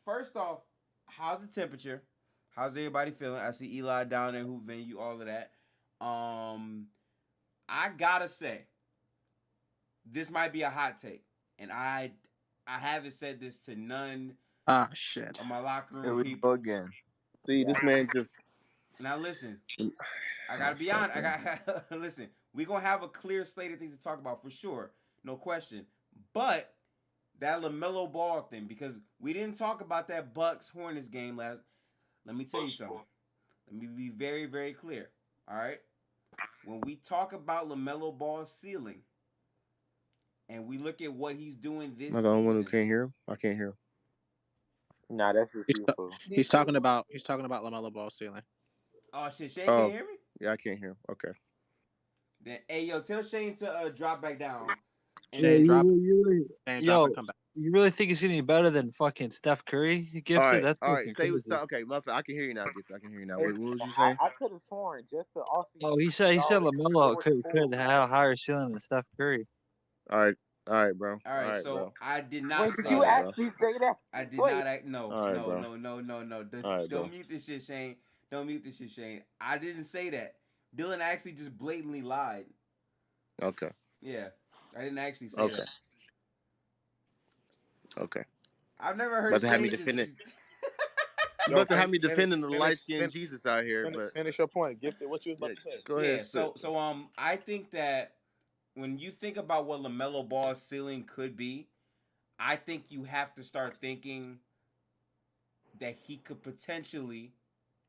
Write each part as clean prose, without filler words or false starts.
first off, how's the temperature? How's everybody feeling? I see Eli down there who venue, all of that. I gotta say, this might be a hot take, and I haven't said this to none Ah, shit. of my locker Here room we go people. again. See, this man just. Now listen, I gotta be honest. I got listen. We gonna have a clear slate of things to talk about for sure, no question. But that Lamelo Ball thing, because we didn't talk about that Bucks Hornets game last. Let me tell you something. Let me be very, very clear. All right. When we talk about Lamelo Ball's ceiling, and we look at what he's doing this Am I the only one who season. can't hear him? I can't hear him. Nah, that's just He's, you, fool. he's talking about Lamelo Ball ceiling. Oh shit, Shane Oh. can't hear me. Yeah, I can't hear him. Okay. Then hey yo, tell Shane to drop back down. And Shane, then drop it. you Shane, yo, drop it. Come back. you really think it's any better than fucking Steph Curry? Gifted? All right. That's All right. fucking Say crazy. okay, Muffin. I can hear you now. Gift. I can hear you now. Hey, What was you saying? I could have sworn just the offseason. Oh, he said Lamelo could have a higher ceiling than Steph Curry. All right. All right, bro. all right, so bro. I did not Wait, say did you that. actually say that? I did Wait. not act. No, All right, no, bro. no, no, no, no. All right, Don't bro. mute this shit, Shane. Don't mute this shit, Shane. I didn't say that. Dylan actually just blatantly lied. Okay. Yeah, I didn't actually say Okay. that. Okay. I've never heard About to have Shane me just. defending. You Yo, about to have me finish- defending the finish- light skinned finish- Jesus out here, but Finish your point. Gifted. What you was about yeah, to say? go Yeah, ahead. so spit. so I think that when you think about what LaMelo Ball's ceiling could be, I think you have to start thinking that he could potentially,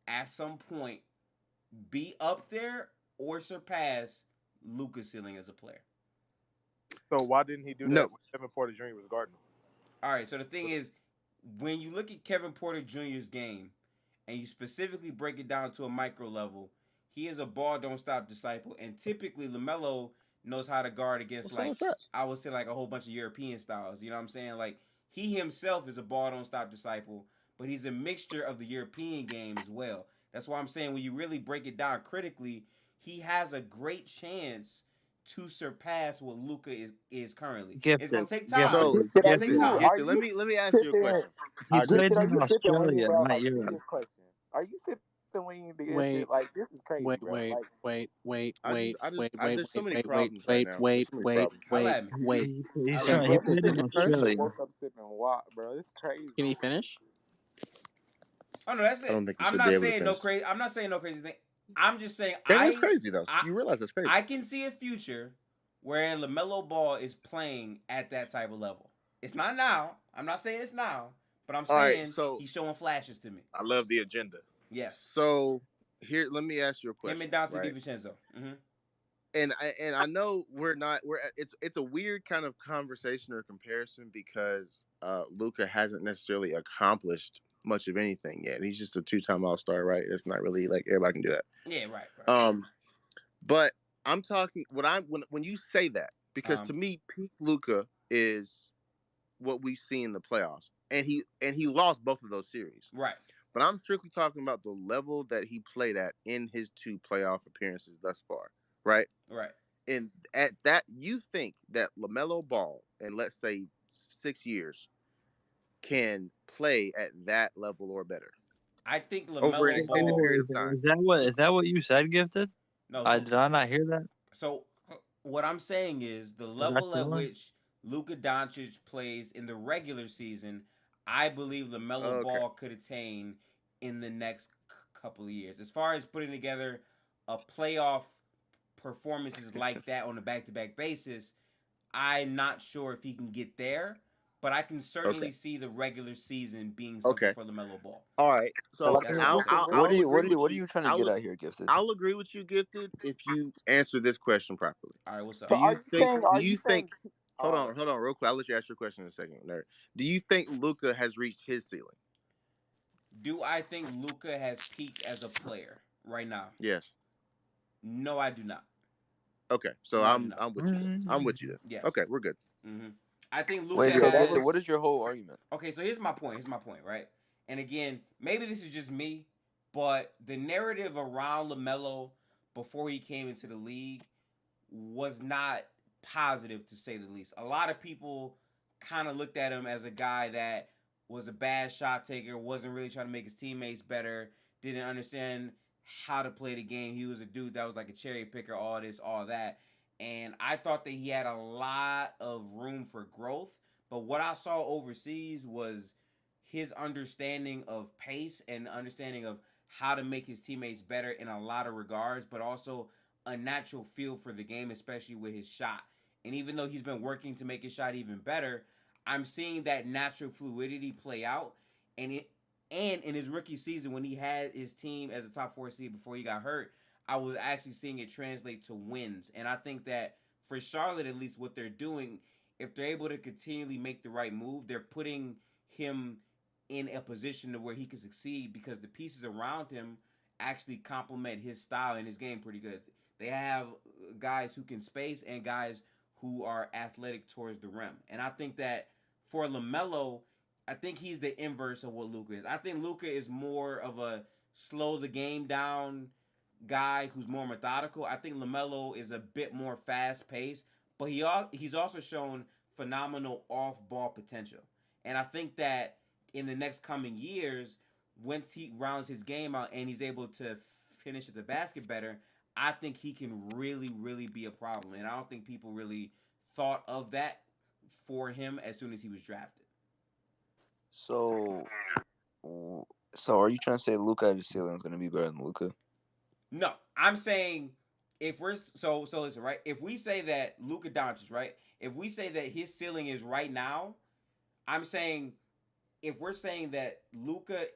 at some point, be up there or surpass Luka's ceiling as a player. So why didn't he do that No. when Kevin Porter Jr. was guarding him? All right, so the thing is, when you look at Kevin Porter Jr.'s game, and you specifically break it down to a micro level, he is a ball don't stop disciple, and typically LaMelo knows how to guard against What's wrong like with that? I would say like a whole bunch of European styles. You know what I'm saying? Like he himself is a ball don't stop disciple, but he's a mixture of the European game as well. That's why I'm saying when you really break it down critically, he has a great chance to surpass what Luka is currently. It's gonna take time. So, It's gonna take time. Gifted, let me ask you a question. He All right, played Are in you sipping when Australia, you, bro? not Like, Europe. serious question. Are you sipping when you do Wait, this? Like, this is crazy, Wait, bro. wait, Like, wait, wait, I wait, just, wait, I, wait, there's so many wait, wait, problems right wait, now. wait, There's so many wait, problems. Holla wait, at me. wait. He's Holla Can at me. he Gifted played in finish first? Australia. woke up sipping water, bro. It's crazy. Can he finish? Oh no, that's I it. don't think you I'm should not be able to saying no finish. crazy. I'm not saying no crazy thing. I'm just saying That is crazy though. You realize that's crazy. I can see a future where LaMelo Ball is playing at that type of level. It's not now. I'm not saying it's now, but I'm All right, saying so he's showing flashes to me. I love the agenda. Yes. So here, let me ask you a question. Him and Dante right? DiVincenzo. Mm-hmm. And I know we're it's a weird kind of conversation or comparison because Luka hasn't necessarily accomplished much of anything yet. He's just a 2-time All-Star, right? It's not really like everybody can do that. Yeah, right. But I'm talking when you say that, because to me, peak Luka is what we've seen in the playoffs, and he lost both of those series. Right. But I'm strictly talking about the level that he played at in his 2 playoff appearances thus far, right? Right. And at that, you think that LaMelo Ball in, let's say, 6 years can play at that level or better I think over an LaMelo extended Ball. period of time? Is that what you said, Gifted? No, Did I not hear that? So what I'm saying is the level at which Luka Doncic plays in the regular season, I believe LaMelo Ball could attain in the next couple of years. As far as putting together a playoff performances like that on a back-to-back basis, I'm not sure if he can get there, but I can certainly see the regular season being something for LaMelo Ball. All right. So What are you trying to get out here, Gifted? I'll agree with you, Gifted, if you answer this question properly. All right, what's up? Do you think? Hold on, real quick. I'll let you ask your question in a second. Nerd. Do you think Luka has reached his ceiling? Do I think Luka has peaked as a player right now? Yes. No, I do not. Okay, so No, I'm with you. Then. I'm with you. Then. Yes. Okay, we're good. Mm-hmm. I think Luka Wait, has... what is your whole argument? Okay, so here's my point, right? And again, maybe this is just me, but the narrative around LaMelo before he came into the league was not positive, to say the least. A lot of people kind of looked at him as a guy that was a bad shot taker, wasn't really trying to make his teammates better, didn't understand how to play the game. He was a dude that was like a cherry picker, all this, all that. And I thought that he had a lot of room for growth. But what I saw overseas was his understanding of pace and understanding of how to make his teammates better in a lot of regards, but also a natural feel for the game, especially with his shot. And even though he's been working to make his shot even better, I'm seeing that natural fluidity play out. And in his rookie season, when he had his team as a top 4 seed before he got hurt, I was actually seeing it translate to wins. And I think that for Charlotte, at least, what they're doing, if they're able to continually make the right move, they're putting him in a position to where he can succeed because the pieces around him actually complement his style and his game pretty good. They have guys who can space and guys who are athletic towards the rim. And I think that for LaMelo, I think he's the inverse of what Luka is. I think Luka is more of a slow the game down guy who's more methodical. I think LaMelo is a bit more fast paced, but he's also shown phenomenal off ball potential. And I think that in the next coming years, once he rounds his game out and he's able to finish at the basket better, I think he can really, really be a problem. And I don't think people really thought of that for him as soon as he was drafted. So are you trying to say Luka at his ceiling is going to be better than Luka? No, I'm saying if we're so listen, right? If we say that Luka Doncic, right? If we say that his ceiling is right now, I'm saying if we're saying that Luka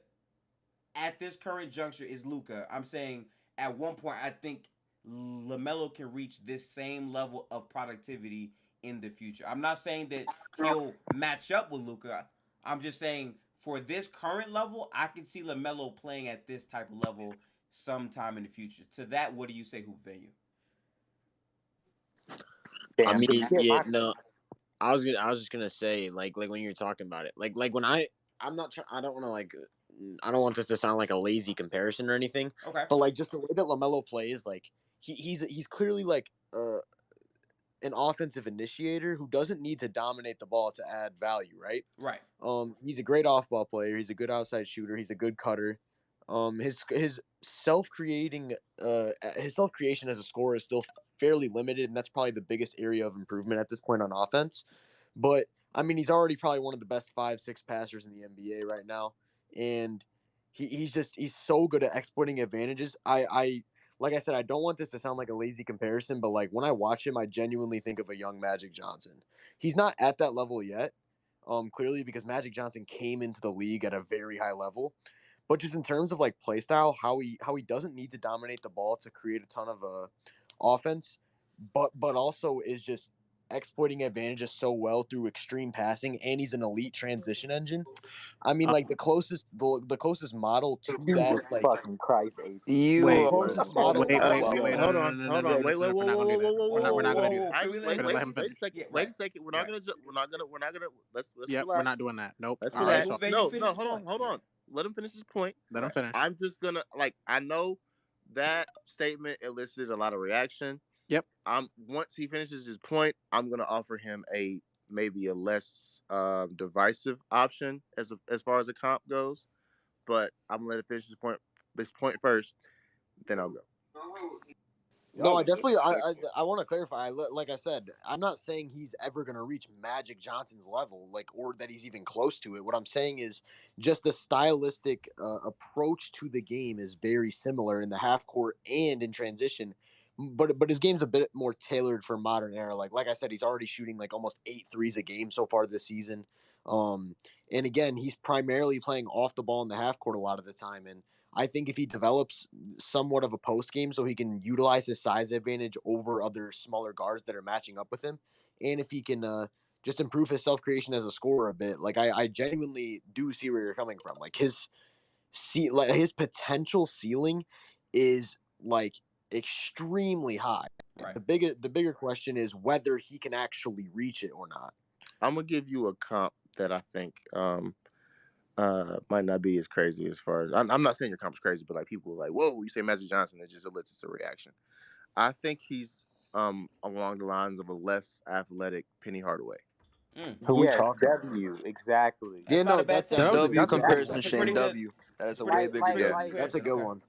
at this current juncture is Luka, I'm saying at one point I think LaMelo can reach this same level of productivity in the future. I'm not saying that he'll match up with Luka. I'm just saying for this current level, I can see LaMelo playing at this type of level sometime in the future. To that, what do you say, Hoop Venue? I mean, yeah, no. I was just gonna say, like when you're talking about it, like when I'm not I don't want to I don't want this to sound like a lazy comparison or anything. Okay. But like just the way that LaMelo plays, like he's clearly like an offensive initiator who doesn't need to dominate the ball to add value, right? Right. He's a great off-ball player. He's a good outside shooter. He's a good cutter. His self-creation as a scorer is still fairly limited, and that's probably the biggest area of improvement at this point on offense. But I mean, he's already probably one of the best 5-6 passers in the NBA right now, and he's so good at exploiting advantages. I like I said, I don't want this to sound like a lazy comparison, but like when I watch him, I genuinely think of a young Magic Johnson. He's not at that level yet, clearly because Magic Johnson came into the league at a very high level. But just in terms of like play style, how he doesn't need to dominate the ball to create a ton of offense, but also is just exploiting advantages so well through extreme passing, and he's an elite transition engine. I mean, like the closest model to that, like fucking Christ, AT. You the Wait, closest model. wait, Hold Hold on, wait, we're not gonna do that. We're not gonna do that. Can we We're gonna let him wait finish. a second. Yeah, Wait right. a second. We're not gonna. Let's Yep, relax. we're not doing that. Nope. Let's All relax. right, so Venue finish his Hold point. on. Let him finish his point. let him finish. I'm just gonna I know that statement elicited a lot of reaction. Yep. Once he finishes his point, I'm gonna offer him maybe a less divisive option as far as the comp goes. But I'm gonna let him finish this point first, then I'll go. No, I definitely. I want to clarify. Like I said, I'm not saying he's ever going to reach Magic Johnson's level, or that he's even close to it. What I'm saying is just the stylistic approach to the game is very similar in the half court and in transition. But his game's a bit more tailored for modern era. Like I said, he's already shooting like almost 8 threes a game so far this season. And again, he's primarily playing off the ball in the half court a lot of the time. And I think if he develops somewhat of a post game so he can utilize his size advantage over other smaller guards that are matching up with him, and if he can just improve his self creation as a scorer a bit, like I genuinely do see where you're coming from. Like his potential ceiling is like extremely high. Right. The bigger question is whether he can actually reach it or not. I'm gonna give you a comp that I think might not be as crazy as far as I'm not saying your comp is crazy, but like people are like, whoa, you say Magic Johnson, it just elicits a reaction. I think he's along the lines of a less athletic Penny Hardaway. Who we Yes, talking about? W, exactly. That's not a bad that's take. W. W That's a good one. comparison, That's a Shane. pretty good. W. That is It's a pretty, way it's bigger pretty Yeah. good W. That's a comparison. good Okay. one.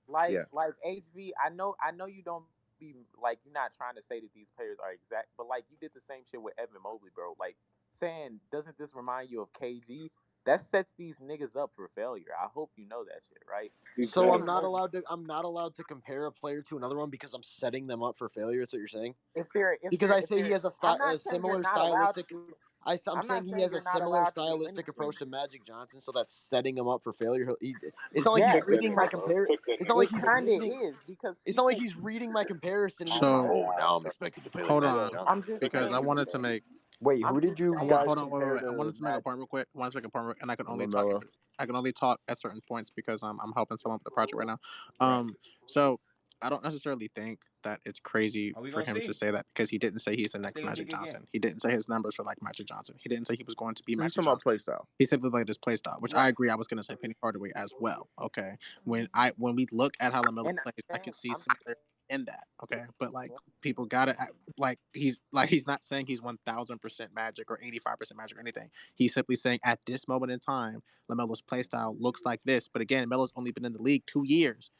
Like Yeah. like HV, I know you don't be like you're not trying to say that these players are exact, but like you did the same shit with Evan Mobley, bro. Like saying, doesn't this remind you of KG? That sets these niggas up for failure. I hope you know that shit, right? So Evan Mobley, I'm not allowed to compare a player to another one because I'm setting them up for failure. That's what you're saying? if Because I say he has I'm a not saying you're similar not allowed stylistic. to. I'm I'm not saying he saying has a you're not similar allowed to do stylistic anything. approach to Magic Johnson, so that's setting him up for failure. It's not like Yeah, he's reading my compare. It's not like it he's kind of reading. is because It's not like people. he's reading my comparison and he's like, So "Oh, now I'm expected to play like hold Magic on, Johnson." I'm just because I saying. wanted to make. Wait, I'm who did just you saying. guys Hold on, wait, compare wait, wait. I to wanted to make a Magic? point real quick. I wanted to make a point, and I can only LaMelo. I can only talk at certain points because I'm helping someone with the project right now. Right. So I don't necessarily think that it's crazy Are we for gonna him to see? say that because he didn't say he's the I next think it'll be a Magic good game. Johnson. He didn't say his numbers are like Magic Johnson. He didn't say he was going to be He's Magic talking about Johnson. play style. He simply played his play style, which I Right. agree. I was going to say Penny Hardaway as well. Okay, when we look at how Lamelo And plays, I can see I'm similarity in that. Okay, but like people gotta act like he's not saying he's 1,000% Magic or 85% Magic or anything. He's simply saying at this moment in time, Lamelo's play style looks like this. But again, Melo's only been in the league 2 years.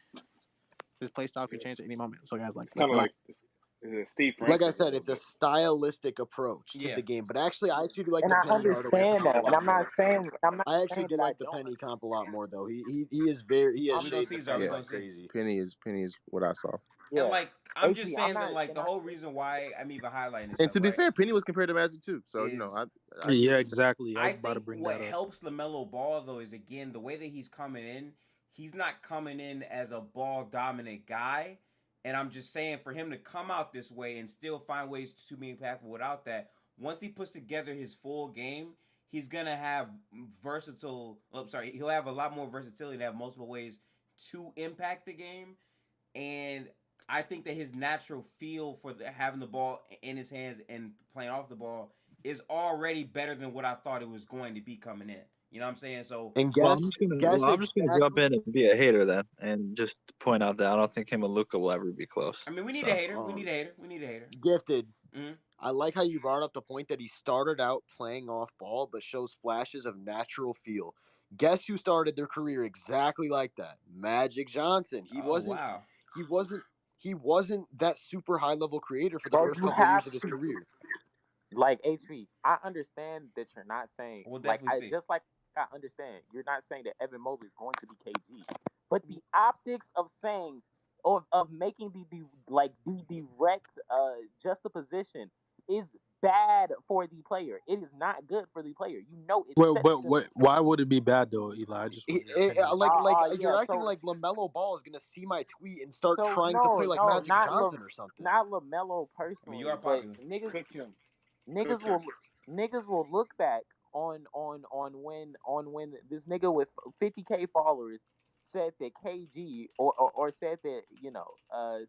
His play style can change at any moment. So guys, It's kind of like Steve Like I Francis a said, little it's a bit. stylistic approach to Yeah. the game. But actually, I actually do like and the I Penny Hardaway understand comp a that, and lot I'm not more. saying I actually do that I like the don't. Penny comp a lot more though. He has We gonna shades see, of Zar. We Penny gonna like see. crazy. Penny is what I saw. Yeah, And like I'm just HP, I'm saying that not. like the And I, whole reason why I'm even highlighting this And stuff, to be right, fair, Penny was compared to Magic too. So you know, is I get Yeah, what you're saying. exactly. I I was about to think bring what that up. helps LaMelo Ball though is again the way that he's coming in. He's not coming in as a ball dominant guy, and I'm just saying for him to come out this way and still find ways to be impactful without that. Once he puts together his full game, he's gonna have versatile. He'll have a lot more versatility to have multiple ways to impact the game, and I think that his natural feel for having the ball in his hands and playing off the ball is already better than what I thought it was going to be coming in. You know what I'm saying? So And Well, guess I'm just gonna jump exactly. in and be a hater then, and just point out that I don't think him and Luka will ever be close. I mean, we need So a hater. We need a hater. We need a hater. Gifted. Mm-hmm. I like how you brought up the point that he started out playing off ball, but shows flashes of natural feel. Guess who started their career exactly like that? Magic Johnson. Oh wow. He wasn't that super high level creator for the bro, first you couple of have years of his to. career. Like HV, I understand that you're not saying We'll like definitely see. just like I understand you're not saying that Evan Mobley is going to be KG, but the optics of saying of making the direct juxtaposition is bad for the player. It is not good for the player. You know it. Why would it be bad though, Eli? I just want your opinion on that. You're Yeah. acting So like LaMelo Ball is gonna see my tweet and start so trying to play like no, Magic Johnson or something. not Lamelo I mean, personally, you are but popular. niggas will look back on when this nigga with 50K followers said that KG or said that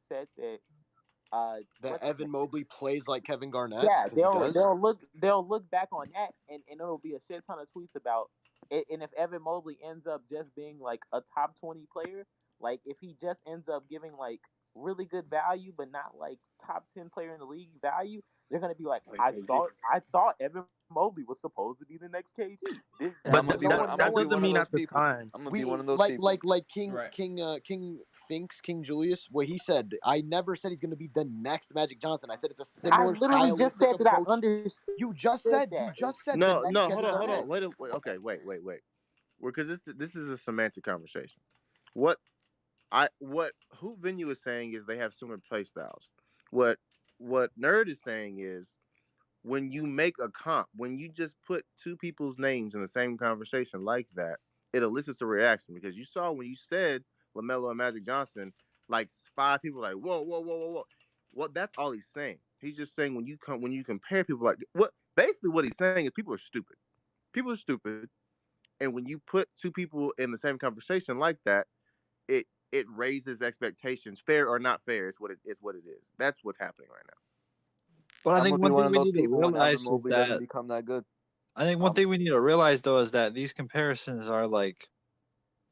said that That what's his Evan name? Mobley plays like Kevin Garnett Yeah, because he does. they'll look back on that and it'll be a shit ton of tweets about it. And if Evan Mobley ends up just being like a top 20 player, like if he just ends up giving like really good value but not like top 10 player in the league value, they're gonna be like, I thought Evan Mobley was supposed to be the next KG. I'm But gonna be no one. one- I'm no gonna be doesn't one of mean those at the people. time. I'm gonna be one of We those people. like King Right. King Julius, what he said. I never said he's gonna be the next Magic Johnson. I said it's a I similar literally just stylistic said that I approach. understood You just said that. the No, next no, Kevin hold Garnett. on. Wait. Okay, wait. Because this is a semantic conversation. What who Venue is saying is they have similar play styles. What Nerd is saying is when you make a comp, when you just put two people's names in the same conversation like that, it elicits a reaction because you saw when you said LaMelo and Magic Johnson, like 5 people like whoa. Well, that's all he's saying. He's just saying when you compare people like what he's saying is people are stupid. People are stupid, and when you put two people in the same conversation like that, it raises expectations, fair or not fair. It's what it is. That's what's happening right now. But I I'm think gonna be one one thing of we those need to people when realize Evan is Mobley doesn't that become that good. I think one thing we need to realize though is that these comparisons are like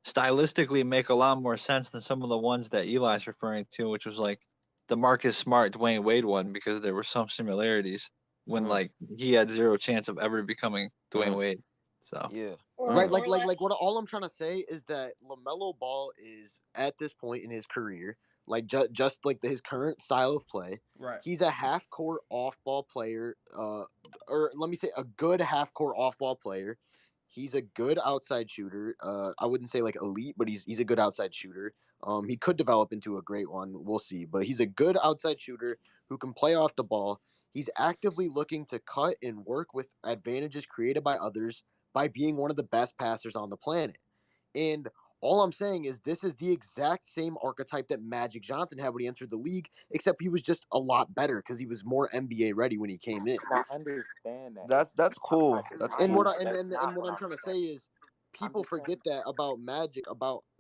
stylistically make a lot more sense than some of the ones that Eli's referring to, which was like the Marcus Smart, Dwayne Wade one, because there were some similarities. when like he had zero chance of ever becoming Dwayne Wade. So yeah, right. Like what all I'm trying to say is that LaMelo Ball is at this point in his career, like just like his current style of play. Right. He's a half court off ball player, or let me say a good half court off ball player. He's a good outside shooter. I wouldn't say like elite, but he's a good outside shooter. He could develop into a great one. We'll see. But he's a good outside shooter who can play off the ball. He's actively looking to cut and work with advantages created by others by being one of the best passers on the planet. And all I'm saying is this is the exact same archetype that Magic Johnson had when he entered the league, except he was just a lot better because he was more NBA ready when he came in. I understand that. that's cool. That's And cool. what I'm trying to say is people forget that about Magic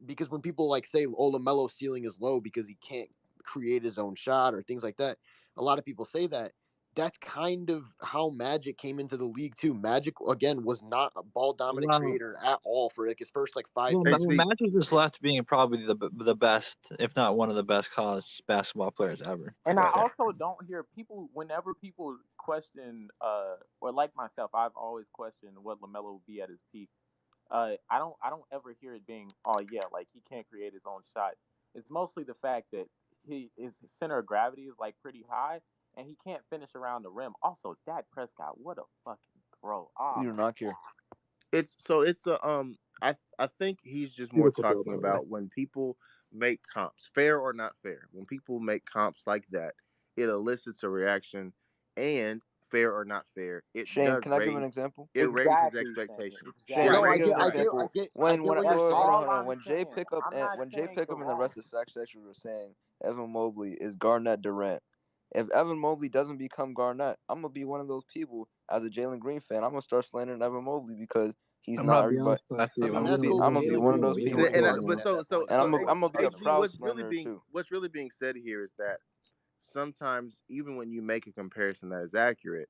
because when people like say, "Oh, LaMelo's ceiling is low because he can't create his own shot" or things like that, a lot of people say that. That's kind of how Magic came into the league too. Magic again was not a ball dominant creator at all for like his first like 5 years. Magic just left being probably the best, if not one of the best college basketball players ever. And I also don't hear people whenever people question, or like myself, I've always questioned what LaMelo would be at his peak. I don't ever hear it being, oh yeah, like he can't create his own shot. It's mostly the fact that his center of gravity is like pretty high, and he can't finish around the rim. Also, Dak Prescott, what a fucking throw! You do not care. I think he's just more talking about when people make comps, fair or not fair. When people make comps like that, it elicits a reaction, and fair or not fair, it Shane, does can I give an example? It raises expectations. Shane, No, I give an get, example. When Jay Pickup and the rest of Sack Section were saying Evan Mobley is Garnett Durant. If Evan Mobley doesn't become Garnett, I'm gonna be one of those people as a Jalen Green fan. I'm gonna start slandering Evan Mobley because he's not everybody. I'm gonna be one of those people. And I'm gonna be a proud slanderer too. What's really being said here is that sometimes even when you make a comparison that is accurate,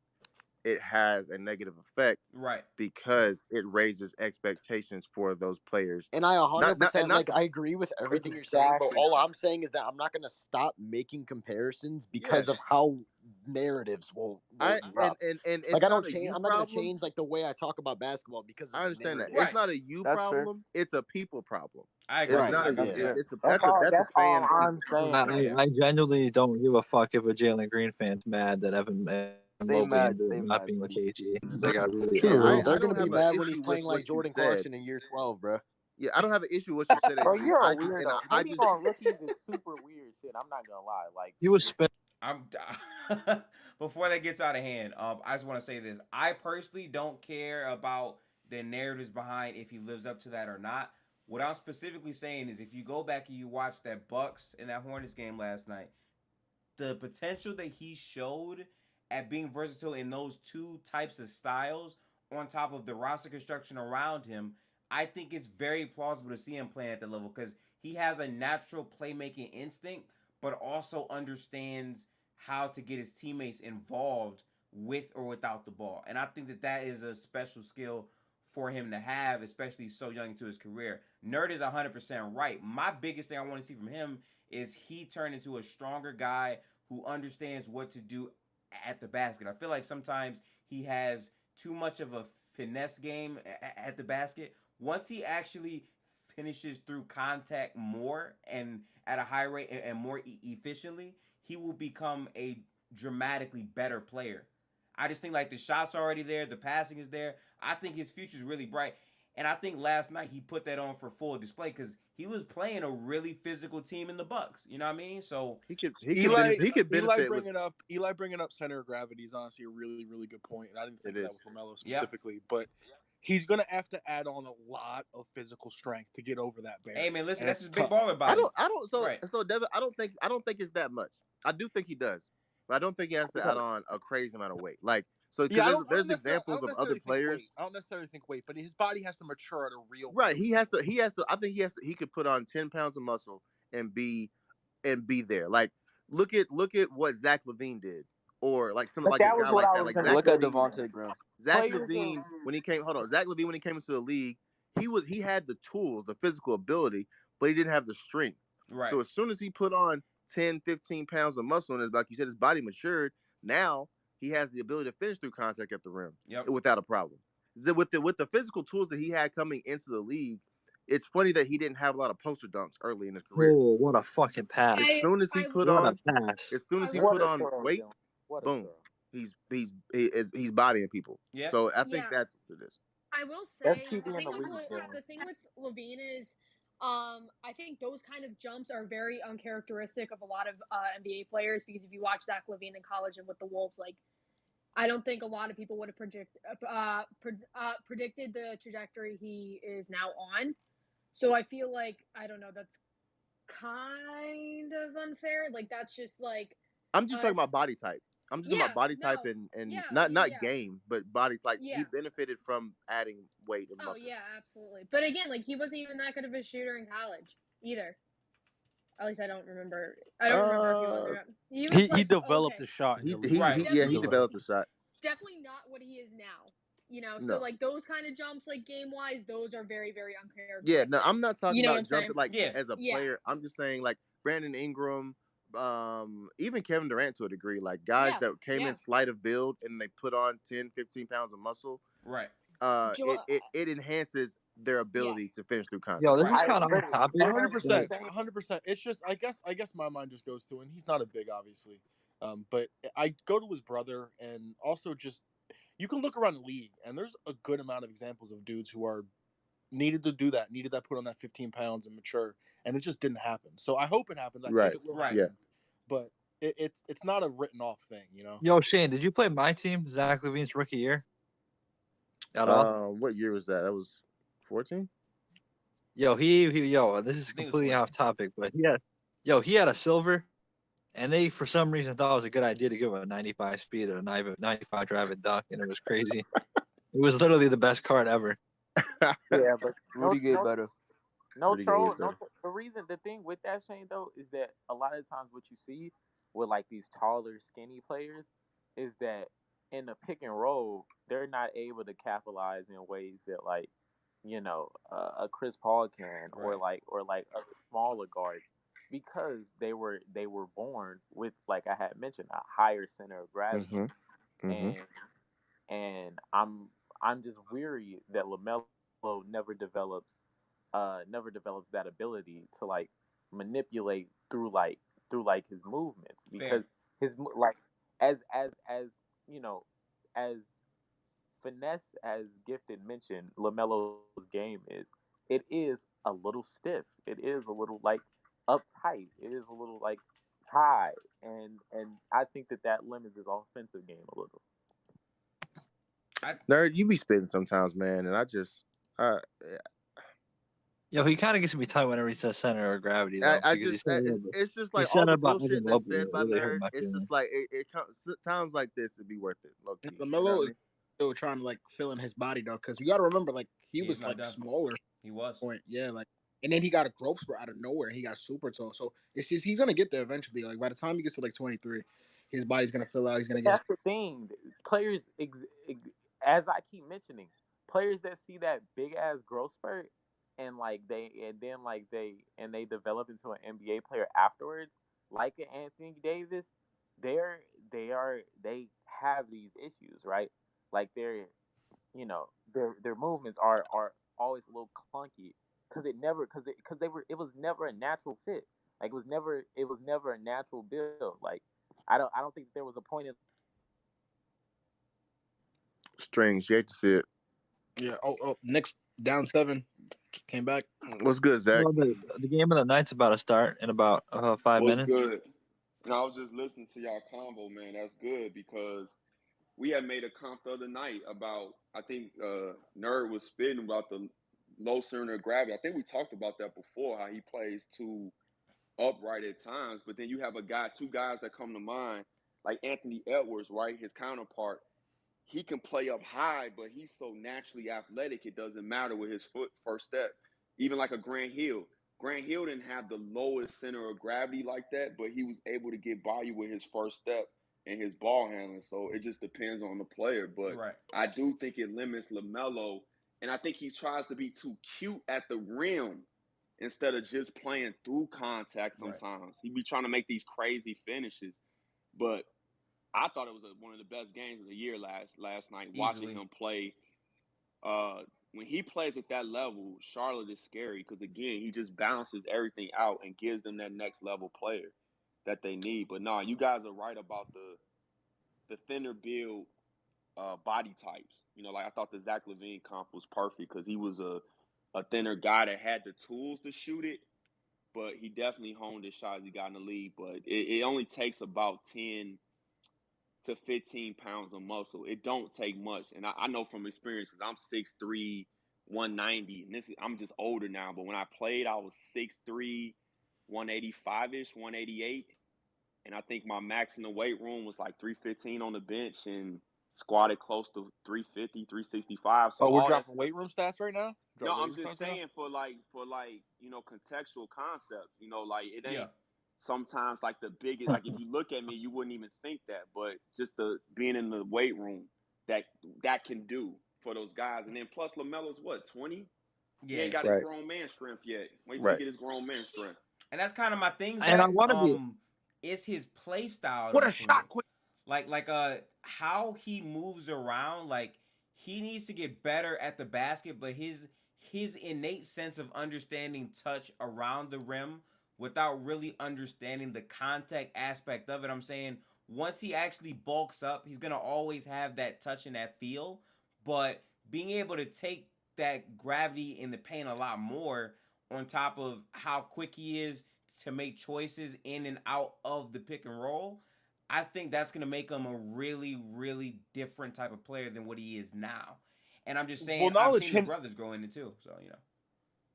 it has a negative effect, right? Because it raises expectations for those players. And I 100% I agree with everything you're saying, but all I'm saying is that I'm not going to stop making comparisons because of how narratives will and like I don't change. I'm not going to change like the way I talk about basketball because I understand narratives. that it's not a you problem; it's a people problem. I agree. It's not that's a fan. I'm saying. I genuinely don't give a fuck if a Jalen Green fan's mad that Evan Mobley ended not being KG. Like I really True. They're going to be mad when he's playing like Jordan Clarkson in year 12, bro. Yeah, I don't have an issue with what you said. Bro, you're a weirdo. Hating on rookies is super weird shit. I'm not gonna lie. Like he was spent. Before that gets out of hand, I just want to say this. I personally don't care about the narratives behind if he lives up to that or not. What I'm specifically saying is if you go back and you watch that Bucks and that Hornets game last night, the potential that he showed at being versatile in those two types of styles on top of the roster construction around him, I think it's very plausible to see him playing at that level because he has a natural playmaking instinct, but also understands how to get his teammates involved with or without the ball. And I think that is a special skill for him to have, especially so young into his career. Nerd is 100% right. My biggest thing I want to see from him is he turn into a stronger guy who understands what to do at the basket. I feel like sometimes he has too much of a finesse game at the basket. Once he actually finishes through contact more and at a high rate and more efficiently, he will become a dramatically better player. I just think like the shots are already there, the passing is there. I think his future is really bright. And I think last night he put that on for full display because he was playing a really physical team in the Bucks. You know what I mean? So he could benefit. Eli bringing up center of gravity is honestly a really, really good point. And I didn't think that was LaMelo specifically, but he's gonna have to add on a lot of physical strength to get over that barrier. Hey man, listen, that's his big baller body. So Devin, I don't think it's that much. I do think he does, but I don't think he has to add on a crazy amount of weight. Like there's examples of other players. I don't necessarily think weight, but his body has to mature at a real right. He has to. I think he could put on 10 pounds of muscle and be there. Like look at what Zach LaVine did, or like something like a guy like that. Like look at Devante Graham. Zach LaVine when he came into the league, he had the tools, the physical ability, but he didn't have the strength. Right. So as soon as he put on 10, 15 pounds of muscle in his, like you said, his body matured. Now he has the ability to finish through contact at the rim Yep. without a problem. With the physical tools that he had coming into the league, it's funny that he didn't have a lot of poster dunks early in his career. Oh, what a fucking pass! As soon as he put on weight, boom, he's bodying people. Yep. So I think that's what it is. I will say the thing with Levine is, I think those kind of jumps are very uncharacteristic of a lot of NBA players, because if you watch Zach LaVine in college and with the Wolves, like, I don't think a lot of people would have predicted the trajectory he is now on. So I feel like, I don't know, that's kind of unfair. Like, that's just like, I'm just talking about body type. I'm just talking about body type and not game, but body. Like, he benefited from adding weight and muscle. Oh yeah, absolutely. But again, like, he wasn't even that good of a shooter in college either. At least I don't remember. I don't remember if he was or not. He developed a shot. He developed a shot. Definitely not what he is now. You know, so like those kind of jumps, like game wise, those are very, very uncharacteristic. Yeah, no, I'm not talking about jumping like as a player. I'm just saying, like, Brandon Ingram, even Kevin Durant to a degree, like guys that came in slight of build and they put on 10, 15 pounds of muscle. Right. It enhances their ability to finish through contact. Yo, this is kind of on topic. 100%. 100%. It's just, I guess my mind just goes to, and he's not a big, obviously. But I go to his brother, and also just, you can look around the league, and there's a good amount of examples of dudes who are needed to do that, put on that 15 pounds and mature, and it just didn't happen. So I hope it happens. I think it will happen. Yeah. But it's not a written off thing, you know. Yo, Shane, did you play my team, Zach LaVine's rookie year? At all? What year was that? That was 14. Yo, this is completely off topic, but he had a silver, and they for some reason thought it was a good idea to give him a 95 speed or a 95 drive and dunk, and it was crazy. It was literally the best card ever. Yeah, but Rudy get better. The thing with that, Shane, though, is that a lot of times what you see with like these taller, skinny players is that in the pick and roll, they're not able to capitalize in ways that, like, you know, a Chris Paul can, or like a smaller guard, because they were born with, like I had mentioned, a higher center of gravity, and I'm just weary that LaMelo never develops that ability to like manipulate through his movements, because his like as you know, as finesse as Gifted mentioned LaMelo's game is, it is a little stiff, it is a little like uptight, it is a little like high, and I think that limits his offensive game a little. Nerd, you be spitting sometimes, man, and I just Yo, he kind of gets me tight whenever he says center of gravity. Though, it's just like all the bullshit that's said by Nerd. It's just like it times like this to be worth it. LaMelo is still trying to like fill in his body though, because you got to remember, like, he was like smaller. He was. Yeah, like, and then he got a growth spurt out of nowhere. He got super tall, so it's just, he's gonna get there eventually. Like, by the time he gets to like 23, his body's gonna fill out. He's gonna get. That's the thing. Players, as I keep mentioning, players that see that big ass growth spurt and they develop into an NBA player afterwards, like an Anthony Davis, they have these issues, right? Like their movements are always a little clunky because it was never a natural fit. Like it was never a natural build. Like I don't think there was a point in Strings. You hate to see it. Yeah. Oh, Knicks down 7. Came back. What's good, Zach? Well, the game of the night's about to start in about 5 minutes. What's good? And I was just listening to y'all combo, man. That's good, because we had made a comp the other night about, I think Nerd was spitting about the low center of gravity. I think we talked about that before, how he plays too upright at times. But then you have two guys that come to mind, like Anthony Edwards, right? His counterpart. He can play up high, but he's so naturally athletic, it doesn't matter with his first step. Even like a Grant Hill. Grant Hill didn't have the lowest center of gravity like that, but he was able to get by you with his first step and his ball handling. So it just depends on the player. But I do think it limits LaMelo, and I think he tries to be too cute at the rim instead of just playing through contact sometimes. He be trying to make these crazy finishes. But I thought it was one of the best games of the year last night. Easily. Watching him play. When he plays at that level, Charlotte is scary because, again, he just balances everything out and gives them that next level player that they need. But no, you guys are right about the thinner build body types. You know, like I thought the Zach LaVine comp was perfect because he was a thinner guy that had the tools to shoot it, but he definitely honed his shot as he got in the league. But it only takes about 10 to 15 pounds of muscle. It don't take much. And I know from experience, because I'm 6'3", 190, and I'm just older now. But when I played, I was 6'3", 185-ish, 188. And I think my max in the weight room was like 315 on the bench and squatted close to 350, 365. So we're all dropping weight room stats right now? No, I'm just saying for contextual concepts, like it ain't sometimes like the biggest, like if you look at me, you wouldn't even think that, but just being in the weight room that can do for those guys. And then plus LaMelo's what, 20? Yeah. He ain't got his grown man strength yet. Wait till he get his grown man strength. And that's kind of my thing, Zach. And I want to be. It's his play style. What a shot! Quick. Like how he moves around. Like he needs to get better at the basket, but his innate sense of understanding touch around the rim without really understanding the contact aspect of it. I'm saying once he actually bulks up, he's gonna always have that touch and that feel. But being able to take that gravity in the paint a lot more, on top of how quick he is to make choices in and out of the pick and roll, I think that's going to make him a really, really different type of player than what he is now. And I'm just saying, I've seen the brothers grow into too, so,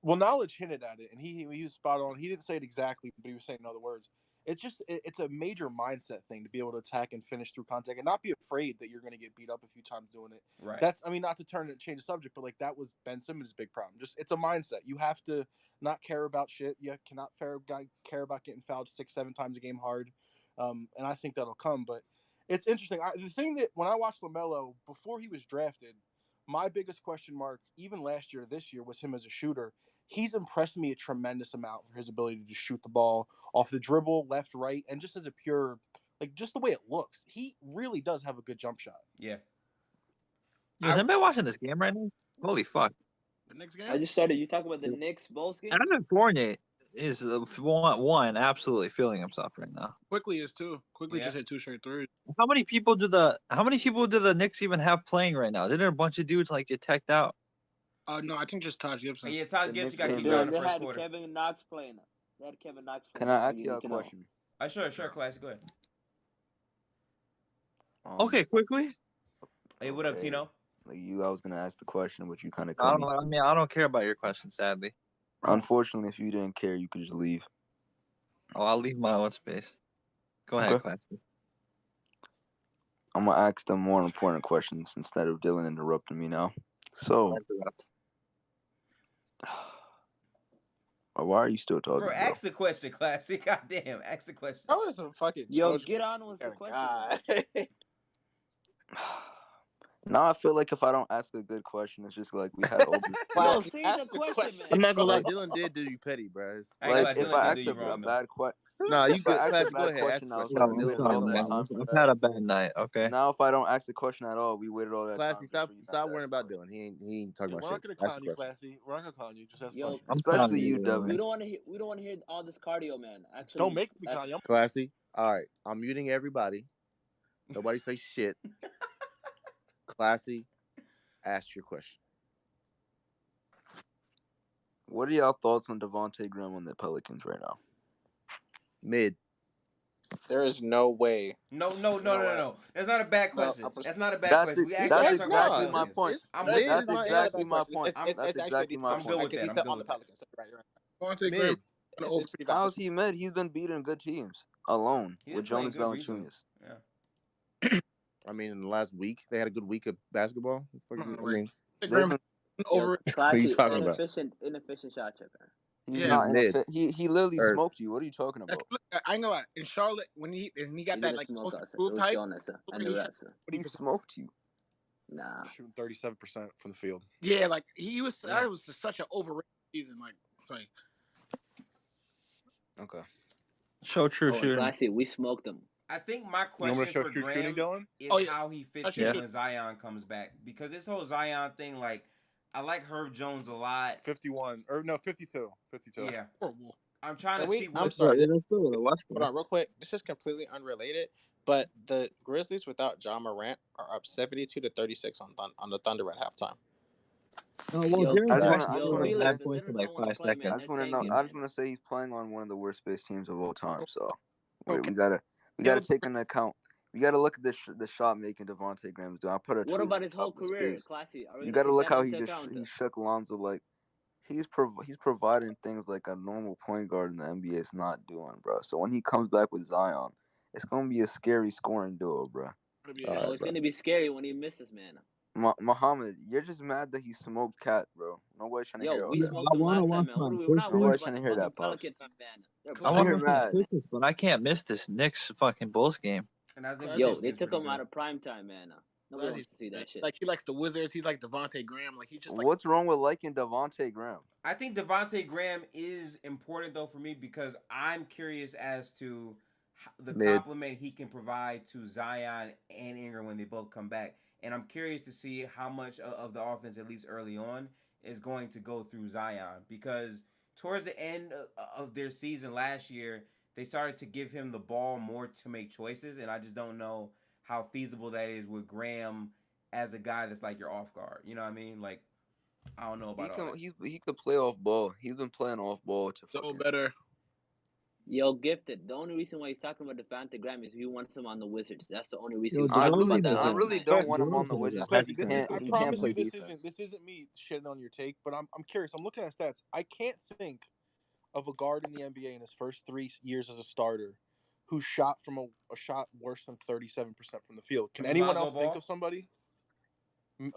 Well, Knowledge hinted at it, and he was spot on. He didn't say it exactly, but he was saying in other words. It's a major mindset thing to be able to attack and finish through contact and not be afraid that you're going to get beat up a few times doing it. Right. Not to change the subject, but like that was Ben Simmons' big problem. It's a mindset. You have to not care about shit. You cannot care about getting fouled 6-7 times a game hard. And I think that'll come. But it's interesting. The thing that when I watched LaMelo before he was drafted, my biggest question mark, even last year, this year, was him as a shooter. He's impressed me a tremendous amount for his ability to shoot the ball off the dribble, left, right, and just as a pure, like just the way it looks. He really does have a good jump shot. Yeah. Is anybody watching this game right now? Holy fuck. The Knicks game? I just started. You talking about the Knicks Bulls game? Evan Fournier is one absolutely feeling himself right now. Quickly is too. Quickly just hit 2 straight threes. How many people do the Knicks even have playing right now? Didn't a bunch of dudes like get teched out? No, I think just Taj Gibson. Yeah, Taj Gibson got kicked out in the first quarter. They had Kevin Knox playing. Can I ask you a question? Sure, Classic. Go ahead. Okay, quickly. Hey, what up, Tino? Like I was gonna ask the question, but you kind of. I don't care about your question, sadly. Unfortunately, if you didn't care, you could just leave. Oh, I'll leave my own space. Go ahead, Classic. I'm gonna ask them more important questions instead of Dylan interrupting me now. So. Why are you still talking? Bro, ask the question, Classic. Goddamn, ask the question. That was some fucking. Get on with the question. Now I feel like if I don't ask a good question, it's just like we had open. Ask the question, man. I'm not gonna lie, Dylan did do you petty, bro. Like if I ask a bad question. No, you good. Class, go ahead. Question, Ask I've had a bad night. Okay. Now, if I don't ask the question at all, we waited all that Classy, time. stop worrying about Dylan. He ain't talking about shit. We're not gonna clown you, Classy. We're not gonna clown you. Just ask questions. Especially you, Devin. We don't want to hear all this cardio, man. Actually, don't make me clown you. Classy. All right, I'm muting everybody. Nobody say shit. Classy, ask your question. What are y'all thoughts on Devante Graham on the Pelicans right now? Mid. There is no way. No. That's not a bad question. That's not a bad question. That's exactly my point. That's exactly my point. That's exactly my point. I'm good with that. He said on the Pelicans. Right. Mid. How's he mid? He's been beating good teams alone with Jonas Valanciunas. Yeah. I mean, in the last week, they had a good week of basketball. Over. What are you talking about? Inefficient shot checker. He's not he literally smoked you. What are you talking about? I know that in Charlotte when he got that like most improved type. He smoked you. Nah, shooting 37% from the field. Yeah, like he was. That was such an overrated season. Like. Okay. Show true shooting. Classy, we smoked them. I think my You want me question to for show shooting, Graham Dylan? is how he fits in when Zion comes back, because this whole Zion thing, like, I like Herb Jones a lot. 51 or no 52. 52. Yeah. Horrible. I'm trying to see I'm what. sorry. Hold on, real quick. This is completely unrelated, but the Grizzlies without John Morant are up 72-36 on the Thunder at halftime. Oh well, I Jaren's just actually want scoring to bad points in like 5 seconds. I just want to say he's playing on one of the worst space teams of all time. So Okay. we gotta take into account. We gotta look at the shot making Devante Graham's doing. I put a What tweet about on his top whole of the career, space. Classy? Are we You gonna gotta take look that how into account? he shook Lonzo. Like he's providing things like a normal point guard in the NBA is not doing, bro. So when he comes back with Zion, it's gonna be a scary scoring duo, bro. So it's gonna be scary when he misses, man. Muhammad, you're just mad that he smoked Cat, bro. Nobody's trying to hear all we that. smoked him last time, man. We're not worried about the hear that, fucking Pops. Pelicans, man. I want to watch my Pistons, but I can't miss this Knicks fucking Bulls game. And I think Yo, they took him out of prime time, man. Nobody wants to see that shit. Like he likes the Wizards. He's like Devante Graham. Like he's just like. What's wrong with liking Devante Graham? I think Devante Graham is important though for me, because I'm curious as to the compliment he can provide to Zion and Ingram when they both come back. And I'm curious to see how much of the offense, at least early on, is going to go through Zion. Because towards the end of their season last year, they started to give him the ball more to make choices. And I just don't know how feasible that is with Graham as a guy that's like your off guard. You know what I mean? Like, I don't know about all that. He could play off ball. He's been playing off ball to so better. Yo, Gifted. The only reason why he's talking about Devante Graham is he wants him on the Wizards. That's the only reason. I really don't want him on the Wizards because he can't play defense. This isn't me shitting on your take, but I'm curious. I'm looking at stats. I can't think of a guard in the NBA in his first 3 years as a starter who shot from a shot worse than 37% from the field. Can anyone else think of somebody?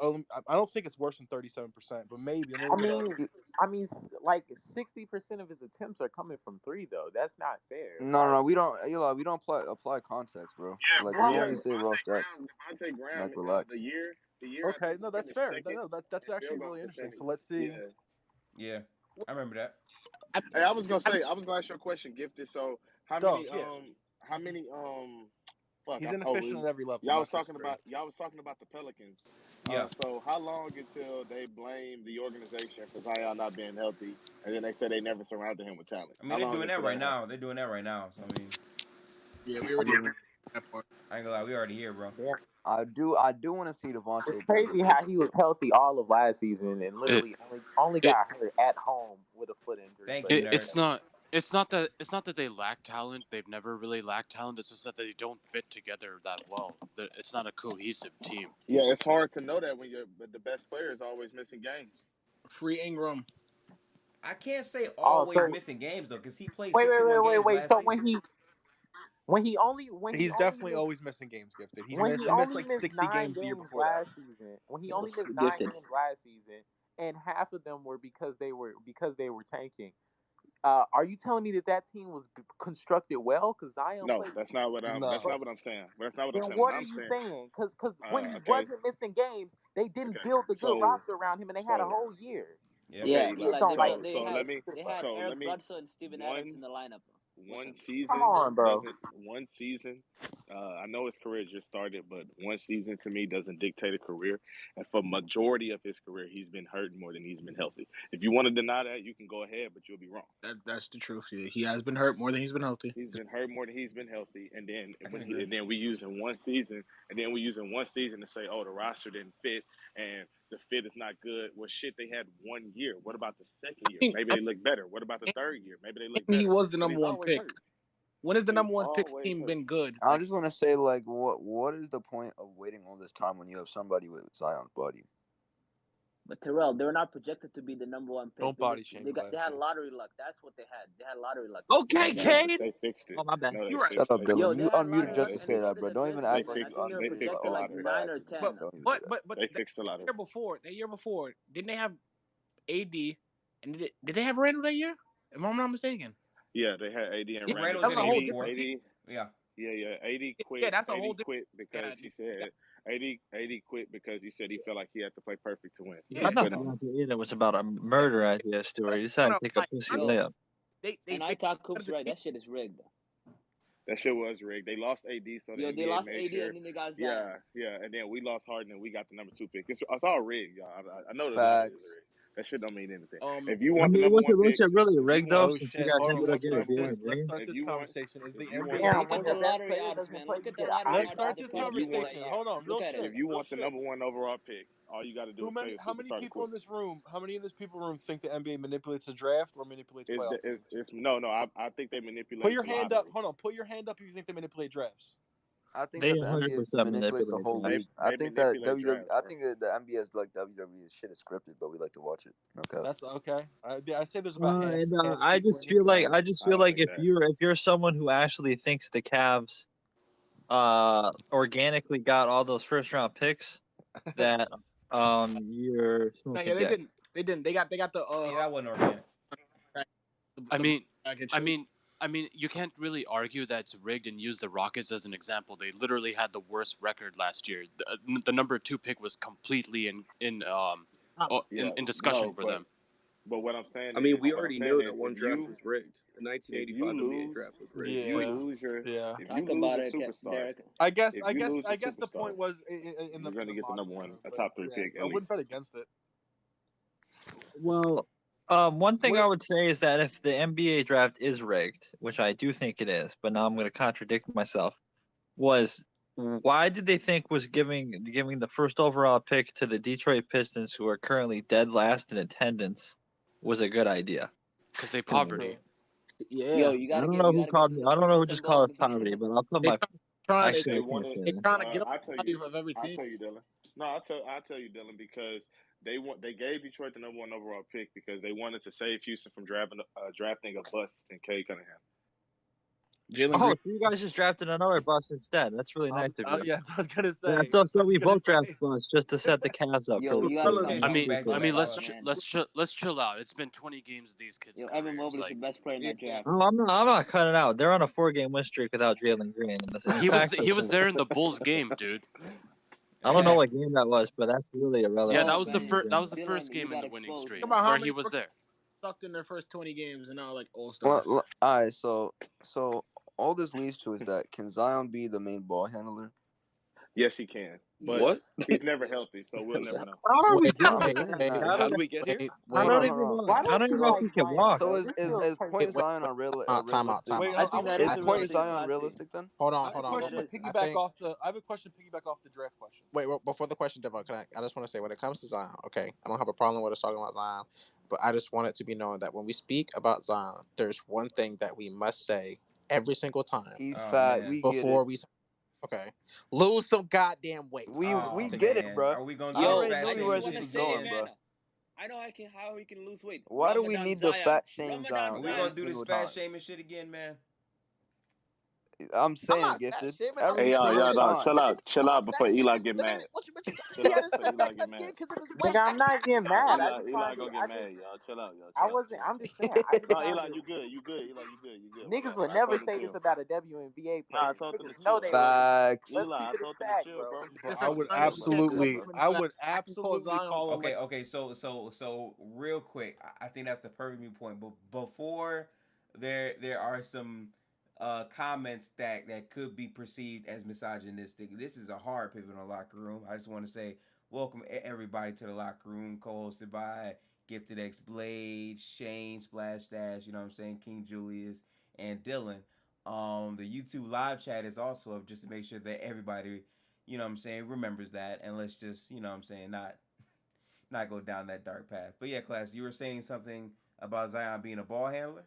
I don't think it's worse than 37%, but maybe. I mean, like 60% of his attempts are coming from three, though. That's not fair. No, we don't. Eli, we don't apply context, bro. Yeah, like bro. we only say raw stats. Devante Graham, like relax. The year. Okay, no, that's fair. No, that's actually really interesting. So let's see. Yeah, I remember that. Hey, I was gonna ask you a question, Gifted. So how many fuck, he's inefficient at every level. Y'all was talking about the Pelicans. Yeah. So how long until they blame the organization for Zion not being healthy, and then they said they never surrounded him with talent? I mean, they're doing that right now. They're doing that right now. So I mean, yeah, we already that part. I ain't gonna lie, we already here, bro. Yeah. I do want to see Devante. It's crazy how he was healthy all of last season and literally only got hurt at home with a foot injury. Thank you, nerd. It's not that they lack talent. They've never really lacked talent. It's just that they don't fit together that well. It's not a cohesive team. Yeah, it's hard to know that when the best player is always missing games. Free Ingram. I can't say always missing games though, because he played 61 games last So season. He's definitely always missing games, Gifted. He missed like 60 games the year before last season. When he only missed 9 games last season, and half of them were because they were tanking. Are you telling me that team was constructed well? Because Zion. No, that's not what I'm saying. That's not what I'm saying. What are you saying? Because when he wasn't missing games, they didn't build a good roster around him, and they had a whole year. Yeah. Let me. They had Eric Bledsoe and Steven Adams in the lineup. One season. Come on, bro. One season. I know his career just started, but one season to me doesn't dictate a career. And for majority of his career, he's been hurt more than he's been healthy. If you want to deny that, you can go ahead, but you'll be wrong. That's the truth. He has been hurt more than he's been healthy. He's been hurt more than he's been healthy, and then we use in one season, to say, oh, the roster didn't fit and the fit is not good. Well, shit, they had 1 year. What about the second year? Maybe they look better. What about the third year? Maybe they look better. He was the number one pick. When has the number one pick team been good? I just want to say, like, what is the point of waiting all this time when you have somebody with Zion's body? But Terrell, they're not projected to be the number one pick. Don't body shame. They had lottery luck. That's what they had. They had lottery luck. Okay, Kane. They fixed it. Oh my bad. No, You're right. Shut up, Dylan. Yo, You unmuted just to say that, bro. Don't even act like they fixed the lottery. 9 or 10. But they fixed the lottery. The year before, didn't they have AD? And did they have Randall that year? If I'm not mistaken. Yeah, they had AD and Randall Randall. was in 84. Yeah. AD quit. Yeah, that's a AD whole quit because he said AD quit because he said he felt like he had to play perfect to win. I thought it was about a murder idea story. He decided to take a pussy layup. And I thought Coop's right. That shit is rigged. That shit was rigged. They lost AD, so the Yo, they NBA lost made AD sure. and then they got Zion. Yeah, and then we lost Harden and we got the number 2 pick. It's all rigged, y'all. I know the lottery is Facts. rigged. That shit don't mean anything. If you I want the mean, number 1 was pick, it really rigged though? Oh Since you shit! got Hold on. Nebula Let's getting start this. Jalen Let's Green. start if this you want, conversation. Is the if you want NBA? the Look number at the Hold on. lottery player odds, doesn't man. play Look at the get an lottery Let's option odds to for start the this upgrade. Pelicans right conversation. now. Hold on. Look Real at it. shit. if you Real want the shit. number 1 overall pick, all you got to do is say a How many superstar to people quit. in this room? How many in this people room think the NBA manipulates the draft or manipulates playoff games? No. I think they Put manipulate your the hand up. lottery. Hold on. Put your hand up if you think they manipulate drafts. I think They that the NBA 100% manipulates the manipulate whole that. league. I They think that manipulate WWE. drafts, I bro. think that the NBA is like WWE. Shit is scripted, but we like to watch it. Okay. That's okay. I say there's about half I people just in here. feel like I don't think if that. you're someone who actually thinks the Cavs organically got all those first round picks, that you're No, smoking yeah, they dick. didn't. They didn't. They got the Yeah, that wasn't organic. I mean, you can't really argue that it's rigged and use the Rockets as an example. They literally had the worst record last year. The number 2 pick was completely in discussion for them. But what I'm saying I mean, we already know that one draft was rigged. The 1985 NBA draft was rigged. If you lose your superstar, Derek. I guess if you lose the superstar, point was in you're going to get the number 1, a but top 3 pick I at wouldn't least. bet against it. Well, one thing I would say is that if the NBA draft is rigged, which I do think it is, but now I'm going to contradict myself, was why did they think was giving the first overall pick to the Detroit Pistons, who are currently dead last in attendance, was a good idea? Because they poverty. Yeah. Yo, you I gotta don't get. know You who gotta called get me. I don't know who just called it Sabonis poverty, again. but I'll put my. Actually, I can't say They that. trying to get up I'll tell the you. value of every I'll team. tell you, Dylan. No, I'll tell you, Dylan, because they gave Detroit the number 1 overall pick because they wanted to save Houston from drafting a bust in Cade Cunningham. Oh, so you guys just drafted another bust instead. That's really nice of you. Yeah, I was gonna say. Yeah, so we both drafted busts just to set the Cavs up. Yo, for you gotta the stop I mean, man. let's chill out. It's been 20 games of these kids' Yo, careers. Evan Mobley's the best player in that draft. Oh, I'm not cutting out. They're on a 4-game win streak without Jalen Green. He was there in the Bulls game, dude. I don't know what game that was, but that's really irrelevant. Yeah, that was the first game in the winning streak About how where many he was there. Sucked in their first 20 games and now like all-stars. Well, all right. So all this leads to is that can Zion be the main ball handler? Yes, he can. But he's never healthy, so we'll never know. How do we get here? How do we get here? I don't even know if he can walk. So is point Zion unrealistic? Wait, Is point Zion unrealistic then? Hold on. I have a question to piggyback off the draft question. Wait, before the question, Devon, I just want to say when it comes to Zion, okay, I don't have a problem with us talking about Zion, but I just want it to be known that when we speak about Zion, there's one thing that we must say every single time. He's fat. Man. We before get it. Okay, lose some goddamn weight. We get it, bro. Are we gonna I do already fat knew where shaming this shit was going, bro. I know how he can lose weight. Why do we need the fat shame Zion? Are we gonna do this fat shaming shit again, man? I'm saying, Gifted. Hey, y'all, chill out before Eli get mad. Chill out before Eli get mad. Nigga, I'm not getting mad. I just Eli gonna get mad, y'all. Chill out, y'all. I wasn't. I'm just saying. No, Eli, you good. You good. Eli, you good. You good. Niggas would never say this about a WNBA player. Nah, I told them to know chill. they Facts. Eli, I told them to chill, bro. I would absolutely call him. Okay. So real quick, I think that's the perfect view point. But before there are some comments that could be perceived as misogynistic. This is a hard pivot on Locker Room. I just want to say welcome everybody to the Locker Room, co-hosted by Gifted X Blade, Shane, Splash Dash, you know what I'm saying, King Julius, and Dylan. The YouTube live chat is also up just to make sure that everybody, you know what I'm saying, remembers that, and let's just, you know what I'm saying, not go down that dark path. But yeah, class, you were saying something about Zion being a ball handler?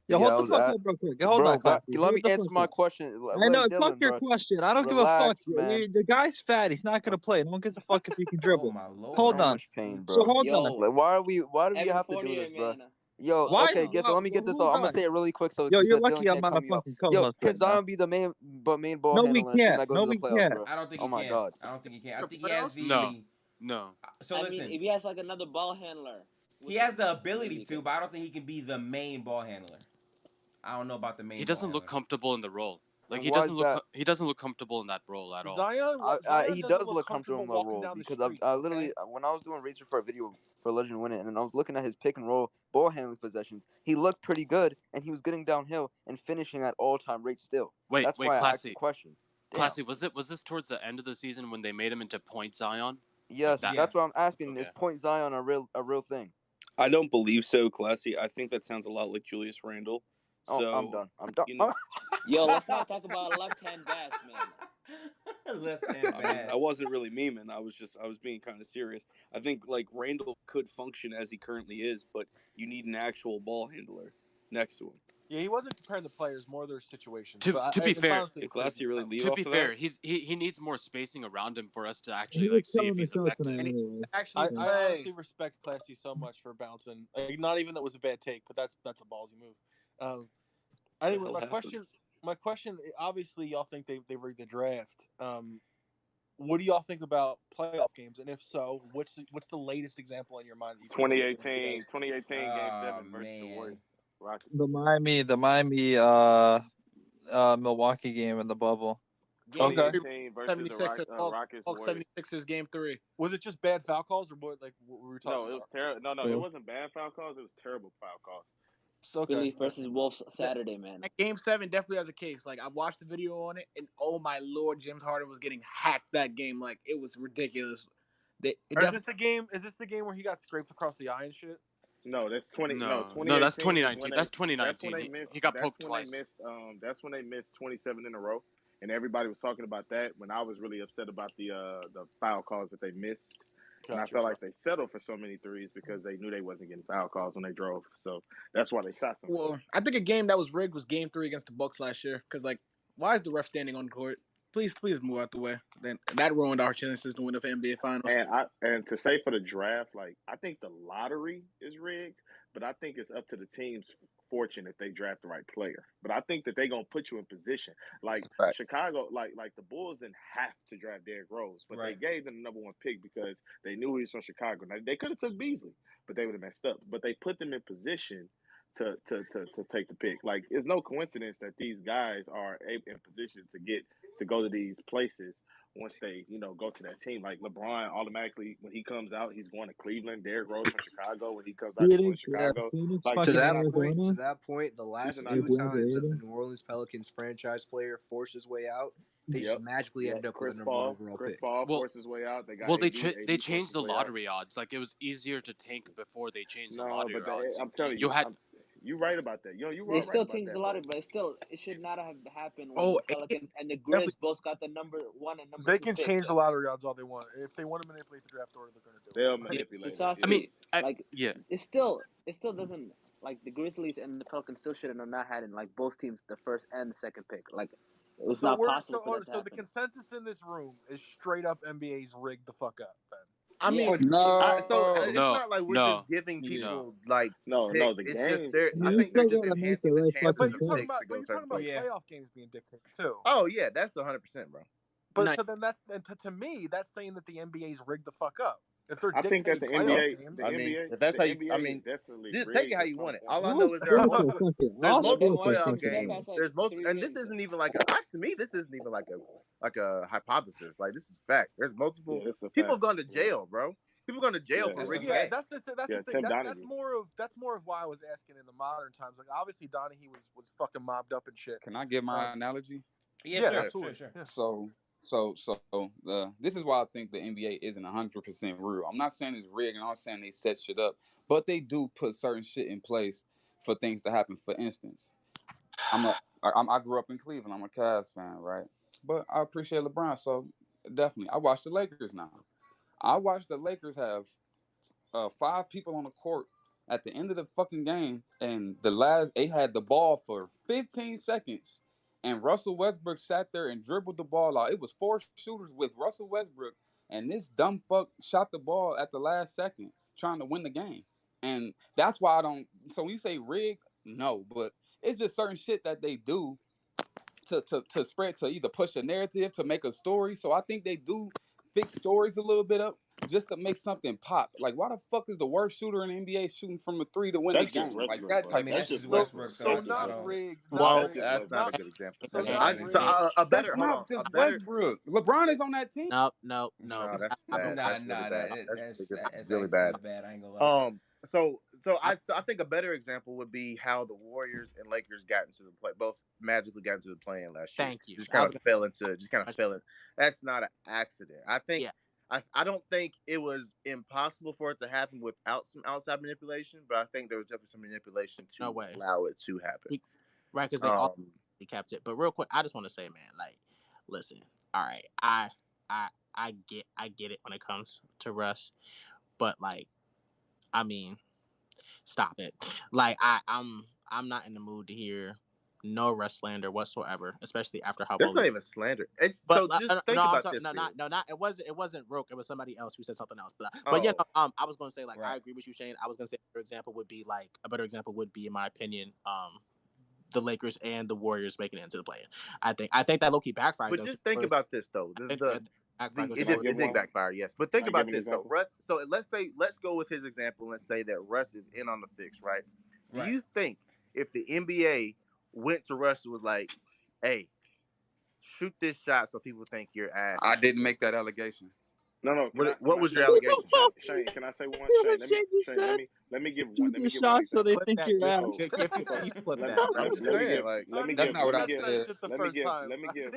Yo, hold the fuck up real quick. Hold on, Classy. Let me answer my question. I know, fuck your question. I don't give a fuck. The guy's fat. He's not gonna play. No one gives a fuck if he can dribble. Oh my lord. Hold on. Much pain, bro. So hold on. Like, why do we have to do this, bro? Yo, okay, Gifford, let me get this off. I'm gonna say it really quick so you're Dylan lucky I'm can't not a cut me off. fucking co-host. Yo, can Zion be the main ball handler in a team that goes to the playoffs, bro? I don't think he can. my god. I don't think he can. I think he has the No. So listen, if he has like another ball handler, he has the ability to, but I don't think he can be the main ball handler. I don't know about the main. He doesn't look comfortable in the role. Like And he doesn't look comfortable in that role at all. Zion he does look comfortable in the role because I literally when I was doing research for a video for Legend to win it. And then I was looking at his pick and roll ball handling possessions. He looked pretty good, and he was getting downhill and finishing at all-time rates still. That's why I asked the question. Classy, was this towards the end of the season when they made him into Point Zion? Yes, that's what I'm asking. Okay. Is Point Zion a real thing? I don't believe so, Classy. I think that sounds a lot like Julius Randle. So, I'm done. You know, yo, let's not talk about left-hand bass, man. Left-hand bass. I mean, I wasn't really memeing. I was being kind of serious. I think like Randle could function as he currently is, but you need an actual ball handler next to him. Yeah, he wasn't comparing the players, more their situations. To be fair, Classy really lead to off be of fair, that? he needs more spacing around him for us to actually like see if he's effective. I honestly respect Classy so much for bouncing. Like, not even that was a bad take, but that's a ballsy move. Anyway, my question. Obviously, y'all think they rigged the draft. What do y'all think about playoff games? And if so, what's the latest example in your mind that you 2018 Game 7 versus the Warriors. Rockets. The Miami Milwaukee game in the bubble. Game 2018 versus the Rockets. 76ers Game 3. Was it just bad foul calls, or what? Like what were we talking about? No, it was terrible. No, it wasn't bad foul calls. It was terrible foul calls. Philly versus Wolves Saturday, man. Game 7 definitely has a case. Like, I watched the video on it, and oh my lord, James Harden was getting hacked that game. Like, it was ridiculous. Is this the game where he got scraped across the eye and shit? No, that's 20. No, that's 2019. That's 2019. He got poked twice. That's when they missed 27 in a row, and everybody was talking about that. When I was really upset about the foul calls that they missed. And I felt like they settled for so many threes because they knew they wasn't getting foul calls when they drove. So that's why they shot some. Well, I think a game that was rigged was Game 3 against the Bucks last year. Because, like, why is the ref standing on the court? Please move out the way. Then that ruined our chances to win the NBA Finals. And to say for the draft, like, I think the lottery is rigged, but I think it's up to the team's fortune if they draft the right player. But I think that they're gonna put you in position. Like Chicago, like the Bulls didn't have to draft Derrick Rose, but they gave them the number 1 pick because they knew he was from Chicago. Now they could have took Beasley, but they would have messed up. But they put them in position to take the pick. Like, it's no coincidence that these guys are in position to go to these places once they, go to that team. Like LeBron, automatically when he comes out, he's going to Cleveland. Derrick Rose from Chicago, when he comes out, he's going to Chicago. Like, to that point, the last 2 times that the New Orleans Pelicans franchise player forced his way out, they just magically ended up with a number 1 overall Chris pick. Paul forced his way out. They got they changed the lottery odds. Like, it was easier to tank before they changed the lottery odds. I'm telling you, you're right about that. They still changed the lottery, but it should not have happened when the Pelicans and the Grizz both got the number 1 and number 2 They can change the lottery odds all they want. If they want to manipulate the draft order, they're going to do it. They'll manipulate it. I mean, it still doesn't, like, the Grizzlies and the Pelicans still should have not had in, like, both teams the first and the second pick. Like, it was not possible for that to happen. The consensus in this room is straight up NBA's rigged the fuck up, Ben. I mean, it's not like we're just giving people like picks. The it's game. just I think they're just enhancing the chances of picks to go certain places. You're talking about playoff games being dictated too. Oh yeah, that's 100%, bro. But so then to me, that's saying that the NBA's rigged the fuck up. If they're I think that the NBA, if that's how you, just take it how you want it. All I know is there's multiple playoff games. There's multiple, and this isn't even like to me, this isn't even like a hypothesis. Like, this is fact. There's multiple people have gone to jail, bro. People gone to jail for rigging. Yeah, that's the thing. That's more of why I was asking in the modern times. Like, obviously Donahue was fucking mobbed up and shit. Can I give my analogy? Yeah, absolutely. Sure. Yeah. So this is why I think the NBA isn't 100% real. I'm not saying it's rigged, and I'm not saying they set shit up, but they do put certain shit in place for things to happen. For instance, I grew up in Cleveland. I'm a Cavs fan, right? But I appreciate LeBron, so definitely I watch the Lakers now. I watched the Lakers have 5 people on the court at the end of the fucking game, and they had the ball for 15 seconds. And Russell Westbrook sat there and dribbled the ball out. It was 4 shooters with Russell Westbrook, and this dumb fuck shot the ball at the last second, trying to win the game. And that's why I don't. So when you say rig, no, but it's just certain shit that they do to spread, to either push a narrative, to make a story. So I think they do fix stories a little bit up. just to make something pop. Like, why the fuck is the worst shooter in the NBA shooting from a 3 to win That's the just game? Like Westbrook, that bro. type That's of just shit. Westbrook. So That's just not Westbrook. Rig. Well, That's not a good example. So That's not not Rig. it. a better That's hold not on. just A better Westbrook. LeBron is on that team. No. no, that's bad. Nah, That's really bad. that's Really actually bad. bad. I ain't gonna lie. So I think a better example would be how the Warriors and Lakers got into the play, both magically got into the play-in last year. Thank you. Just kind of fell into. That's not an accident. I think. Yeah. I don't think it was impossible for it to happen without some outside manipulation, but I think there was definitely some manipulation to allow it to happen. Right, because they all kept it. But real quick, I just want to say, man, like, listen, all right, I get it when it comes to Russ, but like, I mean, stop it. Like, I'm not in the mood to hear no Russ slander whatsoever, especially after how. That's not even slander. It's but, so just think about this. Not it wasn't Roke. It was somebody else who said something else. But yeah, I was gonna say like I agree with you, Shane. I was gonna say a better example would be, in my opinion, the Lakers and the Warriors making it into the play-in. I think that low-key backfired. But just think about this though. It did backfire, yes. But think about this though, Russ. So let's go with his example. Let's say that Russ is in on the fix, right? Do you think if the NBA went to Russ and was like, "Hey, shoot this shot so people think you're ass"? I didn't make that allegation. No. What was your allegation? Shane, can I say one? Shane, let me give one. Let me give one example. So they think you're ass. Let me that's give. not what I said. Let me give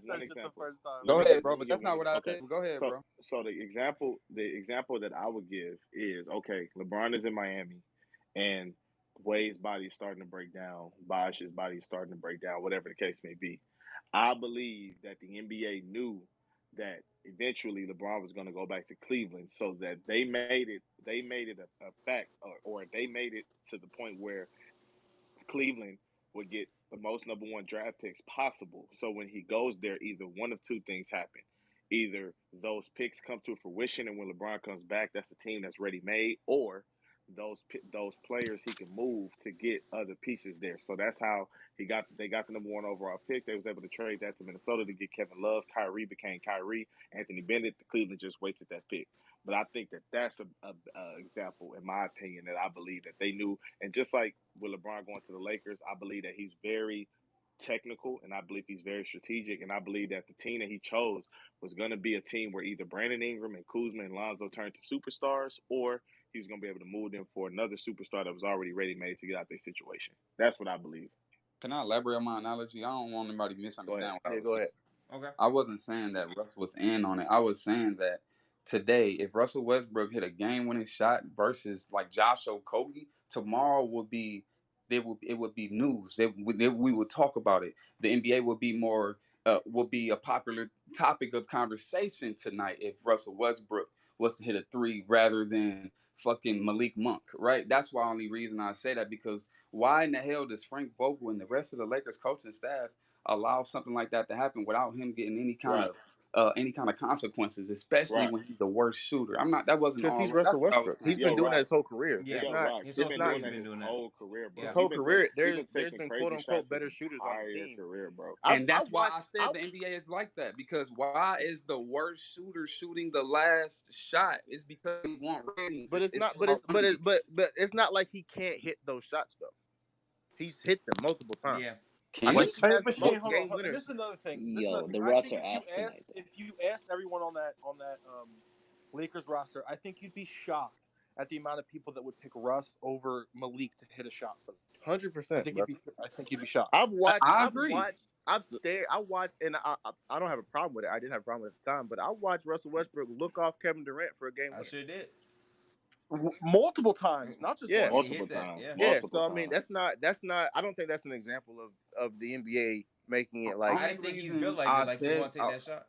one example. Go ahead, bro. But that's not what I said. Go ahead, bro. So the example that I would give is, okay, LeBron is in Miami, and Wade's body is starting to break down. Bosh's body is starting to break down. Whatever the case may be, I believe that the NBA knew that eventually LeBron was going to go back to Cleveland, so that they made it a fact, or they made it to the point where Cleveland would get the most number 1 draft picks possible. So when he goes there, either one of two things happen. Either those picks come to fruition, and when LeBron comes back, that's a team that's ready made, or those players he can move to get other pieces there. So that's how they got the number 1 overall pick. They was able to trade that to Minnesota to get Kevin Love. Kyrie became Kyrie. Anthony Bennett. The Cleveland just wasted that pick. But I think that's a example, in my opinion, that I believe that they knew. And just like with LeBron going to the Lakers, I believe that he's very technical, and I believe he's very strategic, and I believe that the team that he chose was going to be a team where either Brandon Ingram and Kuzma and Lonzo turned to superstars, or he was going to be able to move them for another superstar that was already ready-made to get out their situation. That's what I believe. Can I elaborate on my analogy? I don't want anybody to misunderstand what I was saying. Go ahead. Okay. I wasn't saying that Russ was in on it. I was saying that today, if Russell Westbrook hit a game-winning shot versus like Josh Okogie, tomorrow would be it would be news. We would talk about it. The NBA would be more would be a popular topic of conversation tonight if Russell Westbrook was to hit a 3 rather than fucking Malik Monk, right? That's the only reason I say that, because why in the hell does Frank Vogel and the rest of the Lakers coaching staff allow something like that to happen without him getting any kind of consequences, especially when he's the worst shooter? That wasn't because he's Russell Westbrook. He's been doing that his whole career. Yeah, he's been doing that his whole career, bro. His whole career, there's been quote unquote better shooters on the team. Career, bro. And that's why I said the NBA is like that, because why is the worst shooter shooting the last shot? It's because he want ratings. But it's not. But it's not like he can't hit those shots though. He's hit them multiple times. Yeah. This is another thing. The Russ are ass tonight. If you asked everyone on that Lakers roster, I think you'd be shocked at the amount of people that would pick Russ over Malik to hit a shot for them. 100%. I think you'd be shocked. I've watched, and I don't have a problem with it. I didn't have a problem with it at the time, but I watched Russell Westbrook look off Kevin Durant for a game. I sure did. Multiple times, not just one. Multiple times. So I mean, that's not. I don't think that's an example of the NBA making it like. I just think he's built like that. Like he want to take that shot.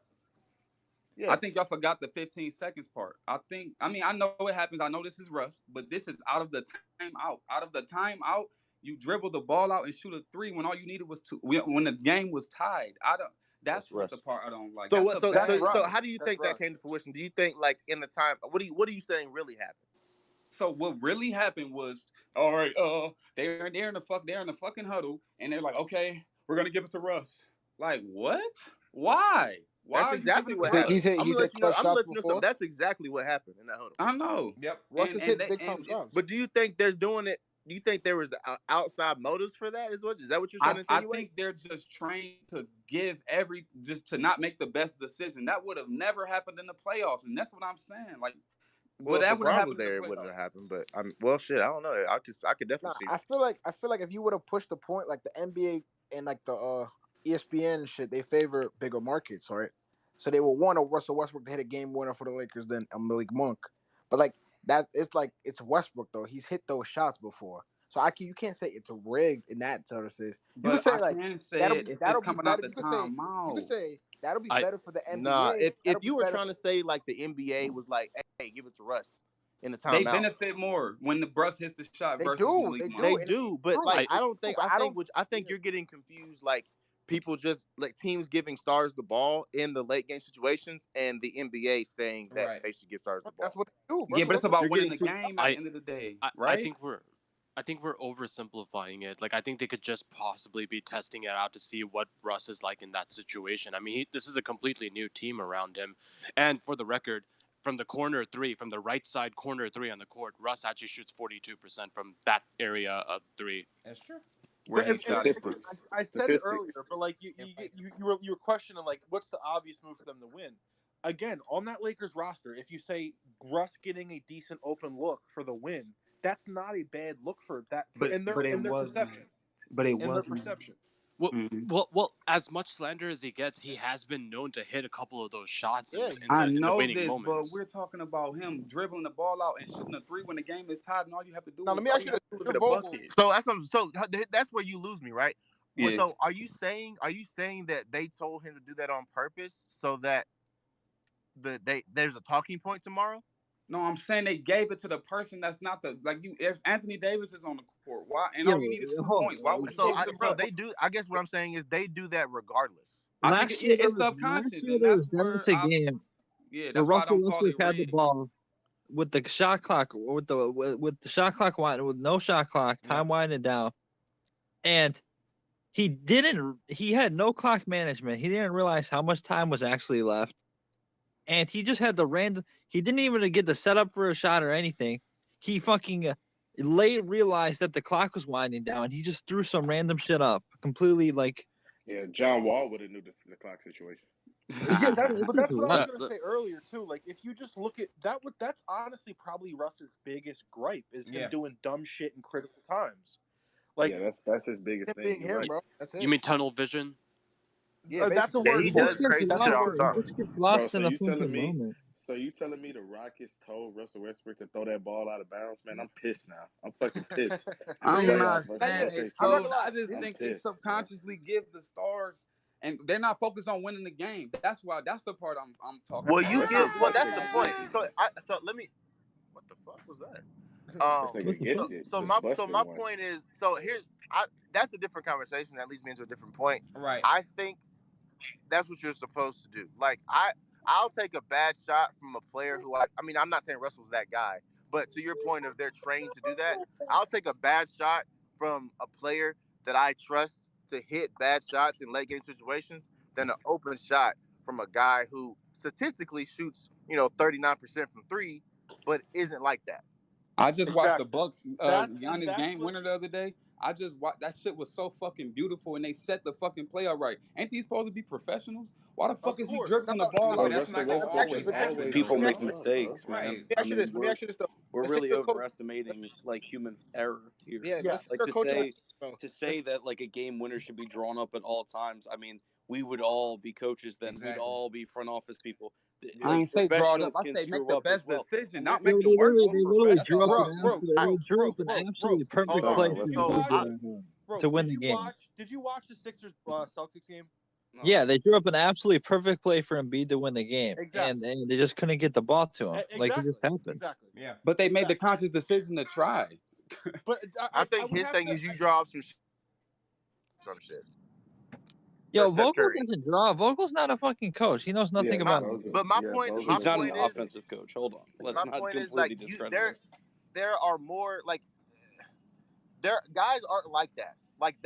Yeah. I think y'all forgot the 15 seconds part. I know it happens. I know this is Russ, but this is out of the timeout. Out of the timeout, you dribble the ball out and shoot a 3 when all you needed was 2. When the game was tied. That's the part I don't like. So how do you think that came to fruition? Do you think like in the time? What are you saying really happened? So what really happened was, all right, they're in the fucking huddle, and they're like, okay, we're gonna give it to Russ. Like, what? Why? Why That's are you exactly giving what it to happened. us? He's hit I'm gonna let you know. clutch I'm gonna shots let you know something. before. That's exactly what happened in that huddle. I know. Yep. Russ has hit big And time shots. But do you think there's doing it? Do you think there was outside motives for that? Is that what you're trying to I insinuate? think they're just trained to just to not make the best decision. That would have never happened in the playoffs, and that's what I'm saying. Like, Well, if that would have LeBron was happened in there, the it wouldn't have playoffs. happened. But well, shit, I don't know. I could definitely see. I feel like if you would have pushed the point, like the NBA and like the ESPN and shit, they favor bigger markets, right? So they would want a Russell Westbrook to hit a game winner for the Lakers than a Malik Monk. But like that, it's Westbrook though. He's hit those shots before, so you can't say it's rigged in that sort of sense. You But can say I like can say it if it's be coming better. out the You can timeout. say that'll be better for the NBA. Nah, if That'll you be were better trying to say like the NBA was like, hey, give it to Russ in the They timeout. benefit more when the Bruss hits the shot They versus do, Malik Monk. They do, but like I don't think but I think you're getting confused. Like people just like teams giving stars the ball in the late game situations, and the NBA saying that they should give stars the ball. That's what they do. Yeah, but it's about You're winning the getting game at the end of the day, right? I think we're oversimplifying it. Like, I think they could just possibly be testing it out to see what Russ is like in that situation. I mean, this is a completely new team around him. And for the record, from the corner three, from the right side corner three on the court, Russ actually shoots 42% from that area of three. That's true. But I said it earlier, but like you were questioning like what's the obvious move for them to win? Again, on that Lakers roster, if you say Russ getting a decent open look for the win, that's not a bad look for that. In their perception. But it wasn't. Their perception. Well, as much slander as he gets, he has been known to hit a couple of those shots in the winning this, moments. but we're talking about him dribbling the ball out and shooting a three when the game is tied, and all you have to do now, is let me ask you a bucket. So that's where you lose me, right? Yeah. So are you saying that they told him to do that on purpose so that there's a talking point tomorrow? No, I'm saying they gave it to the person that's not the if Anthony Davis is on the court, why? And all you need is 2 points. Why would you give it to so they do? I guess what I'm saying is they do that regardless. I think it's subconscious, and that's where game. Yeah, that's why I don't call it had the ball with the shot clock, with the shot clock winding, with no shot clock, time winding down, and he had no clock management. He didn't realize how much time was actually left. And he just had he didn't even get the setup for a shot or anything. He fucking late realized that the clock was winding down. He just threw some random shit up. Completely like. Yeah, John Wall would have knew the clock situation. Yeah, that's what I was gonna say earlier too. Like, if you just look at that, that's honestly probably Russ's biggest gripe is him doing dumb shit in critical times. Like, yeah, that's his biggest thing. Him, right? Bro. That's it. You mean tunnel vision? Yeah, that's a word. He does crazy shit all the time. Bro, so you telling me the Rockets told Russell Westbrook to throw that ball out of bounds? Man, I'm pissed now. I'm fucking pissed. I'm not saying it. I just think they subconsciously give the stars, and they're not focused on winning the game. That's the part I'm talking. Well, about. That's the point. So let me. What the fuck was that? My point is, that's a different conversation. That leads me into a different point. Right. I think that's what you're supposed to do. Like I'll take a bad shot from a player who I'm not saying Russell's that guy, but to your point of they're trained to do that, I'll take a bad shot from a player that I trust to hit bad shots in late game situations than an open shot from a guy who statistically shoots 39% from three, but isn't like that. I just watched the Bucks Giannis game winner the other day. I just watched that shit was so fucking beautiful, and they set the fucking play up right. Ain't these supposed to be professionals? Why the fuck is he dribbling the ball out? That's not gonna always happen. People make mistakes, man. Right. Let me ask you this though. We're really overestimating like human error here. Yeah. Like to say that like a game winner should be drawn up at all times. I mean, we would all be coaches then. We'd all be front office people. I ain't say draw it up. I say make the best decision, not make the worst one. They literally drew up an Bro, absolutely perfect play to win the game. Did you watch the Sixers Celtics game? No. Yeah, they drew up an absolutely perfect play for Embiid to win the game, and they just couldn't get the ball to him. Like it just happened. Exactly. Yeah. But they made the conscious decision to try. But I think his thing is you draw up some shit. Yo, Vogel doesn't draw. Vogel's not a fucking coach. He knows nothing about it. But my point, he's not an offensive coach. Hold on, let's not completely discredit him. There are more like guys aren't like that. Like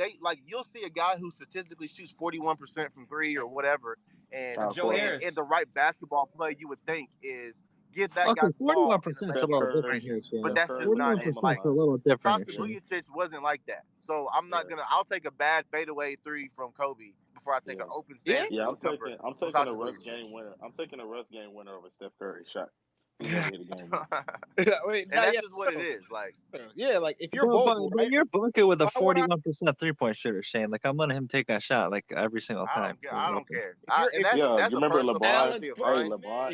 you'll see a guy who statistically shoots 41% from three or whatever, and Joe Harris. and the right basketball play you would think is give that guy Okay, the ball 41% in the is make a him little shoot different range. here, But Shane. that's just 41% not is like a little different Sasha here, Shane. Vujacic wasn't like that. So I'm not gonna. I'll take a bad fadeaway three from Kobe before I take an open stance jumper. I'm taking a Russ game winner. I'm taking a Russ game winner over Steph Curry shot. He never hit a game winner. Wait, and that's just what it is. Like, yeah, like if you're Vogel, but right? you're bunking with a 41% 3-point shooter, Shane. Like, I'm letting him take that shot like every single time. I don't care. You remember LeBron? Hey,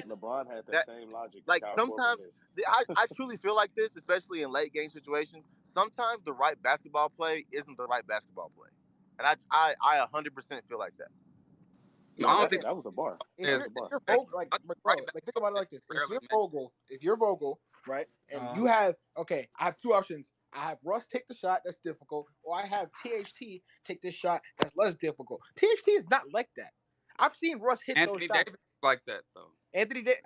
LeBron had that same logic. Like sometimes, I truly feel like this, especially in late game situations. Sometimes the right basketball play isn't the right basketball play, and I 100% feel like that. No, I don't think that was a bar. If you're Vogel, like bro, like think about it like this: if you're Vogel, right, and you have I have two options. I have Russ take the shot that's difficult, or I have THT take this shot that's less difficult. THT is not like that. I've seen Russ hit Anthony those shots. Davis like that though. Anthony Davis,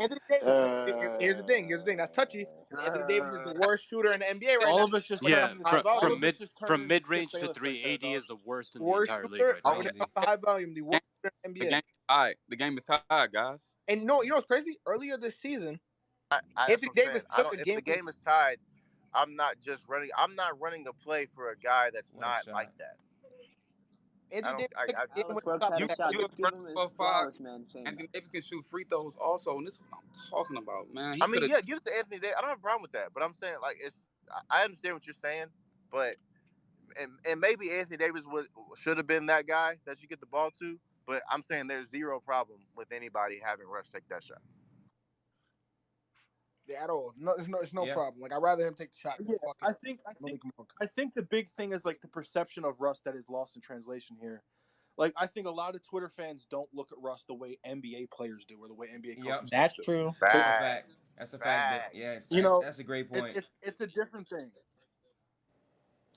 Anthony Davis. Here's the thing. That's touchy. Anthony Davis is the worst shooter in the NBA right now. All of us just from mid range to three, AD is the worst in the entire league right now. High volume, the worst shooter in the NBA. The game is tied, guys. And you know what's crazy? Earlier this season, Anthony Davis took a game. If the game is tied, I'm not running a play for a guy that's not like that. Anthony Davis can shoot free throws also, and this is what I'm talking about, man. Give it to Anthony Davis. I don't have a problem with that, but I'm saying like I understand what you're saying, but and maybe Anthony Davis should have been that guy that you get the ball to, but I'm saying there's zero problem with anybody having Russ take that shot. Yeah, at all. No, it's no problem. Like I'd rather him take the shot. Yeah, I think the big thing is like the perception of Russ that is lost in translation here. Like I think a lot of Twitter fans don't look at Russ the way NBA players do, or the way NBA coaches. That's do. true. That's a fact. That's a fact. Yeah, that's a great point. It's a different thing.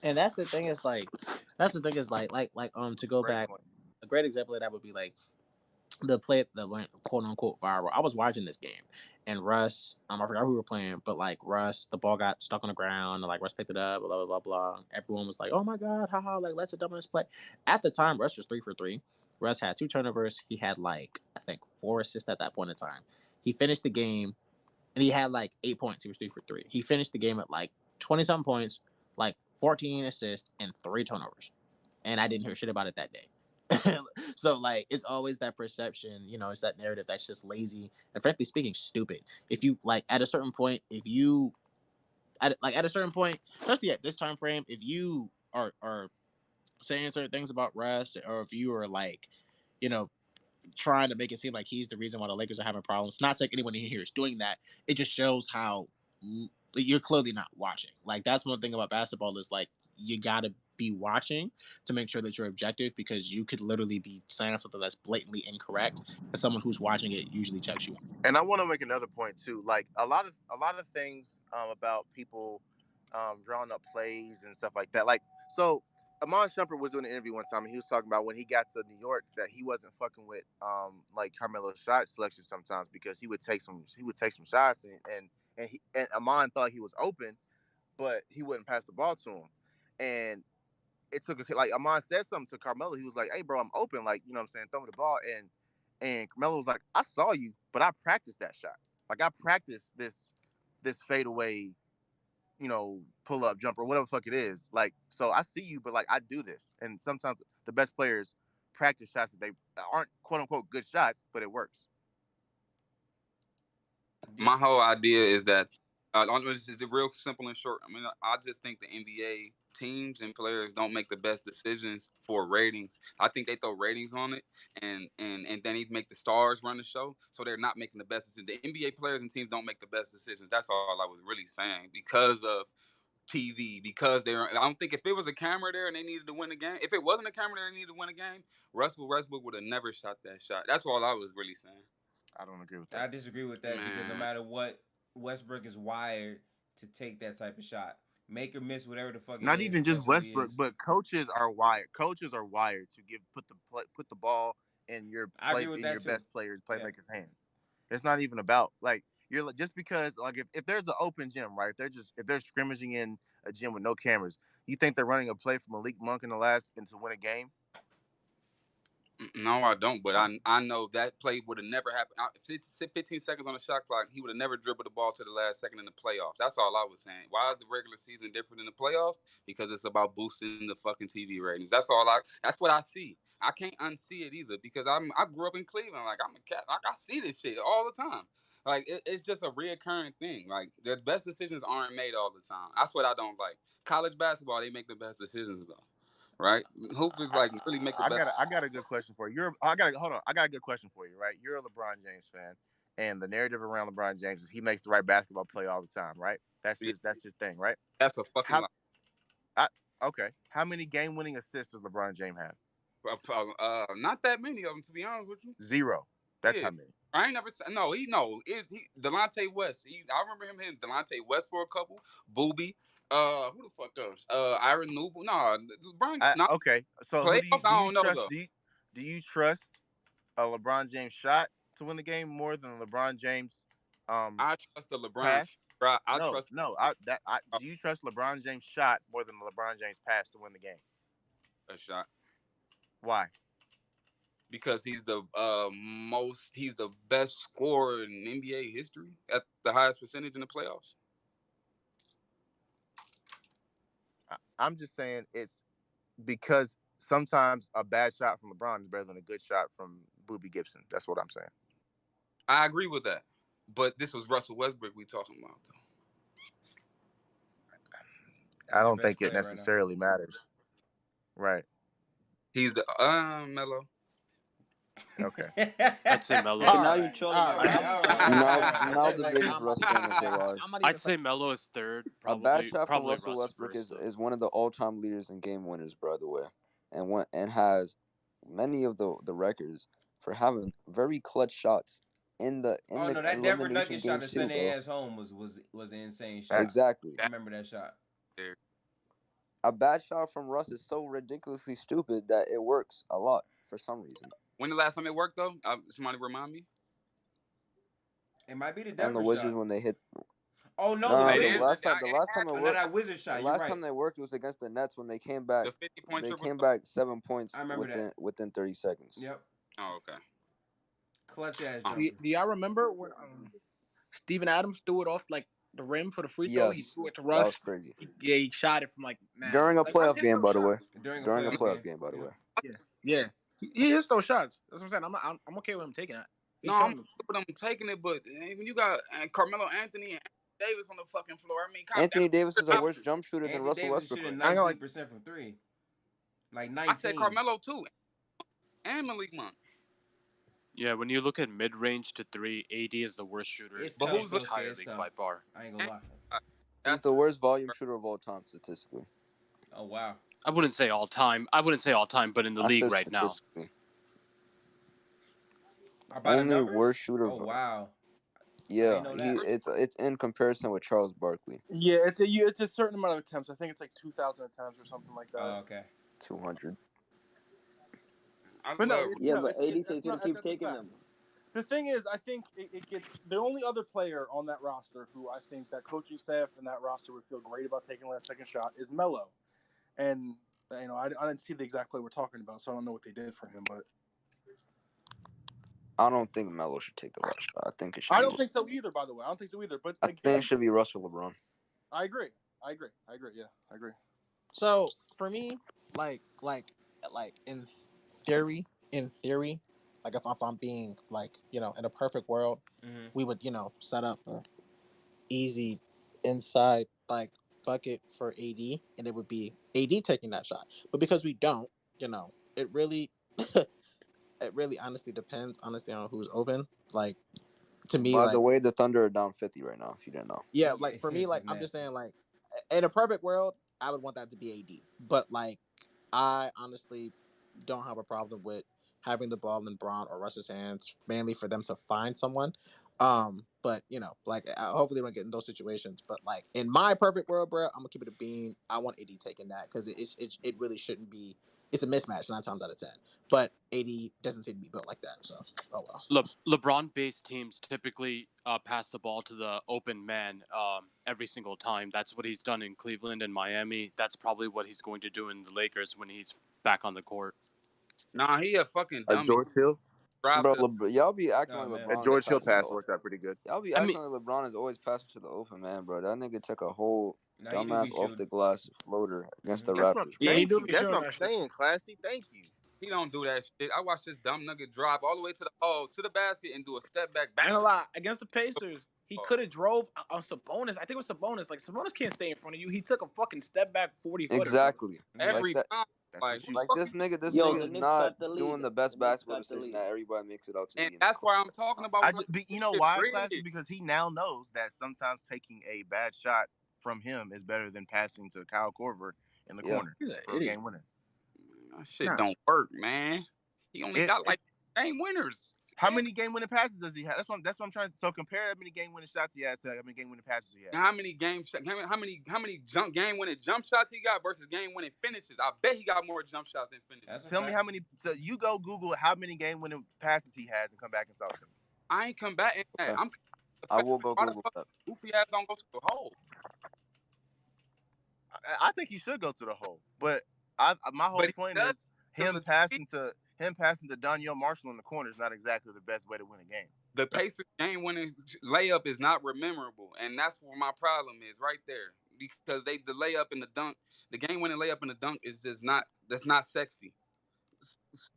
And that's the thing is like to go back, a great example of that would be like the play that went quote unquote viral. I was watching this game and Russ, I forgot who we were playing, but like Russ, the ball got stuck on the ground and like Russ picked it up, blah blah blah blah. Everyone was like, "Oh my god, haha!" Like that's a dumbest play. At the time, Russ was 3 for 3. Russ had 2 turnovers. He had like I think 4 assists at that point in time. He finished the game and he had like 8 points. He was 3 for 3. He finished the game at like 20-something points, like 14 assists and 3 turnovers. And I didn't hear shit about it that day. So like it's always that perception, it's that narrative that's just lazy and frankly speaking stupid. If you like at a certain point, especially at this time frame, if you are saying certain things about Russ, or if you are like trying to make it seem like he's the reason why the Lakers are having problems, not saying anyone in here is doing that, it just shows how you're clearly not watching. Like that's one thing about basketball is like you gotta be watching to make sure that you're objective, because you could literally be saying something that's blatantly incorrect, and someone who's watching it usually checks you. And I want to make another point too. Like a lot of things about people drawing up plays and stuff like that. Like so, Amon Shumpert was doing an interview one time, and he was talking about when he got to New York that he wasn't fucking with like Carmelo's shot selection sometimes, because he would take some shots and Amon thought he was open, but he wouldn't pass the ball to him. And it took like Amon said something to Carmelo. He was like, "Hey, bro, I'm open. Like, you know what I'm saying? Throw me the ball." And Carmelo was like, "I saw you, but I practiced that shot. Like, I practiced this fadeaway, pull up jumper, whatever the fuck it is. Like, so I see you, but like I do this. And sometimes the best players practice shots that they aren't quote unquote good shots, but it works." My whole idea is that it's real simple and short. I mean, I just think the NBA teams and players don't make the best decisions for ratings. I think they throw ratings on it, and then they make the stars run the show, so they're not making the best decisions. The NBA players and teams don't make the best decisions. That's all I was really saying, because of TV, because I don't think if it was a camera there and they needed to win a game, if it wasn't a camera there and they needed to win a game, Russell Westbrook would have never shot that shot. That's all I was really saying. I don't agree with that. I disagree with that, because no matter what, Westbrook is wired to take that type of shot. Make or miss, whatever the fuck. Not even just Westbrook, but coaches are wired. Coaches are wired to put the ball in your best players' playmakers' hands. It's not even about like you're just because like if there's an open gym, right? If they're scrimmaging in a gym with no cameras, you think they're running a play from Malik Monk in the last and to win a game? No, I don't. But I know that play would have never happened. 15 seconds on the shot clock, he would have never dribbled the ball to the last second in the playoffs. That's all I was saying. Why is the regular season different than the playoffs? Because it's about boosting the fucking TV ratings. That's all. That's what I see. I can't unsee it either because I grew up in Cleveland. Like I'm a cat. Like I see this shit all the time. Like it's just a reoccurring thing. Like the best decisions aren't made all the time. That's what I don't like. College basketball, they make the best decisions though. Right? Hoop is like really make the best. I got a good question for you. I got a good question for you, right? You're a LeBron James fan, and the narrative around LeBron James is he makes the right basketball play all the time, right? That's his thing, right? That's a fucking lie. Okay. How many game-winning assists does LeBron James have? Not that many of them, to be honest with you. 0. That's how many. I ain't never said he Delonte West. I remember him hitting Delonte West for a couple. Booby. Who the fuck else? Iron Noble. No, LeBron. Okay. So who do you trust a LeBron James shot to win the game more than a LeBron James I trust the LeBron pass? I do you trust LeBron James shot more than the LeBron James pass to win the game? A shot. Why? Because he's the best scorer in NBA history at the highest percentage in the playoffs. I'm just saying it's because sometimes a bad shot from LeBron is better than a good shot from Booby Gibson. That's what I'm saying. I agree with that. But this was Russell Westbrook we talking about, though. I don't think it necessarily matters. Right. He's the Melo. Okay. I'd say Melo. Now you're trolling. Now the biggest Russ fan of their lives. I'd say Melo is third. A bad shot from Russell Westbrook is one of the all-time leaders in game winners, by the way, and has many of the records for having very clutch shots in the that Denver Nuggets shot to send their ass home was an insane shot. Exactly. I remember that shot. A bad shot from Russ is so ridiculously stupid that it works a lot for some reason. When the last time it worked, though? Somebody remind me? It might be the Denver and the Wizards shot. when they hit. Oh no! The last time it worked. That Wizard shot. The last time they worked was against the Nets when they came back. The 50-point they came back 7 points within 30 seconds. Yep. Oh, okay. Clutch ass. Do y'all remember when Steven Adams threw it off like the rim for the free throw? Yes, He threw it to Russ. That was crazy. He shot it from like during a playoff game, by the way. During a playoff game, by the way. Yeah. He hits those shots. That's what I'm saying. I'm okay with him taking that. I'm taking it, but when you got Carmelo Anthony and Davis on the fucking floor, I mean, Anthony Davis is a worse jump shooter than Russell Westbrook. 19% from three, like 19. I said Carmelo too, and Malik Monk. Yeah, when you look at mid-range to three, AD is the worst shooter. But who's the entire league by far? I ain't gonna lie. He's the worst volume shooter of all time statistically. Oh wow. I wouldn't say all time, but in the league right now. Only worst shooter. Oh wow. Yeah, it's in comparison with Charles Barkley. Yeah, it's a certain amount of attempts. I think it's like 2,000 attempts or something like that. Oh, okay. 200. But AD is gonna keep taking them. The thing is, I think it gets the only other player on that roster who I think that coaching staff and that roster would feel great about taking that second shot is Melo, and I didn't see the exact play we're talking about, so I don't know what they did for him, but. I don't think Melo should take the last shot. I think it should. I don't think so either. By the way, I don't think so either. But I think it should be Russell LeBron. I agree. Yeah, I agree. So for me, like in theory, like if I'm being like in a perfect world, we would set up a easy inside like bucket for AD, and it would be AD taking that shot. But because we don't, it really. It really honestly depends on who's open. Like to me, by the way, the Thunder are down 50 right now. If you didn't know. Yeah, like for me, like I'm just saying, like in a perfect world, I would want that to be AD. But like, I honestly don't have a problem with having the ball in Bron or Russ's hands, mainly for them to find someone. But like hopefully they don't get in those situations. But like in my perfect world, bro, I'm gonna keep it a bean. I want AD taking that because it really shouldn't be it's a mismatch 9 times out of 10. But AD doesn't seem to be built like that. So, oh well. LeBron-based teams typically pass the ball to the open man every single time. That's what he's done in Cleveland and Miami. That's probably what he's going to do in the Lakers when he's back on the court. Nah, he a fucking dummy. George Hill. Bro, y'all be acting like LeBron. That George Hill pass worked out pretty good. Y'all be acting like LeBron is always passing to the open man, bro. That nigga took a whole dumbass off the glass floater against the Raptors. That's what I'm saying, Classy. Thank you. He don't do that shit. I watched this dumb nugget drive all the way to the basket and do a step back. And a lot against the Pacers. He could have drove on Sabonis. I think it was Sabonis. Like, Sabonis can't stay in front of you. He took a fucking step back 40 footer. Exactly. Every like time. Like this nigga is not doing the best basketball decision that everybody makes it out to be. And that's why I'm talking about. You know why, Classy? Because he now knows that sometimes taking a bad shot from him is better than passing to Kyle Korver in the corner for a game winner. That shit don't work, man. He only got like game winners. How many game-winning passes does he have? That's what I'm trying to. So compare how many game-winning shots he has to how many game-winning passes he has. And how many game-winning jump shots he got versus game-winning finishes? I bet he got more jump shots than finishes. Tell me how many. So you go Google how many game-winning passes he has and come back and talk to me. I ain't come back. Okay. I will go Google that. Goofy ass don't go to the hole. I think he should go to the hole, but my whole point is him passing to Danielle Marshall in the corner is not exactly the best way to win a game. The Pacers game-winning layup is not memorable, and that's where my problem is right there. Because the layup and the dunk, the game-winning layup and the dunk is just not. That's not sexy.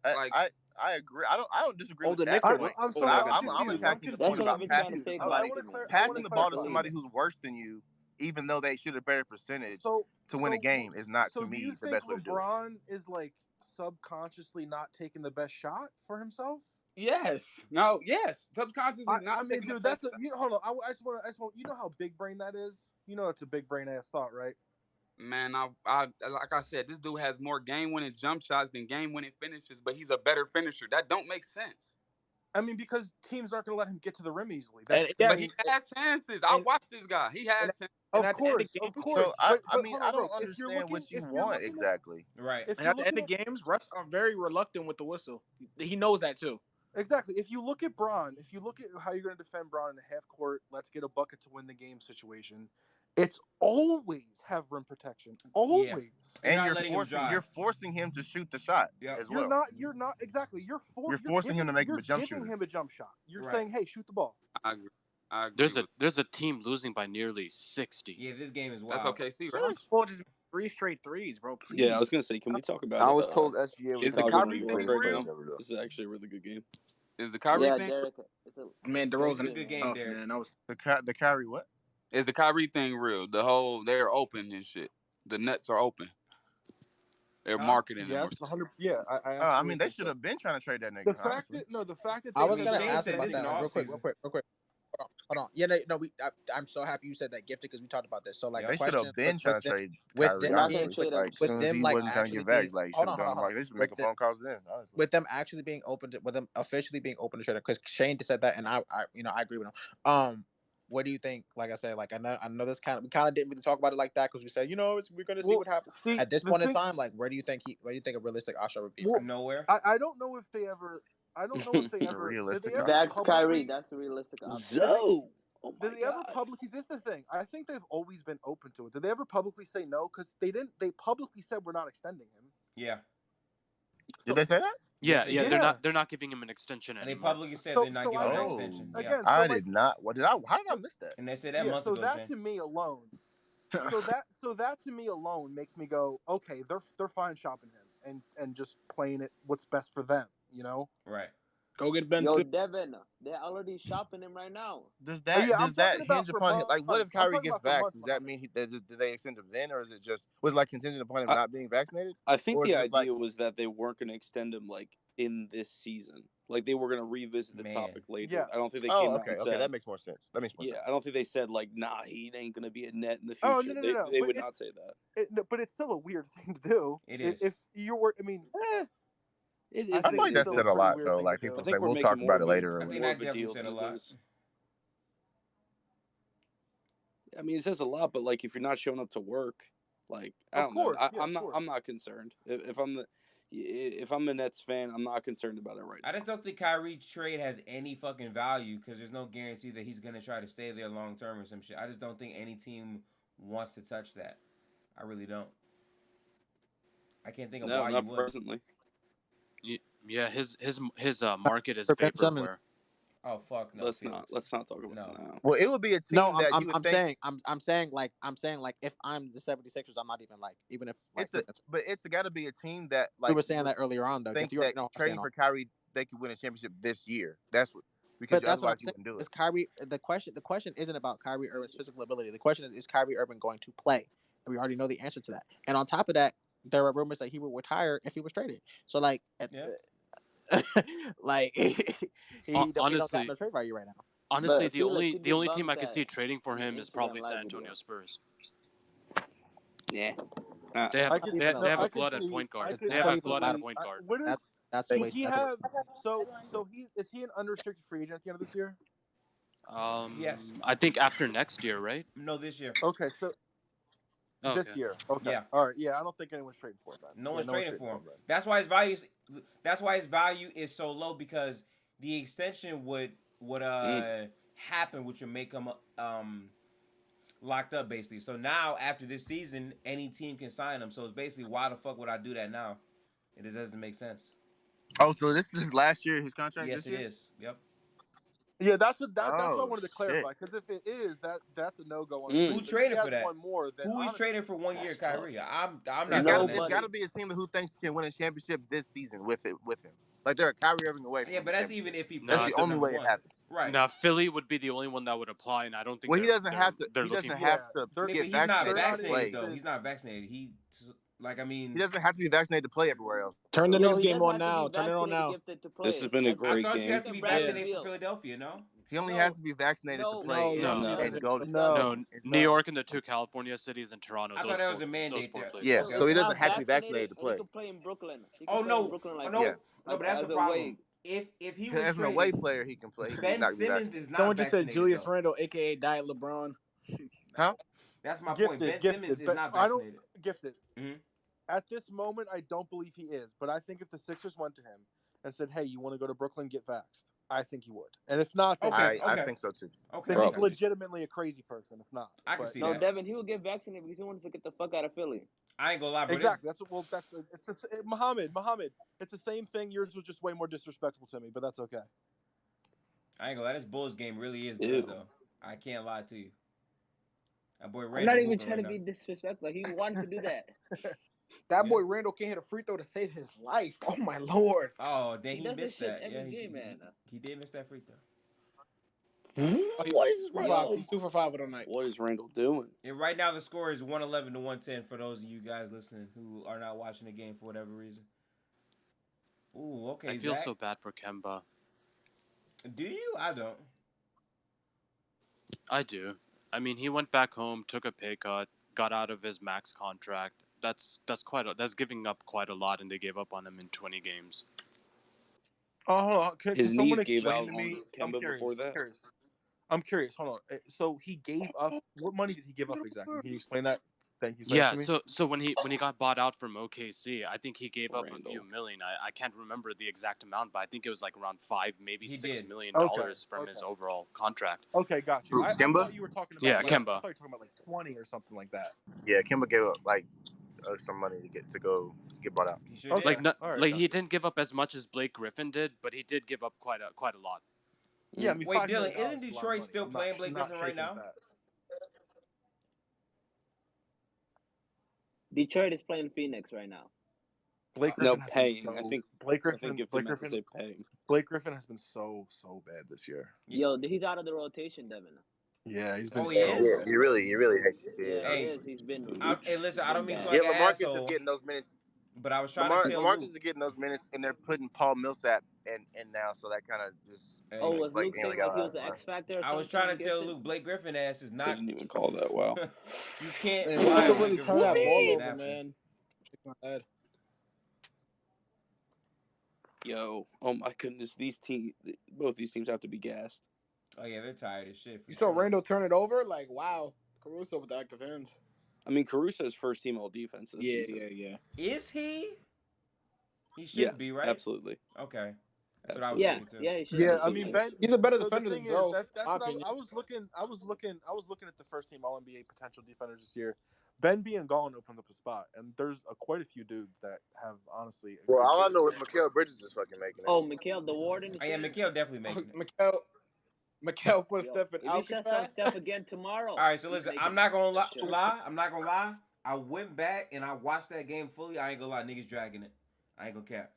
Like I agree. I don't disagree with the that. I'm attacking the point about passing to somebody, passing the ball to somebody who's worse than you, even though they shoot a better percentage to win a game is not to me the best way to do it. LeBron is like subconsciously not taking the best shot for himself? Yes. No. Yes. Subconsciously not. I mean, dude, that's hold on. I just want. You know how big brain that is. You know, it's a big brain ass thought, right? Man, I like I said, this dude has more game-winning jump shots than game-winning finishes, but he's a better finisher. That don't make sense. I mean, because teams aren't going to let him get to the rim easily. But he has chances. I watched this guy. He has chances. Of course. So I don't understand what you want exactly. Right. And at the end of games, refs are very reluctant with the whistle. He knows that too. Exactly. If you look at Bron, if you look at how you're going to defend Bron in the half court, let's get a bucket to win the game situation. It's always have rim protection. Always. Yeah. And you're forcing him to shoot the shot as well. You're not exactly. You're forcing him to make a jump shot. You're giving him a jump shot. You're saying, hey, shoot the ball. I agree. There's a team losing by nearly 60. Yeah, this game is wild. That's OKC, right? Well, just 3 straight threes, bro. Please. Yeah, I was gonna say, can we talk about? I was told SGA was the Kyrie thing real. This is actually a really good game. Is the Kyrie thing? Man, DeRozan, a good game there. Man, that was the Kyrie what? Is the Kyrie thing real? The whole they're open and shit. The Nets are open. They're marketing. Yes, 100. Yeah, I mean, they should have been trying to trade that nigga. The fact that I was gonna ask about that real quick. Hold on. Yeah, no, I'm so happy you said that, Gifted, because we talked about this. So like, they should have been trying to trade with them actually get back, like should have done. Like they should make phone calls then. With them actually being open to, with them officially being open to trade, because Shane said that, and I agree with him. What do you think? Like I said, like I know this we kind of didn't really talk about it like that because we said, we're going to see what happens. At this point in time, like where do you think a realistic Asha would be? From nowhere. I don't know if they ever. I don't know if they ever. Realistic. That's Kyrie. That's the realistic option. Did they ever publicly? This is the thing. I think they've always been open to it. Did they ever publicly say no? Because they didn't. They publicly said we're not extending him. Yeah. Did they say that? Yeah. They're not giving him an extension anymore. And they publicly said they're not giving him an extension. Again, I did not. How did I miss that? And they said that months ago. So that to me alone. so that to me alone makes me go, okay, they're fine shopping him and just playing it what's best for them. Right. Go get Ben. Yo, Devin, they're already shopping him right now. Does that hinge upon him? Like, what if Kyrie gets vaxxed? Does that mean do they extend him then, or is it just contingent upon him not being vaccinated? I think the idea was that they weren't going to extend him like in this season. Like they were going to revisit the topic later. Yes. I don't think they came out and said. Okay, that makes more sense. Yeah, I don't think they said like, nah, he ain't going to be a net in the future. Oh, no. They would not say that. But it's still a weird thing to do. It is. If you're, I mean. I feel like that said a lot, though. Like people say, we'll talk about it later. I think that definitely said a lot. I mean, it says a lot, but like if you're not showing up to work, like I don't know. I'm not concerned. If I'm If I'm a Nets fan, I'm not concerned about it right now. I just don't think Kyrie's trade has any fucking value because there's no guarantee that he's gonna try to stay there long term or some shit. I just don't think any team wants to touch that. I really don't. I can't think of why you would. Presently. Yeah, his market is vaporware. Oh fuck no! Let's not talk about that now. Well, it would be a team that you would think. I'm saying like if I'm the 76ers, I'm not even like even if like, but it's got to be a team that like we were saying that earlier on though. Think that trading for Kyrie, they could win a championship this year. That's what because otherwise you wouldn't do it. Is Kyrie the question isn't about Kyrie Irving's physical ability. The question is Kyrie Irving going to play? And we already know the answer to that. And on top of that, there are rumors that he would retire if he was traded. So like. Like he don't got no trade value right now. Honestly, the only team I can see trading for him is probably San Antonio Spurs. Yeah, they have a blood at point guard. They have a blood at point guard. That's does he have? So is he an unrestricted free agent at the end of this year? Yes. I think after next year, right? No, this year. Okay, so. Okay. This year, okay. Yeah. All right. Yeah, I don't think anyone's trading for him. No one's trading for him. That's why his value is so low because the extension would happen, which would make him locked up basically. So now after this season, any team can sign him. So it's basically why the fuck would I do that now? It just doesn't make sense. Oh, so this is his last year, his contract? Yes, this year? it is. Yep. Yeah, that's what I wanted to clarify. Because if it is, that's a no-go. Who traded for that? One more, who is trading for 1 year, Kyrie? I'm not. It's got to be a team who thinks can win a championship this season with him. Like they're a Kyrie Irving away. Yeah, but that's even if he. That's the only way it happens. Right. Now Philly would be the only one that would apply, and I don't think. Well, he doesn't have to. He doesn't have to get vaccinated though. He's not vaccinated. He he doesn't have to be vaccinated to play everywhere else. Turn the next game on now. Turn it on now. This has been a great game. I thought you have to be vaccinated for Philadelphia, no? He only has to be vaccinated to play and go. No, New York and the 2 California cities and Toronto. I thought that was a mandate there. Yeah, so he doesn't have to be vaccinated to play. He can play in Brooklyn. Oh no, no, but that's the problem. If he was as an away player, he can play. Ben Simmons is not. Someone just said Julius Randle, aka Diet LeBron. Huh? That's my point. Ben Simmons is not vaccinated. I don't gifted. At this moment, I don't believe he is. But I think if the Sixers went to him and said, "Hey, you want to go to Brooklyn, get vaxxed," I think he would. And if not, then I think so too. Okay, he's legitimately a crazy person. If not, I can see that. No, Devin, he would get vaccinated because he wants to get the fuck out of Philly. I ain't gonna lie, bro. Exactly. Muhammad. It's the same thing. Yours was just way more disrespectful to me, but that's okay. I ain't gonna lie. This Bulls game really is good though. I can't lie to you. That boy Randall. I'm not even trying to be disrespectful. He wanted to do that. That boy Randall can't hit a free throw to save his life. Oh my lord! Oh, then he missed that. He did miss that free throw. What is Randall? He's 2 for 5 on night. What is Randall doing? And right now the score is 111 to 110 for those of you guys listening who are not watching the game for whatever reason. Ooh, okay. I feel so bad for Kemba. Do you? I don't. I do. I mean, he went back home, took a pay cut, got out of his max contract. That's giving up quite a lot, and they gave up on him in 20 games. Oh, hold on. Can someone explain to me? Kemba before that. I'm curious. Hold on. So he gave up. What money did he give up exactly? Can you explain that? Thank you. Yeah. So when he got bought out from OKC, I think he gave up a few million. I can't remember the exact amount, but I think it was like around $5, maybe $6 million from his overall contract. Okay, got you. Kemba? I thought you were talking about. Yeah, Kemba. I thought you were talking about like 20 or something like that. Yeah, Kemba gave up like some money to get bought out. Sure he didn't give up as much as Blake Griffin did, but he did give up quite a lot. Yeah, I mean, wait, Dylan, isn't Detroit still playing Blake Griffin right now? Detroit is playing Phoenix right now. Blake Griffin paying. I think Blake Griffin has been so bad this year. Yo, he's out of the rotation, Devin. Yeah, he's been. Oh, he is? Yeah, you really hate to see it. Yeah, he is. He's been. Hey, listen, I don't mean so yeah, like LaMarcus asshole, is getting those minutes. But I was trying to tell LaMarcus is getting those minutes, and they're putting Paul Millsap in now, so that kind of just. Oh, was Luke saying like he was the X Factor? I was trying to tell Luke, Blake Griffin ass is not. I didn't even call that. Wow. You can't. Man, I could really turn that ball over, man. Shake my head. Yo, oh my goodness, both these teams have to be gassed. Oh yeah, they're tired as shit. You saw Randall turn it over? Like, wow. Caruso with the active hands. I mean, Caruso's first team all defense this season. Yeah. Is he? He should be, right? Absolutely. Okay. That's Absolutely. what I was thinking too. Yeah, he should. Yeah, I mean Ben. He's a better So the defender thing than is, Joe. that's My what opinion. I was looking at the first team All NBA potential defenders this year. Ben being gone opened up a spot, and there's quite a few dudes that have honestly. Well, all I case. know is Mikal Bridges is fucking making it. Oh, Mikal, the Warden. Yeah, Mikal definitely making it. Mikal put Steph in If he shuts down Alcatraz. Steph again tomorrow. All right, so listen, he's I'm not gonna lie. I'm not gonna lie. I went back and I watched that game fully. I ain't gonna lie, niggas dragging it. I ain't gonna cap.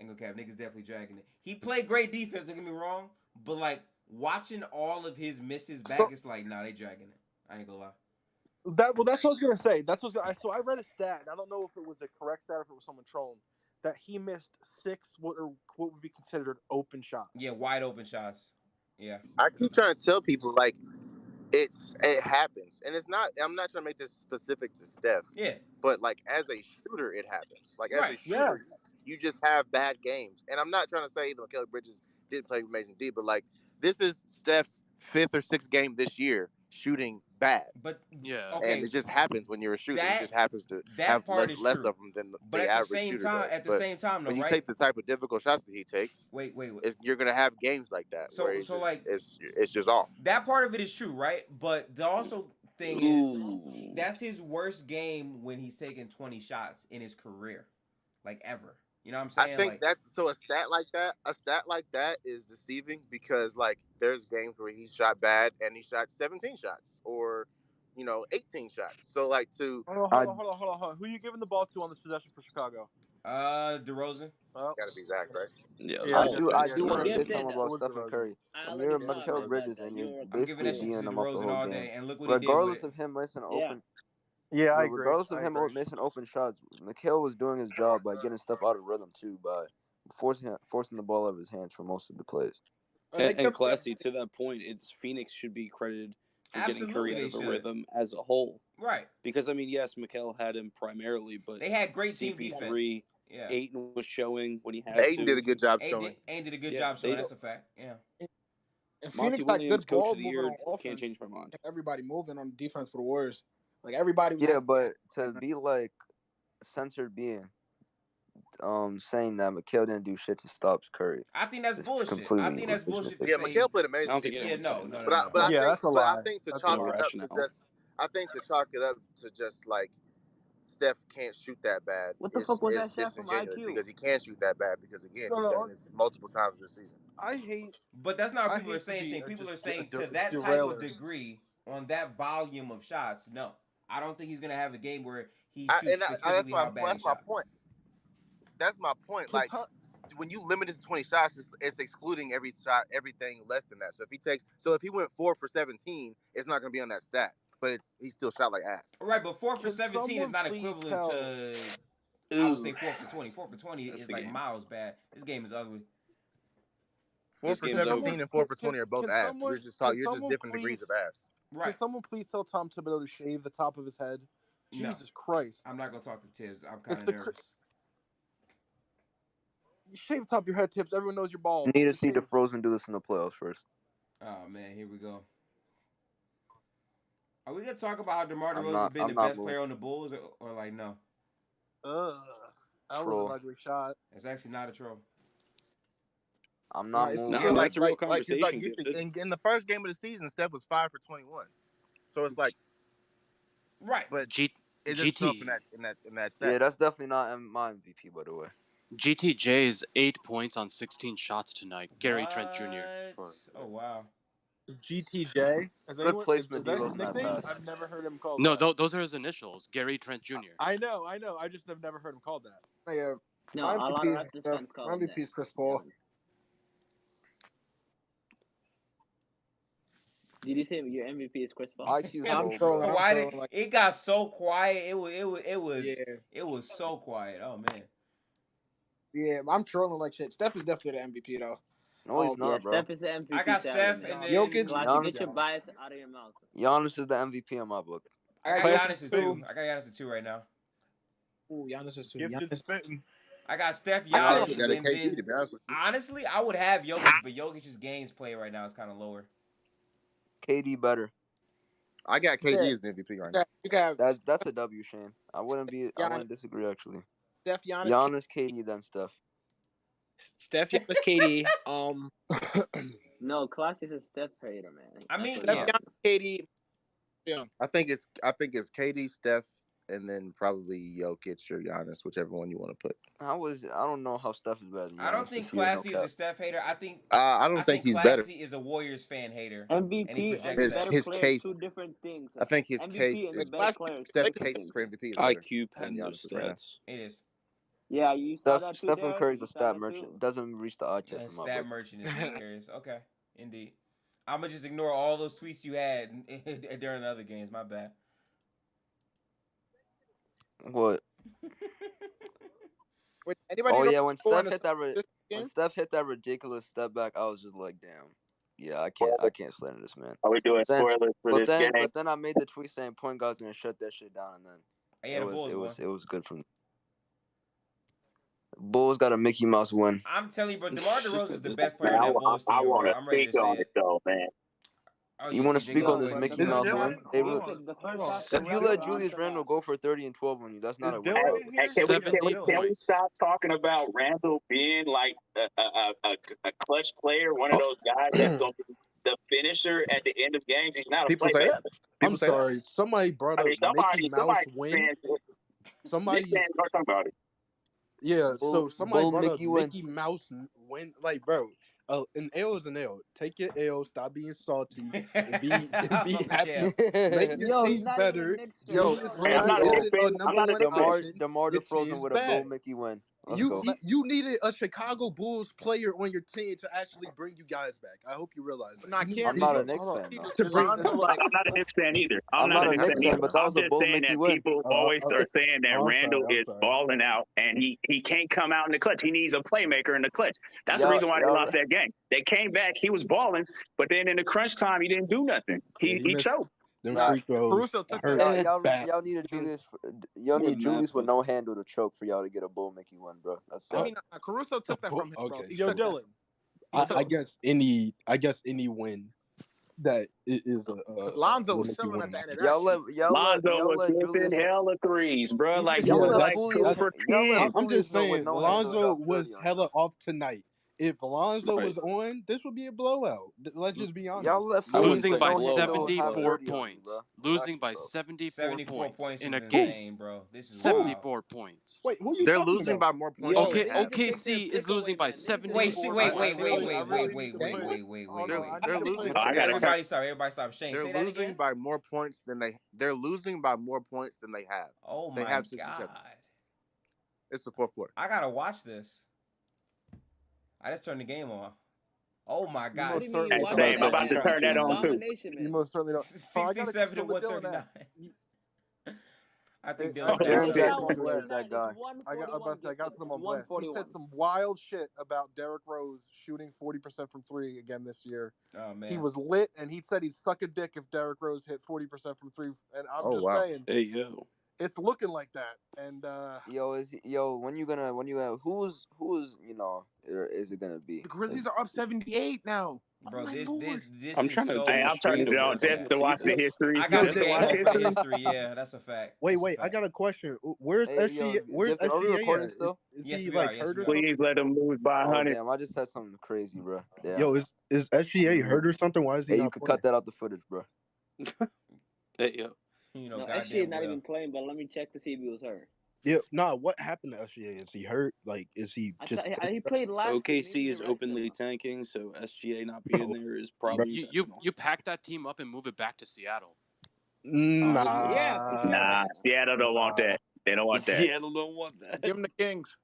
Niggas definitely dragging it. He played great defense. Don't get me wrong, but like watching all of his misses back, it's like, nah, they dragging it. I ain't gonna lie. That's what I was gonna say. So I read a stat. And I don't know if it was a correct stat or if it was someone trolling that he missed 6 what would be considered open shots. Yeah, wide open shots. Yeah. I keep trying to tell people like it happens, and it's not. I'm not trying to make this specific to Steph. Yeah. But like as a shooter, it happens. Like as Right. a shooter, you just have bad games. And I'm not trying to say that Mikal Bridges didn't play amazing D, but like this is Steph's 5th or 6th game this year shooting bad. But yeah, and it just happens when you're a shooter. It just happens to that have part less is true. of them than But the at average the same shooter time, does. at the same time, though, when you right? take the type of difficult shots that he takes, wait, you're gonna have games like that So- where so, like- it's just off. That part of it is true, right? But the also thing is that's his worst game when he's taken 20 shots in his career, like ever. You know what I'm saying? I think like, that's so a stat like that is deceiving because like there's games where he shot bad and he shot 17 shots or 18 shots. So like to Hold on. Who are you giving the ball to on this possession for Chicago? DeRozan. Gotta be Zach, right? Yeah, I do want to say something about Stephen Curry. When you're Mikal Bridges and you're basically D'ing him up the whole game, and look what regardless he did with of him missing open. Yeah, I agree. Regardless of him missing open shots, Mikal was doing his job by getting stuff out of rhythm too, by forcing the ball out of his hands for most of the plays. And Classy, to that point, it's Phoenix should be credited for getting Curry out of the rhythm as a whole. Right. Because, I mean, yes, Mikal had him primarily, but they had great team CP3, defense. Yeah. Ayton was showing when he had Ayton did a good job showing. Ayton did a good job showing. That's a fact. Yeah. And Monty Phoenix got Williams, good ball Coach of the moving Year, on offense. can't change my mind. Kept everybody moving on defense for the Warriors. Like everybody was but to be like censored being saying that Mikal didn't do shit to stop Curry. I think that's bullshit. Completely I think that's bullshit. Yeah, Mikal played amazing. I don't think yeah, no. But I think to That's chalk no it up rationale. to just, I think to chalk it up to just like Steph can't shoot that bad. What the fuck was that shot from disingenuous IQ? because he can shoot that bad because again No, he's done this multiple times this season. I hate. But that's not what I people are hate to saying. be Shane. a People are just- saying a to that type of derailer. degree on that volume of shots. No, I don't think he's gonna have a game where he shoots That's specifically how bad he my shot. point. That's my point. Like when you limit it to 20 shots, it's excluding every shot, everything less than that. So if he went 4 for 17, it's not gonna be on that stat. But he still shot like ass. Right, but 4 for Can 17 is not someone please equivalent to. I would say 4 for 20. 4 for 20 That's is the like game. miles bad. This game is ugly. 4 for 17 and 4 for 20 are both ass. You're just different degrees of ass. Right. Can someone please tell Tom Thibodeau to shave the top of his head? No. Jesus Christ! I'm not gonna talk to Tibbs. I'm kind It's of the nervous. You shave the top of your head, Tibbs. Everyone knows you're bald. You need to Just see shave. DeFrozen do this in the playoffs first. Oh man, here we go. Are we gonna talk about how DeMar I'm DeRozan's not- been I'm the not best moving. player on the Bulls, or like no? That was Troll. an ugly shot. It's actually not a troll. I'm not it's moving. still that's a real like, conversation, you dude. think in the first game of the season, Steph was 5 for 21. So it's like, right? But G- it doesn't show up GT in that stat. Yeah, that's definitely not my MVP, by the way. GTJ's 8 points on 16 shots tonight. Gary Trent Jr. What? Oh wow. GTJ. Good placement, is that Devos, his in that nickname? pass. I've never heard him called No, that. those are his initials. Gary Trent Jr. I know. I just have never heard him called that. Yeah. No, My a lot of MVP is Raptors Steph. fans call My him MVP that. is Chris Paul. Did you say your MVP is Chris Paul? IQ I'm low, trolling. bro. Why I'm did trolling. Like, it got so quiet? It was so quiet. Oh man. yeah, I'm trolling like shit. Steph is definitely the MVP though. No, he's Yeah, not, bro. Steph is the MVP. I got Steph man. and then Jokic. Glocky, get your bias out of your mouth. Giannis is the MVP in my book. I got Giannis at 2. I got Giannis at 2 right now. Ooh, Giannis is too. Gifted Giannis. spitting. I got Steph, I Giannis, also got a and KD, then to be honest with you. honestly, I would have Jokic, but Jokic's games play right now is kind of lower. KD better. I got KD Yeah. as the MVP right now. You got That's a W, Shane. I wouldn't disagree actually. Steph, Giannis, Giannis, KD, then Steph. Steph, Giannis, KD. No, Classy is a Steph hater, man. I mean, Steph, Giannis, KD. Yeah. I think it's KD, Steph, and then probably Jokic or Giannis, whichever one you want to put. I don't know how Steph is better than Giannis. I don't think Classy is a Steph hater. I think I don't think he's better. Classy is a Warriors fan hater. MVP and better his player, case, two different things. I think his MVP case and is better players. Steph's case for MVP is better IQ pen than those Giannis right now. stats. It is. Yeah, you saw that too. Stephen Curry's a stat merchant. Doesn't reach the eye test. A stat merchant is hilarious. Okay, indeed. I'm gonna just ignore all those tweets you had during the other games. My bad. What? When Steph hit that ridiculous step back, I was just like, damn. Yeah, I can't slander this man. Are we doing spoilers for this game? But then I made the tweet saying point guard's gonna shut that shit down, and then it was good from. Bulls got a Mickey Mouse win. I'm telling you, bro, DeMar DeRozan is the best player in that Bulls team. I want to I'm ready to speak say on it, though, man. Oh, you want to speak on this Mickey Mouse win? If you let Julius Randle go for 30 and 12 on you, that's not a win. Can we stop talking about Randle being like a clutch player, one of those guys that's going to be the finisher at the end of games? He's not a playmaker. I'm sorry. Somebody brought up Mickey Mouse win. Somebody talking about it. Yeah, so somebody brought up Mickey Mouse win. Like, bro, an L is an L. Take your L. Stop being salty and be happy. Make your team better. DeMar DeRozan with a Bull Mickey win. You needed a Chicago Bulls player on your team to actually bring you guys back. I hope you realize that. I'm not a Knicks fan. I'm not a Knicks fan either. I'm not a Knicks fan, but that was a Bull Mickey win. People always are saying that Randle is balling out and he can't come out in the clutch. He needs a playmaker in the clutch. That's the reason why they lost that game. They came back. He was balling, but then in the crunch time, he didn't do nothing. He choked. Caruso took y'all needed Julius. Y'all need Julius with no handle to choke for y'all to get a Bull Mickey win, bro. That's I mean, Caruso took that from him, bro. Yo, Dylan. I guess any win that is Lonzo was selling at the end of that. Lonzo was missing hella threes, bro. Like he was like 2 for 10. I'm just saying, Lonzo was hella off tonight. If Alonzo was on, this would be a blowout. Let's just be honest. Losing by 74 points. Losing by 74 points in a game, bro. This is 74 points. Wait, who you? They're losing by more points. Okay, OKC is losing by 74. Wait. They're losing. Everybody stop. Shane, they're say that losing again. by more points than They're losing by more points than they have. Oh my they have god! It's the fourth quarter. I gotta watch this. I just turned the game on. Oh my god! I'm about to turn that on too. You most certainly don't. 67 to 139. I think Jaren Jackson is that guy. I got to put him on blast. He said some wild shit about Derrick Rose shooting 40% from three again this year. Oh man, he was lit, and he said he'd suck a dick if Derrick Rose hit 40% from three. And I'm saying, hey yo, it's looking like that. And when you gonna who's is it gonna be? The Grizzlies are up 78 now. Bro, this I'm trying to. I'm turning it on just to watch the history. I got the history. Yeah, that's a fact. Wait. I got a question. Where's SGA? Where's SGA still? Is he like hurt or something? Please let him lose by 100. Damn, I just said something crazy, bro. Damn. Yo, is SGA hurt or something? Why is he? Hey, you could cut that out the footage, bro. Hey yo. No, SGA not even playing, but let me check to see if he was hurt. Yeah, what happened to SGA? Is he hurt? Like, is he just? He played last. OKC is openly tanking, so SGA not being there is probably you pack that team up and move it back to Seattle. Nah, Seattle don't want that. They don't want that. Seattle don't want that. Give them the Kings.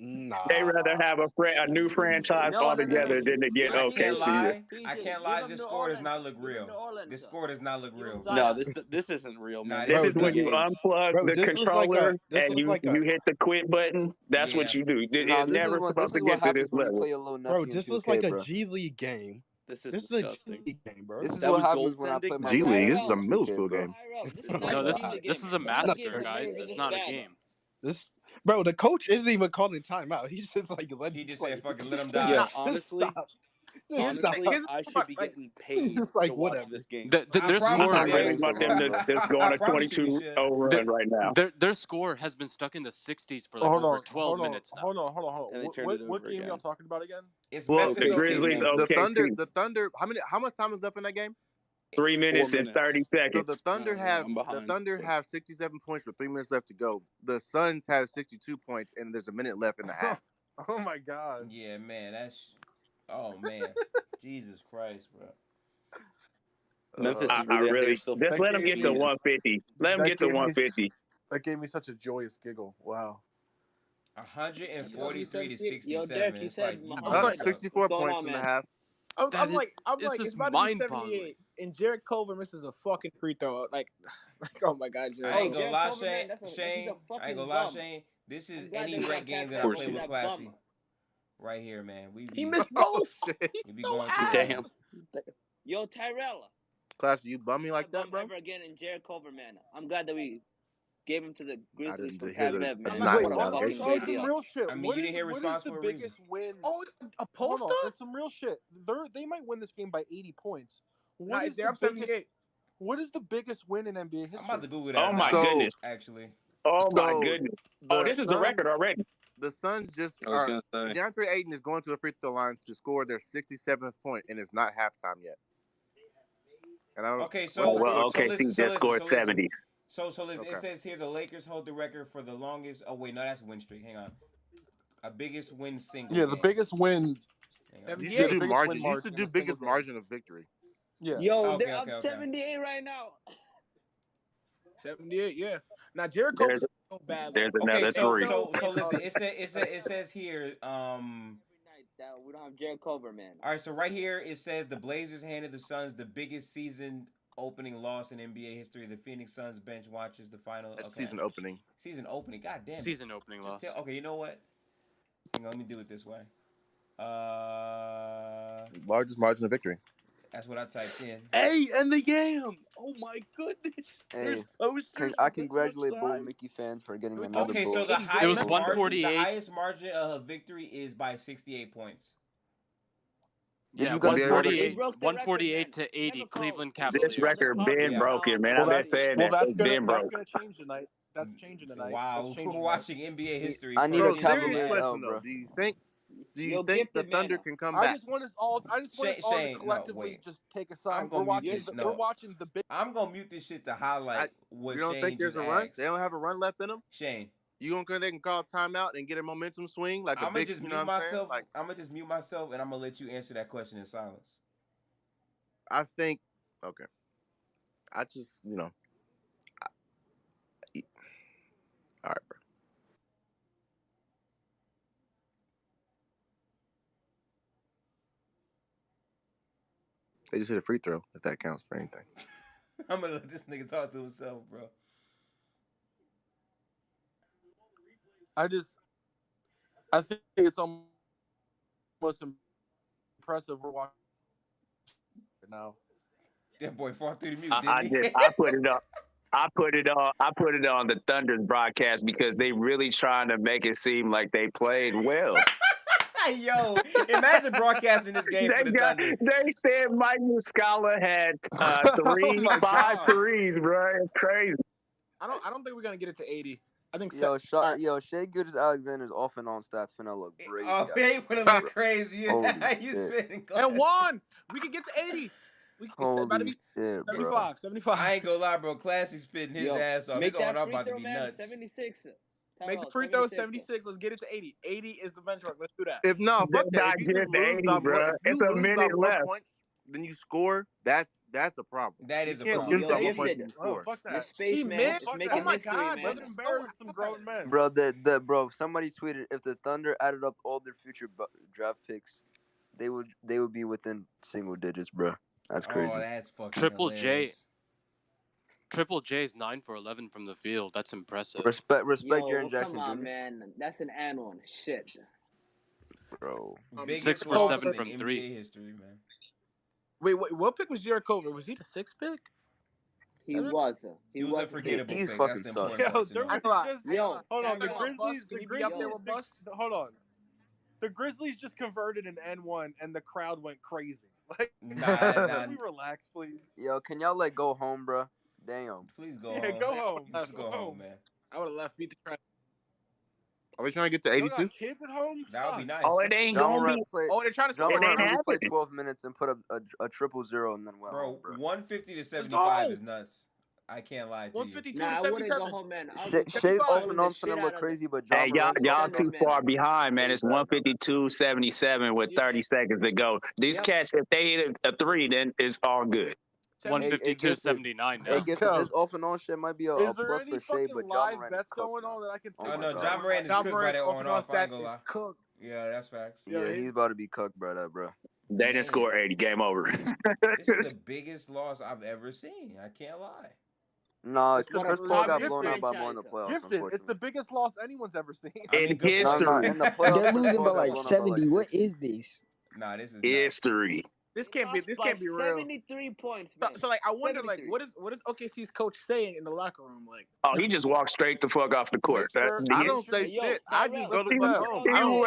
Nah. They rather have a new franchise altogether than to get OKC. I can't lie. This score does not look real. This score does not look real. No, this isn't real, man. This is when you unplug the controller and you hit the quit button. That's what you do. It's never supposed to get to this level. Bro, this looks like a G League game. This is disgusting. A G League game, bro. This is what happens when I play my G League. This is a middle school game. No, this is a massacre, guys. It's not a game. Bro, the coach isn't even calling timeout. He's just like He just said, "Fucking let him die." Yeah, honestly, Honestly, I should be getting paid to watch this game. Their I score, really want them to just go on a 22-0 run right now. Their score has been stuck in the 60s for like over 12 minutes now. Hold on. What game y'all talking about again? It's Well, the Grizzlies, OKC. The Thunder. How much time is left in that game? 3 minutes and 30 seconds. So the Thunder have 67 points with 3 minutes left to go. The Suns have 62 points and there's a minute left in the half. Oh my God. Yeah, man, Jesus Christ, bro. Memphis is I really still just let them get to 150. Let them get to 150. That gave me such a joyous giggle. Wow. 143 to 67. Yo, Derek, you said 64 points in the half. I'm like, it's about to be 78, and Jared Culver misses a fucking free throw. Like, oh my God, Jared. I ain't gonna lie, Shane. I ain't gonna lie, Shane. This is any rec game that I play with Classy. Right here, man. He missed both. We be going Damn. Yo, Tyrell. Classy, you bum me like that, bro? Ever again in Jared Culver, man. I'm glad that we gave him to the Grizzlies for hear Bev, man. Some real shit. I mean, you didn't hear response for a reason. Win? Oh, a poster? And some real shit. They might win this game by 80 points. What is the biggest win in NBA history? I'm about to Google that. Oh my goodness. Actually. Oh my goodness. Oh, this is a record already. The Suns DeAndre Ayton is going to the free throw line to score their 67th point, and it's not halftime yet. And I don't. Okay, so OKC just scored 70. So it says here the Lakers hold the record for the longest. Oh wait, no, that's win streak. Hang on, a biggest win single. Yeah, the biggest win. You used to do margin. You used to do biggest margin of victory. Yeah. Yo, they're up 78 right now. 78, yeah. Now Jared Culver is so bad. There's another three. So listen, it says here. We don't have Jared Culver, man. All right, so right here it says the Blazers handed the Suns the biggest season opening loss in NBA history. The Phoenix Suns bench watches the final. Season opening. Season opening. God damn it. Season opening loss. Okay, you know what? Hang on, let me do it this way. Largest margin of victory. That's what I typed in. Hey, and the Yam! Oh my goodness! Hey, I congratulate both Mickey fans for getting another Okay, goal. So the highest it was 148. The highest margin of victory is by 68 points. Yeah, 148 to 80. Cleveland Cavaliers. This record been broken, man. I've been saying that. That's been broken. That's gonna change tonight. That's changing tonight. Wow, we're watching NBA history. I need a Cavaliers question though. Do you think the Thunder can come back? I just want us all to collectively just take a side. We're watching the big. I'm gonna mute this shit to highlight what you don't Shane think there's a run? They don't have a run left in them. Shane, you don't think they can call timeout and get a momentum swing like I'm gonna just mute myself. I'm gonna just mute myself and I'm gonna let you answer that question in silence. I think okay. I just all right, bro. They just hit a free throw, if that counts for anything. I'm gonna let this nigga talk to himself, bro. I think it's almost impressive we're watching now. That boy fought through the mute, I put it up. I put it on the Thunder's broadcast because they really trying to make it seem like they played well. Yo, imagine broadcasting this game for the Thunder. They said Mike Muscala had 5 threes, bro. It's crazy. I don't think we're gonna get it to 80. I think Shea Gilgeous-Alexander's off and on stats finna look great. Oh, they finna look crazy. You spitting glass. And Juan, we can get to 80. We can about to be 75. I ain't gonna lie, bro. Classy spitting his ass off. His on about to be nuts. 76. Make the free throw 76. Let's get it to 80. 80 is the benchmark. Let's do that. If not, fuck that. If you lose 80, bro. It's a minute left. Points, then you score. That's a problem. That is a problem. Fuck that. He missed. Oh my God. Let's embarrass some grown men. Bro, somebody tweeted if the Thunder added up all their future draft picks, they would be within single digits, bro. That's crazy. Oh, that's fucking Triple J's 9 for 11 from the field. That's impressive. Respect Jaren Jackson Come on, Jr. man. That's an and-one. Shit. Bro. 6 for 7 from 3. History, man. Wait, what pick was Jared Culver? Was he the 6th pick? He was. He was a forgettable pick. Fucking That's sucks. Hold on. The Grizzlies. Hold on. The Grizzlies just converted an N1 and the crowd went crazy. Like, nah. we relax, please? Yo, can y'all go home, bro? Damn. Please go home. Go home. Just go home, man. I would have left. Beat the crowd. Are we trying to get to 82? Kids at home? That would be nice. Oh, it ain't gonna be. They're trying to score. It ain't really play happening. 12 minutes and put up a 0-0 and then went home, bro. 150 to 75 is nuts. I can't lie to 152 to 77. I wouldn't go home, man. Shake off and on finna look crazy, but hey, y'all too far behind, man. It's 152-77 with 30 seconds to go. These cats, if they hit a 3, then it's all good. 152-79 now. Hey, guess this off and on shit might be a plus for Shea, but John Moran is cooked. Going on that I can oh no, John Moran is cooked by that on off. I ain't gonna lie. Cooked. Yeah, that's facts. Yeah, he's about to be cooked by that, bro. They didn't score 80. Game over. This is the biggest loss I've ever seen. I can't lie. No, Chris Paul got blown out by more in the playoffs. Gifted. It's the biggest loss anyone's ever seen. In history. No, in the playoffs, they're losing by like 70. What is this? Nah, this is history. This can't be real. 73 points, man. So like, I wonder, like, what is OKC's coach saying in the locker room? Like, oh, he just walked straight the fuck off the court. I don't say shit. I just go to home. I don't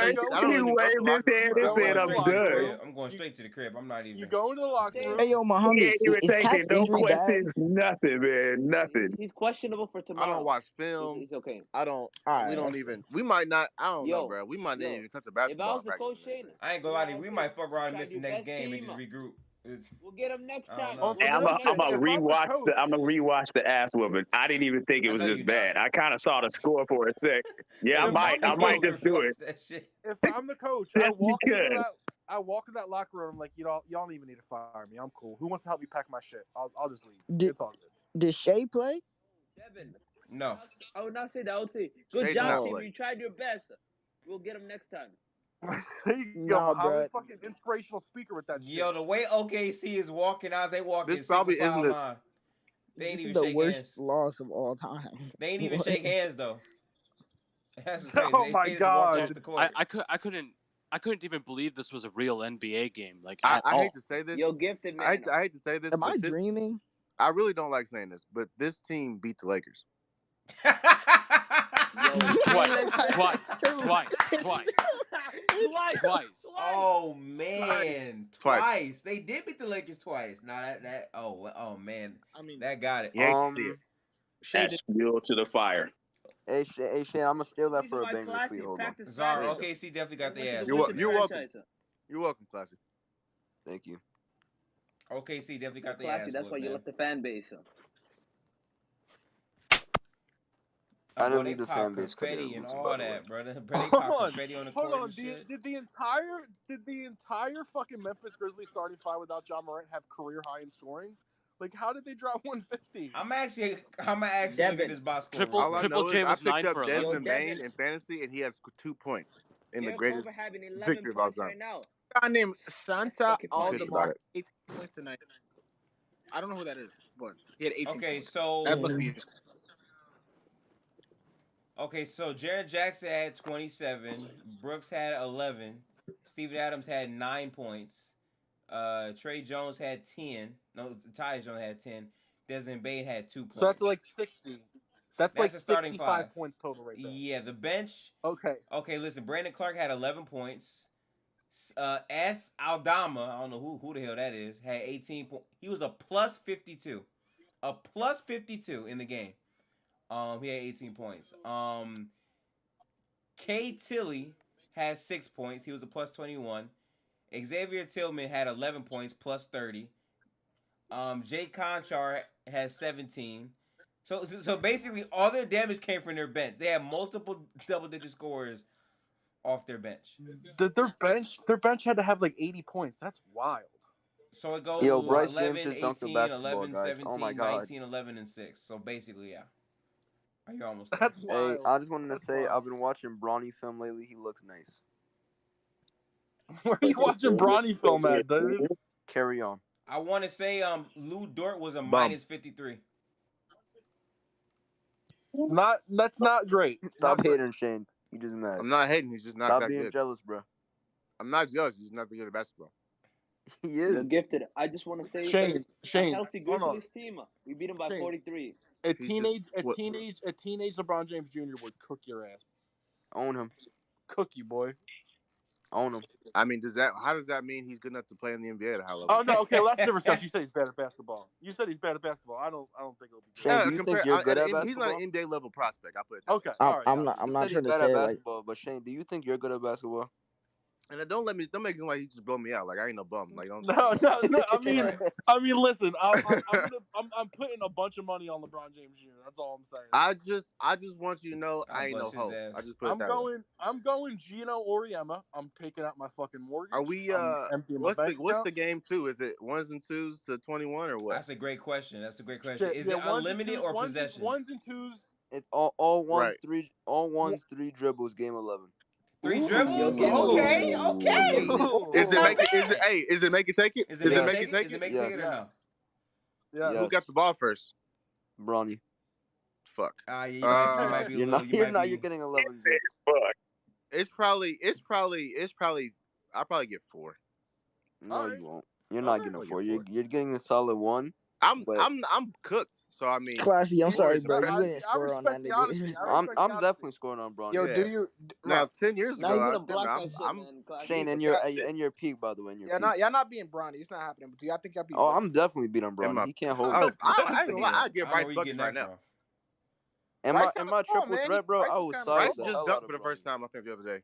waved his hand and said, "I'm done." I'm going straight to the crib. I'm not even. You go into the locker room. Hey, yo, Muhammad, is Cat's injury bad? Nothing, man. Nothing. He's questionable for tomorrow. I don't watch film. He's okay. I don't. We don't even. We might not. I don't know, bro. We might not even touch a basketball practice. I ain't gonna lie to you. We might fuck around and miss the next game and just regroup. We'll get him next time. Hey, I'm gonna rewatch the ass whooping. I didn't even think it was this bad. I kind of saw the score for a sec. Yeah, I might just do it. If I'm the coach, I walk in that locker room like y'all don't even need to fire me. I'm cool. Who wants to help me pack my shit? I'll just leave. It's all good. Did Shea play? Devin. No. I would not say that. I would say good job, team. You tried your best. We'll get him next time. There you go. I was fucking inspirational speaker with that shit. Yo, the way OKC is walking out, they walk this probably isn't line. They ain't this even is the shake worst hands. loss of all time. They ain't even shake hands though. That's crazy. Oh my god! I couldn't even believe this was a real NBA game. Like I hate to say this. Yo, gifted man. I hate to say this. Am I dreaming? I really don't like saying this, but this team beat the Lakers. Twice. Oh man, twice. They did beat the Lakers twice. Nah, that. Oh man. I mean, that got it. You hate to see it. That's fuel to the fire. Hey Shane, I'm gonna steal that for a banger tweet. Hold on. Zara, OKC definitely got their ass. You're welcome. You're welcome, Classy. Thank you. OKC definitely got their ass. That's why you left the fan base. I don't need the fan base confetti and all that, brother. Hold on. Did the entire fucking Memphis Grizzlies starting five without John Morant have career high in scoring? Like, how did they drop 150? I'm actually looking at this box score. Triple J was I picked up Desmond Bain in fantasy, and he has 2 points in the greatest victory of all time. A guy named Santa Aldemar, 18 points tonight. I don't know who that is, but he had 18 points. So that must be. Okay, so Jaren Jackson had 27, Brooks had 11, Steven Adams had 9 points, Trey Jones had 10. No, Tyus Jones had 10. Desmond Bain had 2 points. So that's like 60. That's like the starting 65 points total right there. Yeah, the bench. Okay, listen, Brandon Clark had 11 points. S. Aldama, I don't know who the hell that is, had 18 points. He was a plus 52. A plus 52 in the game. He had 18 points. K. Tilly has 6 points. He was a plus 21. Xavier Tillman had 11 points, plus 30. Jay Conchar has 17. So basically, all their damage came from their bench. They had multiple double-digit scorers off their bench. Their bench had to have like 80 points. That's wild. So it goes 11, 18, 11, 17, 19, 11, and 6. So basically, yeah. You're almost there. That's wild. Hey, I just wanted to say I've been watching Bronny film lately. He looks nice. Where are you watching Bronny film at, dude? Carry on. I want to say Lou Dort was a minus 53. That's not great. Stop hating, Shane. You just mad. I'm not hating. He's just not Stop that being good. jealous, bro. I'm not jealous. He's not that good at basketball. He is. You're gifted. I just want to say, Shane, a healthy Grizzlies team. We beat them by 43. A teenage LeBron James Jr. would cook your ass. Own him. Cook you, boy. Own him. I mean, how does that mean he's good enough to play in the NBA at a high level? Oh no, okay, well, that's a different stuff. You said he's bad at basketball. You said he's bad at basketball. I don't think it'll be good. Shane, do you think you're good at basketball? He's not an NBA level prospect. I'll put it that okay. way. All right. I'm not sure to bad say at it basketball, but Shane, do you think you're good at basketball? And then don't make it seem like he just blow me out. Like I ain't no bum. Like don't. No. I mean, listen. I'm putting a bunch of money on LeBron James Jr. That's all I'm saying. I just want you to know I ain't no hoe. I just put it that way. I'm going Gino Auriemma. I'm taking out my fucking mortgage. Are we? What's the game 2? Is it 1s and 2s to 21 or what? That's a great question. Is it unlimited or possession? 1s and 2s. It's all ones, right. 3 dribbles, game 11. 3 dribbles? Okay. Is it make it take it? Is it make it take it or no? Yeah. Who got the ball first? Bronny. Fuck. You might be. You're getting 11. Fuck. It's probably. I'll probably get 4. No, you won't. You're not getting 4. You're getting a solid 1. I'm cooked. So I mean, Classy. I'm sorry, bro. You didn't score on that nigga. I'm definitely scoring on Bronny. Yo, do you now 10 years ago? I'm Shane in your peak, by the way. Y'all not beating Bronny. It's not happening. But do y'all think y'all beat? Oh, I'm definitely beating Bronny. He can't hold. I get Bryce buckets right now. Am I triple threat, bro? I was sorry. Bryce just dunked for the first time I think the other day.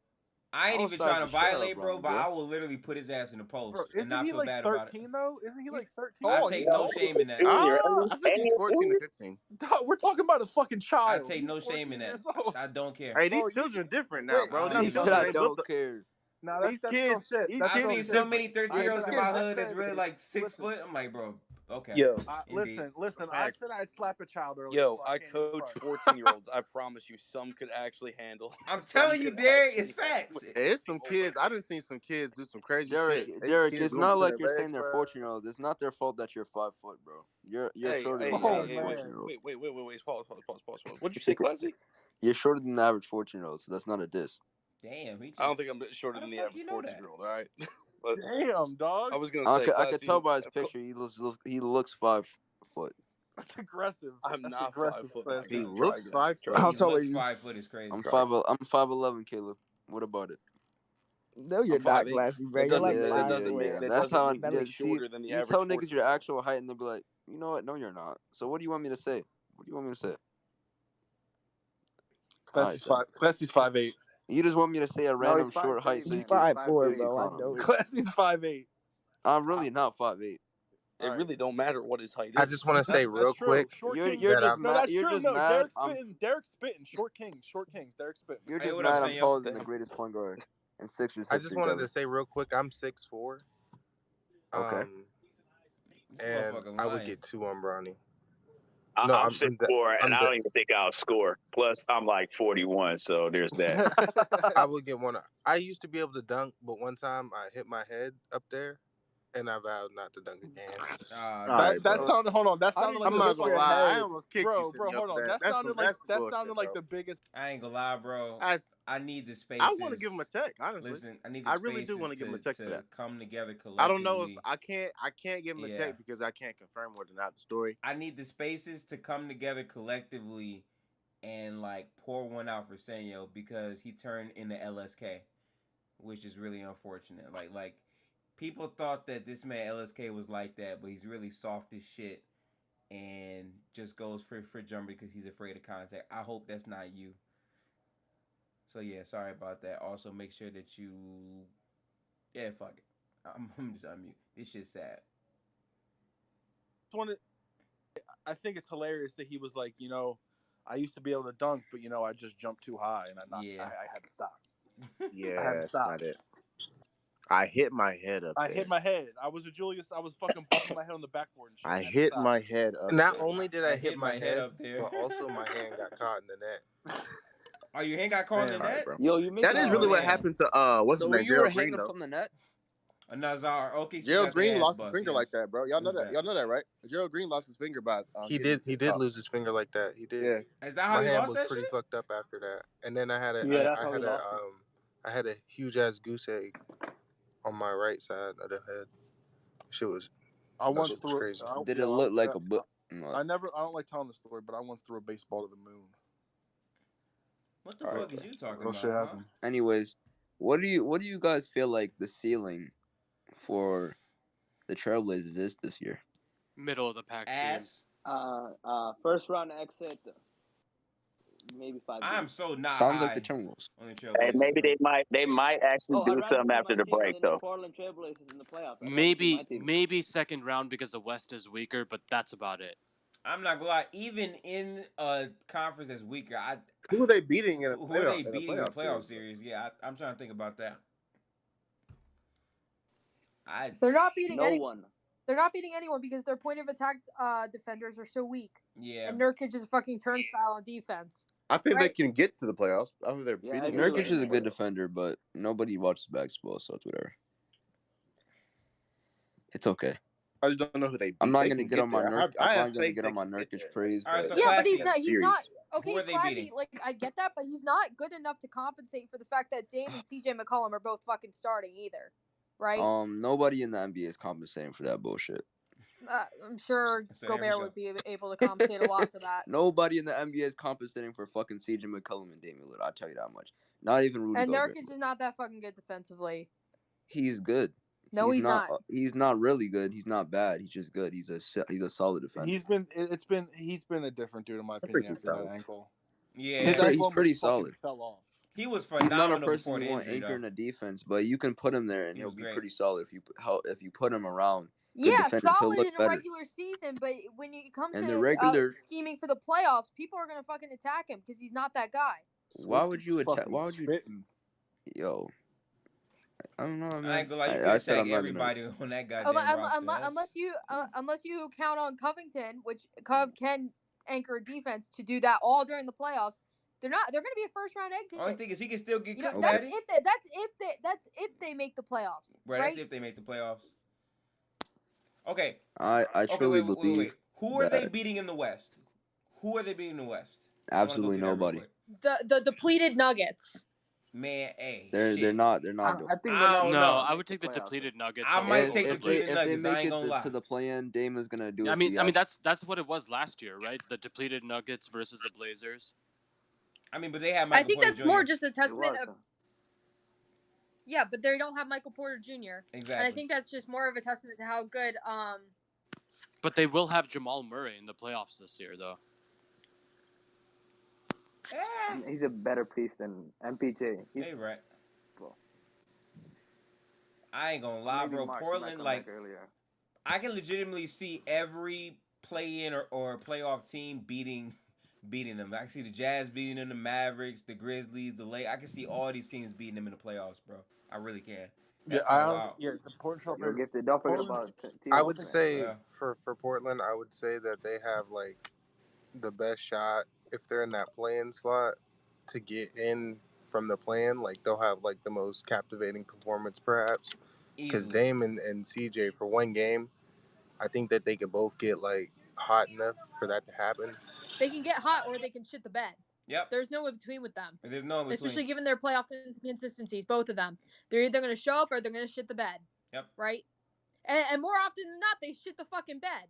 I ain't even trying to violate, bro, but I will literally put his ass in the post and not feel bad about it. Isn't he like 13? I take no shame in that. I think he's 14 to 15. We're talking about a fucking child. I take no shame in that. I don't care. Hey, these children are different now, bro. He said I don't care. No, these kids. I've seen so many 13-year-olds in my hood that's really like 6 foot. I'm like, bro, okay. Yo, listen. I said I'd slap a child earlier. Yo, I coach 14-year-olds. I promise you, some could actually handle. I'm telling you, Derek, it's facts. It's some kids. I done seen some kids do some crazy shit. Derek, it's not like you're saying they're 14-year-olds. It's not their fault that you're 5 foot, bro. You're shorter than the average 14-year-old. Wait. Pause. What'd you say, Classy? You're shorter than the average 14-year-old, so that's not a diss. Damn, I don't think I'm shorter than the average 14-year-old. All right. Damn, dog. I was gonna say. I could tell by his picture. He looks 5 foot. That's aggressive. I'm not 5 foot. He looks 5 foot. How tall are you? 5 foot is crazy. I'm 5'11", Caleb. What about it? No, you're not, Classy, bro. You're like that's how shorter than the average. You tell niggas your actual height, and they'll be like, you know what? No, you're not. So what do you want me to say? Classy's 5'8". You just want me to say a random short height, so you can 5'4", bro. I know. Classy's 5'8". I'm really not 5'8". It really don't matter what his height is. I just want to say real quick. You're just mad. Derek's spitting. Short kings. Derek's spitting. You're just mad I'm taller than the greatest point guard in Sixers. I just wanted to say real quick. I'm 6'4". Okay. And I would get 2 on Bronny. No, I'm 6'4", and I don't even think I'll score. Plus, I'm like 41, so there's that. I would get 1. I used to be able to dunk, but one time I hit my head up there, and I vowed not to dunk again. That sounded. Hold on. That sounded like. I'm not gonna lie. I almost kicked you. Bro, hold on. That sounded like the biggest. I ain't gonna lie, bro. I need the space. I want to give him a tech. Honestly, listen. I really do want to give him a tech for that. Come together collectively. I don't know if I can't give him a tech because I can't confirm or deny the story. I need the spaces to come together collectively and like pour one out for Senyo because he turned into LSK, which is really unfortunate. Like. People thought that this man LSK was like that, but he's really soft as shit and just goes for jumper because he's afraid of contact. I hope that's not you. So yeah, sorry about that. Also, make sure that you, fuck it. I'm just unmute. This shit's sad. I think it's hilarious that he was like, I used to be able to dunk, but I just jumped too high and I had to stop. Yeah, that's not it. I hit my head up. I hit my head. I was a Julius. I was fucking bumping my head on the backboard and shit. I hit my head up. Not only did I hit my head up there, but also my hand got caught in the net. Oh, your hand got caught in the net? Yo, you that is really what happened to what's his name? Gerald Green from the net. Nazar. Okay, Gerald Green lost his finger like that, bro. Y'all know that. Y'all know that, right? Gerald Green lost his finger by. He did lose his finger like that. He did. Yeah. Is that how my he hand lost was that pretty shit? fucked up after that, and then I had I had a huge ass goose egg on my right side of the head. Shit was. I once threw crazy. Did it look like a book? I don't like telling the story, but I once threw a baseball to the moon. What the fuck is you talking about? Anyways, What do you guys feel like the ceiling for the Trailblazers is this year? Middle of the pack team. First round exit. Maybe 5 games. I'm so not Sounds high like the Timberwolves. on the Trailblazers. Maybe they might actually do something after the break though. Portland Trailblazers in the playoffs. Maybe second round because the West is weaker, but that's about it. I'm not gonna lie. Even in a conference that's weaker, who are they beating in a who are they beating in a playoff series? Yeah, I'm trying to think about that. They're not beating no one. They're not beating anyone because their point of attack defenders are so weak. Yeah. And Nurkic is a fucking turnstile on defense. I think they can get to the playoffs. I think they're beating. Nurkic is a good defender, but nobody watches basketball, so it's whatever. It's okay. I just don't know who they beat. I'm not gonna get on my Nurkic praise. Right, but... yeah, but he's not okay. Who Classy, like I get that, but he's not good enough to compensate for the fact that Dame and CJ McCollum are both fucking starting either. Right? Nobody in the NBA is compensating for that bullshit. I'm sure Gobert would be able to compensate a lot for that. Nobody in the NBA is compensating for fucking CJ McCollum and Damian Lillard. I'll tell you that much. Not even Rudy Gobert. And Nurkic is not that fucking good defensively. He's good. No, he's not. He's not really good. He's not bad. He's just good. He's a solid defender. He's been a different dude in my opinion after that ankle. Yeah, he's pretty solid. Fell off. He was phenomenal. He's not a person you want anchoring the defense, but you can put him there and he'll be pretty solid if you put him around. Yeah, solid in a regular season, but when it comes to scheming for the playoffs, people are gonna fucking attack him because he's not that guy. Why would you attack? Why would you? Yo, I don't know. Man. I ain't gonna lie. You can attack everybody on that goddamn roster. Unless you count on Covington, which Cov can anchor a defense to do that all during the playoffs. They're going to be a first round exit. Only thing is he can still get cut. That's if they make the playoffs. Right. That's if they make the playoffs. Okay. I truly believe. Wait. Who are they beating in the West? Who are they beating in the West? Absolutely nobody. The depleted Nuggets. Man, hey, they're not. I would take the depleted Nuggets. I might take the depleted Nuggets. If they make it to the play-in, Dame is gonna do. I mean that's what it was last year, right? The depleted Nuggets versus the Blazers. I mean, but they have. I think that's more just a testament of. Yeah, but they don't have Michael Porter Jr. Exactly. And I think that's just more of a testament to how good. But they will have Jamal Murray in the playoffs this year, though. He's a better piece than MPJ. Hey, right. Bro. I ain't gonna lie, bro. Portland, like, I can legitimately see every play-in or playoff team beating them. I can see the Jazz beating them, the Mavericks, the Grizzlies, the Lakers. I can see all these teams beating them in the playoffs, bro. I really can. The Portland Trailblazers. Don't forget about. I would say for Portland, I would say that they have like the best shot if they're in that play-in slot to get in from the play-in. Like they'll have like the most captivating performance, perhaps, because Dame and CJ for one game, I think that they could both get like hot enough for that to happen. They can get hot or they can shit the bed. Yep. There's no in between with them. There's no in between. Especially given their playoff consistencies, both of them. They're either going to show up or they're going to shit the bed. Yep. Right? And more often than not, they shit the fucking bed.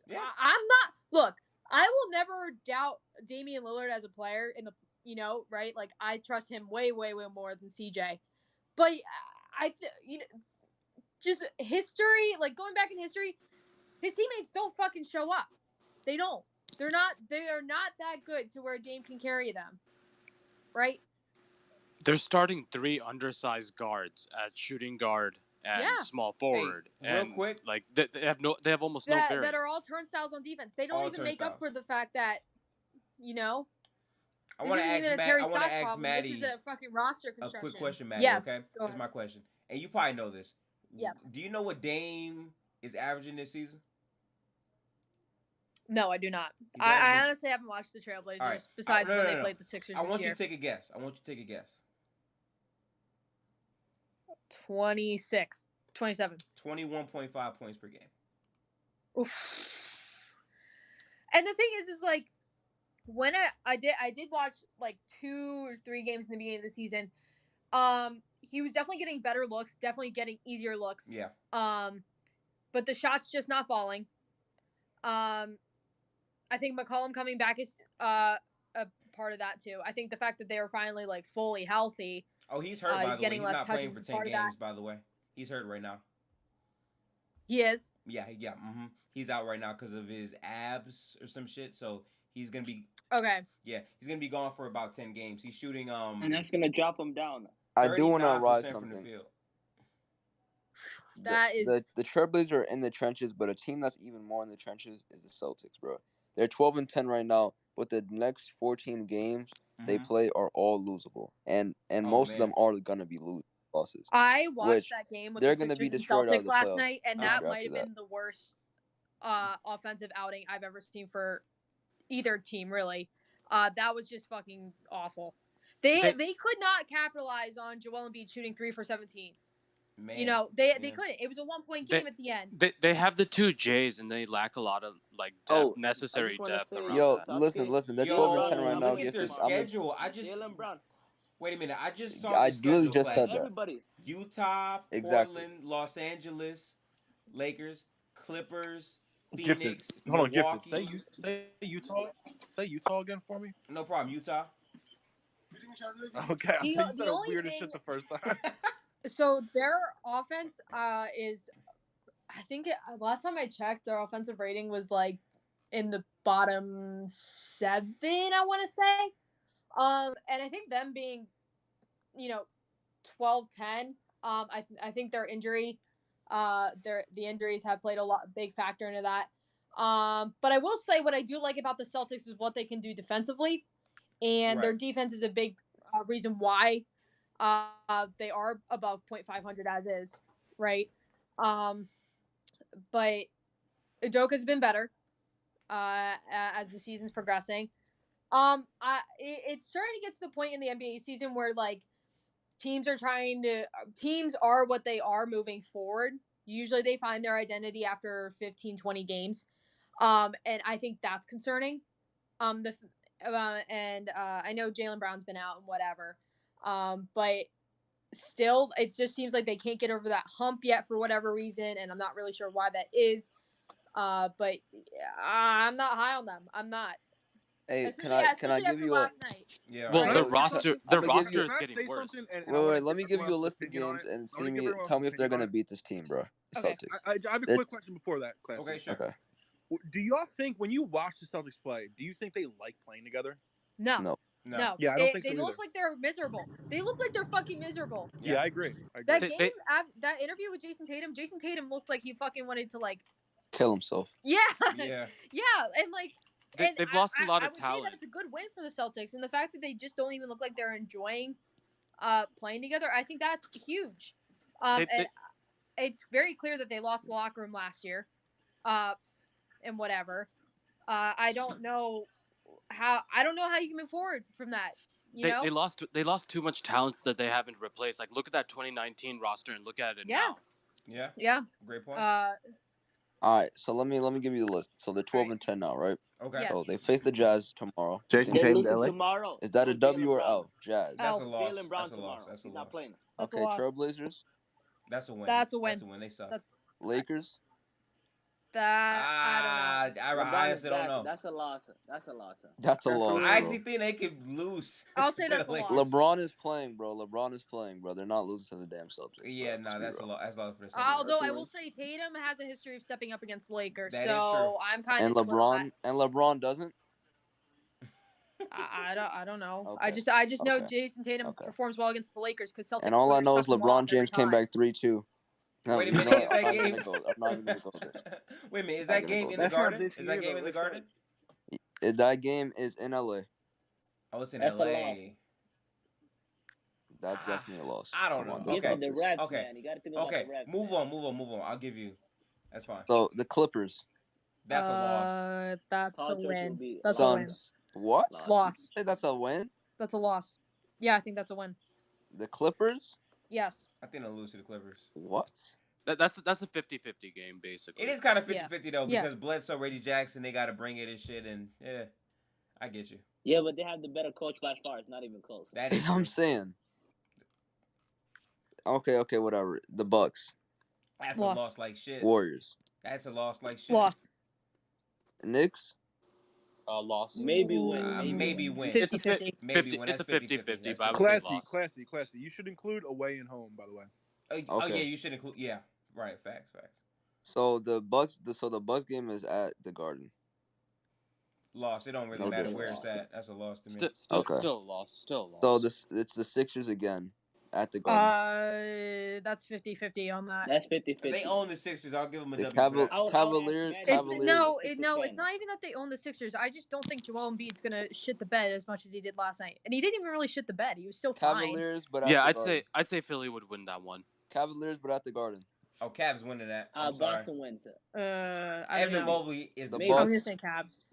Yeah. I'm not. Look, I will never doubt Damian Lillard as a player in the, right? Like, I trust him way, way, way more than CJ. But just history, like going back in history, his teammates don't fucking show up. They don't. They are not that good to where Dame can carry them. Right? They're starting 3 undersized guards at shooting guard and small forward. Hey, real quick, like they have almost no variance. That are all turnstiles on defense. They don't even make up for the fact that, I want to ask Maddie. This is a fucking roster construction. A quick question, Maddie. Yes. Okay, here's my question, and you probably know this. Yes. Do you know what Dame is averaging this season? No, I do not. I honestly haven't watched the Trailblazers besides when they played the Sixers this year. I want you to take a guess. 26, 27. 21.5 points per game. Oof. And the thing is like when I did watch like 2 or 3 games in the beginning of the season. He was definitely getting better looks, definitely getting easier looks. Yeah. But the shot's just not falling. I think McCollum coming back is a part of that too. I think the fact that they are finally like fully healthy. Oh, he's hurt by the way. He's not playing for 10 games, by the way. He's hurt right now. He is? Yeah. Mm-hmm. He's out right now because of his abs or some shit. So he's gonna be okay. Yeah, he's gonna be gone for about 10 games. He's shooting and that's gonna drop him down. I do want to rise from the something. field. That is the Trailblazers are in the trenches, but a team that's even more in the trenches is the Celtics, bro. They're 12-10 right now, but the next 14 games they play are all losable, and most of them are gonna be losses. I watched that game with the Sixers and Celtics last night, and that might have been the worst offensive outing I've ever seen for either team, really. That was just fucking awful. They could not capitalize on Joel Embiid shooting 3 for 17. Man. You know, they couldn't. It was a 1-point game at the end. They have the 2 J's and they lack a lot of like necessary depth around that. Listen. They're 12-10 right now. Look at their schedule. Wait a minute. I just saw. I really just said that. Everybody. Utah, Portland, Los Angeles, Lakers, Clippers, Phoenix, Gifted. Hold on, Milwaukee. Gifted. Say Utah. Say Utah again for me. No problem. Utah. Okay. I think you said the weird as shit the first time. So their offense is, I think last time I checked, their offensive rating was like in the bottom 7, I want to say. And I think them being, 12-10, I think their injury, the injuries have played big factor into that. But I will say what I do like about the Celtics is what they can do defensively, and their defense is a big reason why they are above .500 as is, right? But Udoka's been better as the season's progressing. It's starting to get to the point in the NBA season where like teams are what they are moving forward. Usually they find their identity after 15-20 games. And I think that's concerning. I know Jaylen Brown's been out and whatever. But still, it just seems like they can't get over that hump yet for whatever reason, and I'm not really sure why that is. But I'm not high on them. I'm not. Hey, can I give you last night? Yeah. Well, the roster is getting worse. Wait, let me give you a list of games and tell me if they're gonna beat this team, bro. The Celtics. I have a quick question before that, Class. Okay, sure. Okay. Do y'all think when you watch the Celtics play, do you think they like playing together? No. Yeah, I don't think so they either. look like they're miserable. They look like they're fucking miserable. Yeah, I agree. That game, that interview with Jason Tatum looked like he fucking wanted to like kill himself. Yeah, yeah, and like they've lost a lot of talent. Say that it's a good win for the Celtics, and the fact that they just don't even look like they're enjoying playing together, I think that's huge. And it's very clear that they lost the locker room last year, and whatever. I don't know how you can move forward from that. They lost too much talent that they haven't replaced. Like, look at that 2019 roster and look at it now. Yeah. Great point. All right, so let me give you the list. So they're 12-10 now, right? Okay. So they face the Jazz tomorrow. Jason Tatum to LA. Tomorrow. Is that a W or L? Jazz. That's a loss. Jaylen Brown That's a loss. tomorrow. That's a He's loss. not playing. Okay, Trailblazers. That's a win. That's a win. That's a win. They suck. Lakers. I don't know. I honestly don't know. That's a loss. That's a loss. I actually think they could lose. I'll say that's a loss. LeBron is playing, bro. They're not losing to the damn Celtics. Yeah, no, that's a loss. That's a loss for the Celtics. Although I will say Tatum has a history of stepping up against the Lakers, that so I'm kind of LeBron doesn't. I don't know. Okay. I just know Jason Tatum performs well against the Lakers because Celtics. And all I know is LeBron James came back 3-2. No, wait a minute, is that game? I'm not even gonna go there. Wait a minute, is that game in the Garden? Is that game in the Garden? That game is in LA. Oh, it's in LA. That's definitely a loss. I don't know. Okay. The refs, man. You gotta think about the refs. Move on. I'll give you. That's fine. So the Clippers. That's a loss. That's a win. That's Suns. a win. What? Loss. Hey, that's a win? That's a loss. Yeah, I think that's a win. The Clippers? Yes. I think they'll lose to the Clippers. What? That's a 50-50 game, basically. It is kind of 50-50, though, because Bledsoe, Reggie Jackson, they got to bring it and shit, and I get you. Yeah, but they have the better coach by far. It's not even close. That is I'm saying. Okay, whatever. The Bucks. That's a loss like shit. Warriors. That's a loss like shit. Loss. Knicks. loss. Maybe win. Maybe win. 50-50. Maybe win. It's a 50-50, but I would say loss. Classy. You should include away and home, by the way. Oh yeah, you should include. Yeah, right. Facts. So the Bucks game is at the Garden. Loss. It don't really matter where it's at. That's a loss to me. Still a loss. So it's the Sixers again at the Garden. That's 50-50 on that. That's 50-50. They own the Sixers. I'll give them a the W for that. Cavaliers. It's not even that they own the Sixers. I just don't think Joel Embiid's gonna shit the bed as much as he did last night, and he didn't even really shit the bed. He was still Cavaliers, fine. but I'd say Philly would win that one. Cavaliers, but at the Garden. Oh, Cavs winning that. Boston wins it. Evan Mobley is the Bucks. I'm gonna say Cavs.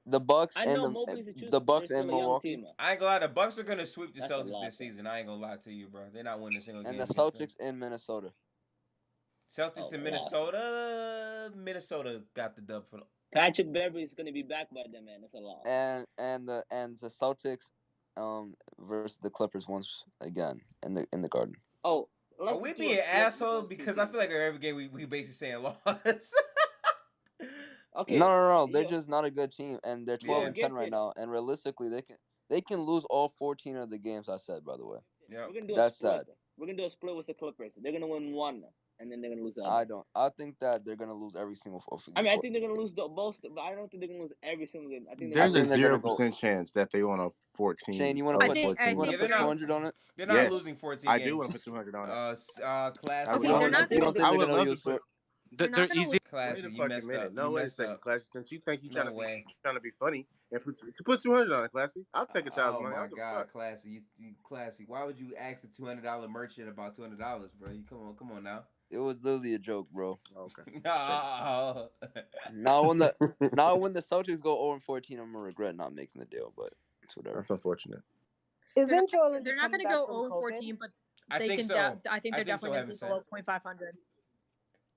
The Bucks and Milwaukee. I ain't gonna lie, the Bucks are gonna sweep the Celtics this season. I ain't gonna lie to you, bro. They're not winning a single game. And the Celtics in Minnesota. Celtics in Minnesota. Minnesota got the dub for them. Patrick Beverly is gonna be back by then, man. That's a loss. And the Celtics versus the Clippers once again in the Garden. Oh, are we being asshole? Because I feel like every game we basically saying loss. Okay. No. They're just not a good team, and they're 12-10 right now. And realistically, they can lose all 14 of the games. I said, by the way. Yeah, that's sad. We're gonna do a split with the Clippers. They're gonna win one, and then they're gonna lose the other. I think that they're gonna lose every single 4. I think they're gonna lose both, but I don't think they're gonna lose every single game. I think there's a 0% chance that they won a 14. Shane, you want to put 200 on it? They're not losing 14 games. I do want to put 200 on it. Class. Okay, they're not. You don't think they're gonna use it? They're easy. Classy, wait a you messed minute. up. No, wait a second, Classy. Since you think you're trying to be funny and put 200 on it, Classy, I'll take a child's money. Oh my God, Classy, you Classy. Why would you ask the $200 merchant about $200, bro? You come on now. It was literally a joke, bro. Okay. Now when the Celtics go 0-14, I'm gonna regret not making the deal, but it's whatever. That's unfortunate. They're not gonna go 0-14, but they can. I think they're definitely gonna be below .500.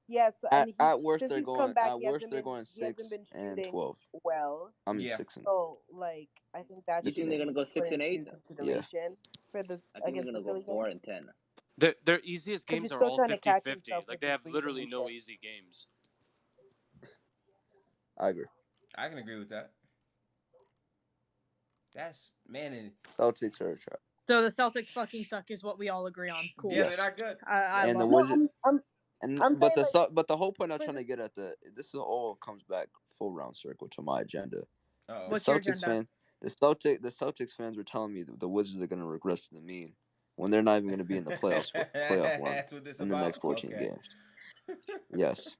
Yes, at worst they're going. At worst they're going 6-12. Well, I mean 6. So I think that. You think they're gonna go 6-8? Consideration for the against the Philly game. 4-10. Their easiest games are all 50-50. Like they have literally no easy games. I agree. I can agree with that. That's Celtics are a trap. So the Celtics fucking suck is what we all agree on. Cool. Yeah, they're not good. And the Wizards. But the whole point I'm trying to get at this all comes back full round circle to my agenda. What's your agenda? The Celtics fans were telling me that the Wizards are going to regress to the mean when they're not even going to be in the playoff run in the next 14 games. Yes.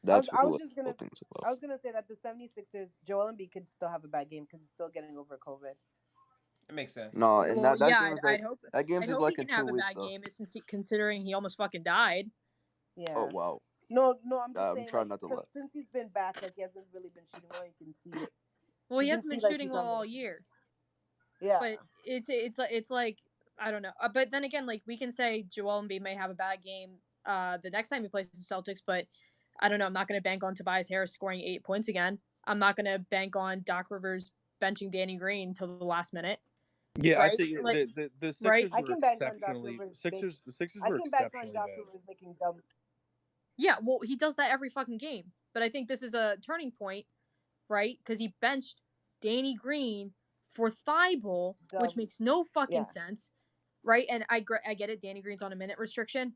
That's I was gonna say that the 76ers, Joel Embiid could still have a bad game because he's still getting over COVID. It makes sense. No, and that game is like that game's is like in 2 weeks. I hope he can have a bad game, considering he almost fucking died. Yeah. Oh wow. No, I'm just saying. Trying not to laugh. Since he's been back, he hasn't really been shooting well. You can see it. Well, he hasn't been shooting well all year. Yeah. But it's like I don't know. But then again, like we can say Joel Embiid may have a bad game the next time he plays the Celtics, but I don't know. I'm not going to bank on Tobias Harris scoring 8 points again. I'm not going to bank on Doc Rivers benching Danny Green till the last minute. Yeah, right? I think the Sixers were exceptionally. The Sixers were exceptionally bad. Making dumb. Yeah, well, he does that every fucking game. But I think this is a turning point, right? Because he benched Danny Green for Thibault, which makes no fucking sense, right? And I get it. Danny Green's on a minute restriction,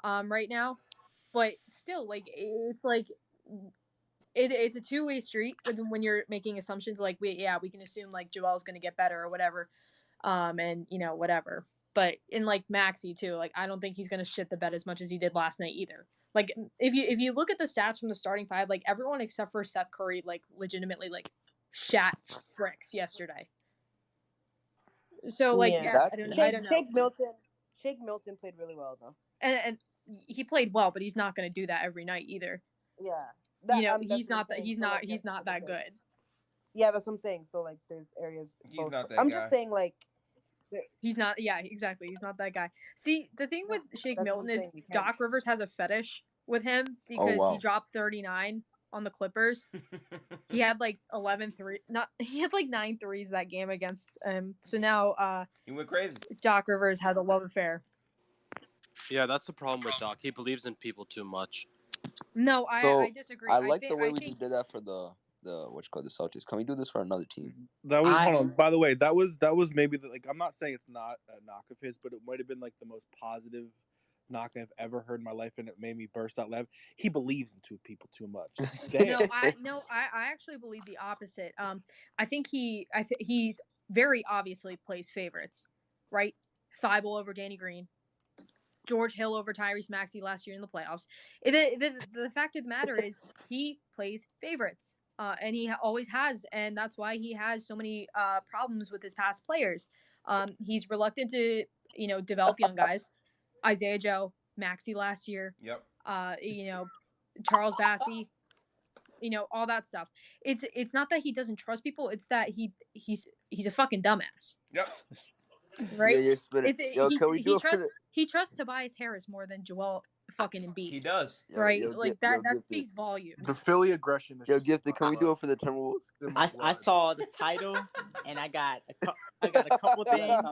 right now. But still, like it's a two-way street when you're making assumptions. Like we can assume like Joel's going to get better or whatever, and whatever. But in like Maxey too, like I don't think he's going to shit the bed as much as he did last night either. Like if you look at the stats from the starting five, like everyone except for Seth Curry, like legitimately like shat bricks yesterday. So like I don't know. Shake Milton played really well though, and he played well, but he's not going to do that every night either. Yeah, he's not that good. Yeah, that's what I'm saying. So like, there's areas. He's not that I'm guy. just saying like. He's not. Yeah, exactly. He's not that guy. See, the thing with Shake Milton is Doc Rivers has a fetish with him because he dropped 39 on the Clippers. He had like 11 threes. He had like 9 threes that game against him. So now he went crazy. Doc Rivers has a love affair. Yeah, that's the problem with Doc. He believes in people too much. No, I disagree. I like the way we just did that for the the Celtics. Can we do this for another team? That was hold on. By the way, that was maybe I'm not saying it's not a knock of his, but it might have been like the most positive knock I've ever heard in my life, and it made me burst out laughing. He believes in people too much. I actually believe the opposite. I think he's very obviously plays favorites, right? Thibault over Danny Green, George Hill over Tyrese Maxey last year in the playoffs. The fact of the matter is he plays favorites, and he always has, and that's why he has so many problems with his past players. He's reluctant to develop young guys. Isaiah Joe, Maxey last year. Yep. Charles Bassey. All that stuff. It's not that he doesn't trust people. It's that he's a fucking dumbass. Yep. Right. Yeah, you're spinning. He trusts Tobias Harris more than Joel fucking Embiid. He does. Right. That speaks volumes. The Philly aggression. Gifted. Can we do it for the Timberwolves? I saw this title and I got a couple things. I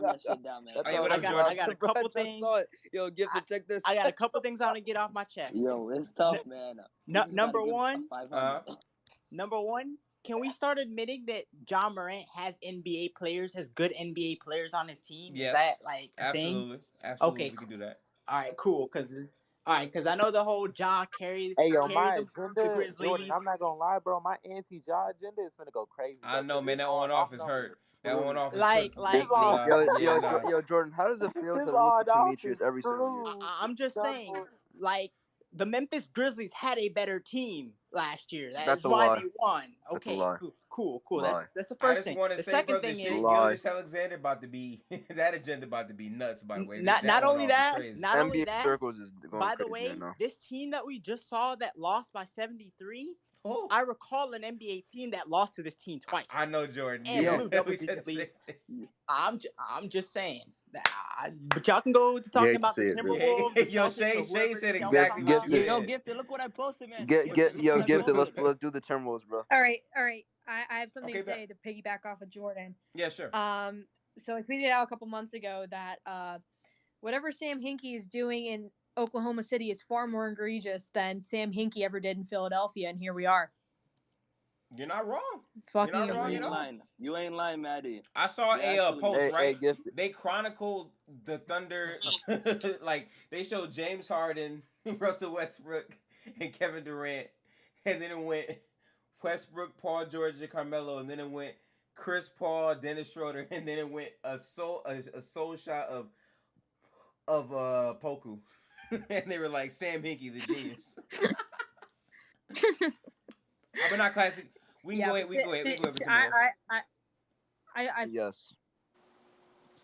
got a couple things. Yo, Gifted, check this. I got a couple things I want to get off my chest. Yo, it's tough, man. Number one. Can we start admitting that John Morant has good NBA players on his team? Yes. Is that like a Absolutely. thing? Absolutely. Okay, We can do that. All right, cool. Because I know the whole John carry. Hey, yo, carry my the agenda, Grizzlies. Jordan, I'm not gonna lie, bro. My anti-Jaw agenda is gonna go crazy. I know, man. That one off is hurt. That one off is Yo, Jordan, how does it feel to lose to Demetrius every single year? I'm just saying, like, the Memphis Grizzlies had a better team last year. That's why a lie. they won. Okay, That's a lie. Cool. Lie. That's the first thing. I just want to the say, second bro, thing Shai is Gilgeous-Alexander about to be that agenda about to be nuts. By the way, not only that, circles is going by the crazy way, right now. this team that we just saw that lost by 73. I recall an NBA team that lost to this team twice. I know, Jordan. And blew double-digit leads. I'm just saying. But y'all can go to talking about the Timberwolves. The Yo, Shay said exactly what you said. Yo, Gifted, look what I posted, man. Gifted, let's do the Timberwolves, bro. All right. I have something to say to piggyback off of Jordan. Yeah, sure. So I tweeted out a couple months ago that whatever Sam Hinkie is doing in Oklahoma City is far more egregious than Sam Hinkie ever did in Philadelphia, and here we are. You're not wrong. Fucking You're not wrong at all. You ain't lying, Maddie. I saw a post, right? They chronicled the Thunder, like they showed James Harden, Russell Westbrook, and Kevin Durant, and then it went Westbrook, Paul George, and Carmelo, and then it went Chris Paul, Dennis Schroeder, and then it went a soul shot of Poku, and they were like Sam Hinkie, the genius. But not classic. We can go ahead. We go ahead. Yes.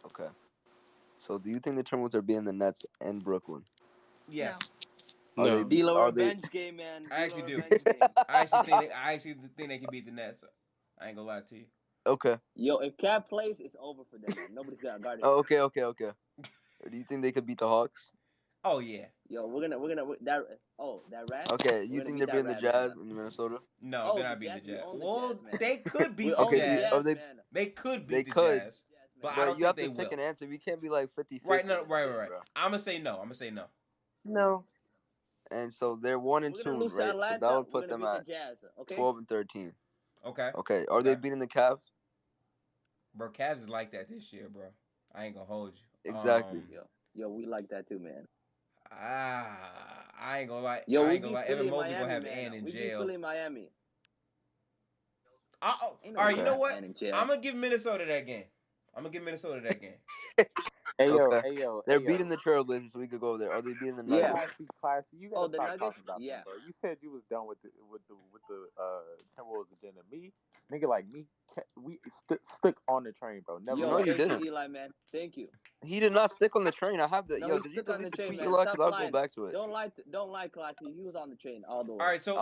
Okay. So, do you think the Timberwolves are beating the Nets and Brooklyn? Yes. No. D-Lo revenge game, man. I actually do. I actually think they can beat the Nets. I ain't gonna lie to you. Okay. Yo, if Cat plays, it's over for them, man. Nobody's got to guard it. Oh, okay. Do you think they could beat the Hawks? Oh yeah. Yo, that rat. Okay, you think they're beating the Jazz in Minnesota? No, they're not beating the Jazz. Well, they could beat the Jazz. They could beat the Jazz. But I don't you have think to they pick will. an answer. We can't be like 50-50. Right. I'm gonna say no. No. And so they're 1-2, right? So that would put them at 12-13. Okay. Are they beating the Cavs? Bro, Cavs is like that this year, bro. I ain't gonna hold you. Exactly. Yo, we like that too, man. I ain't gonna lie. Yo, I ain't gonna lie. Evan Mobley gonna have Ann in jail. We beat Philly, Miami. All right, you know what? I'm gonna give Minnesota that game. Hey yo, they're beating the Trailblazers, so we could go over there. Are they beating the Nuggets? Classy. You gotta the stop Nuggets? talking about them, bro. You said you was done with the Timberwolves agenda. Nigga like me, we stick on the train, bro. Never. No, you didn't. Eli, man. Thank you. He did not stick on the train. I have the No, yo. he Did you stuck on delete the the train, tweet, man. Eli? Stop Because I'll lying. go back to it. Don't lie, Classy. He was on the train all the way. All right, so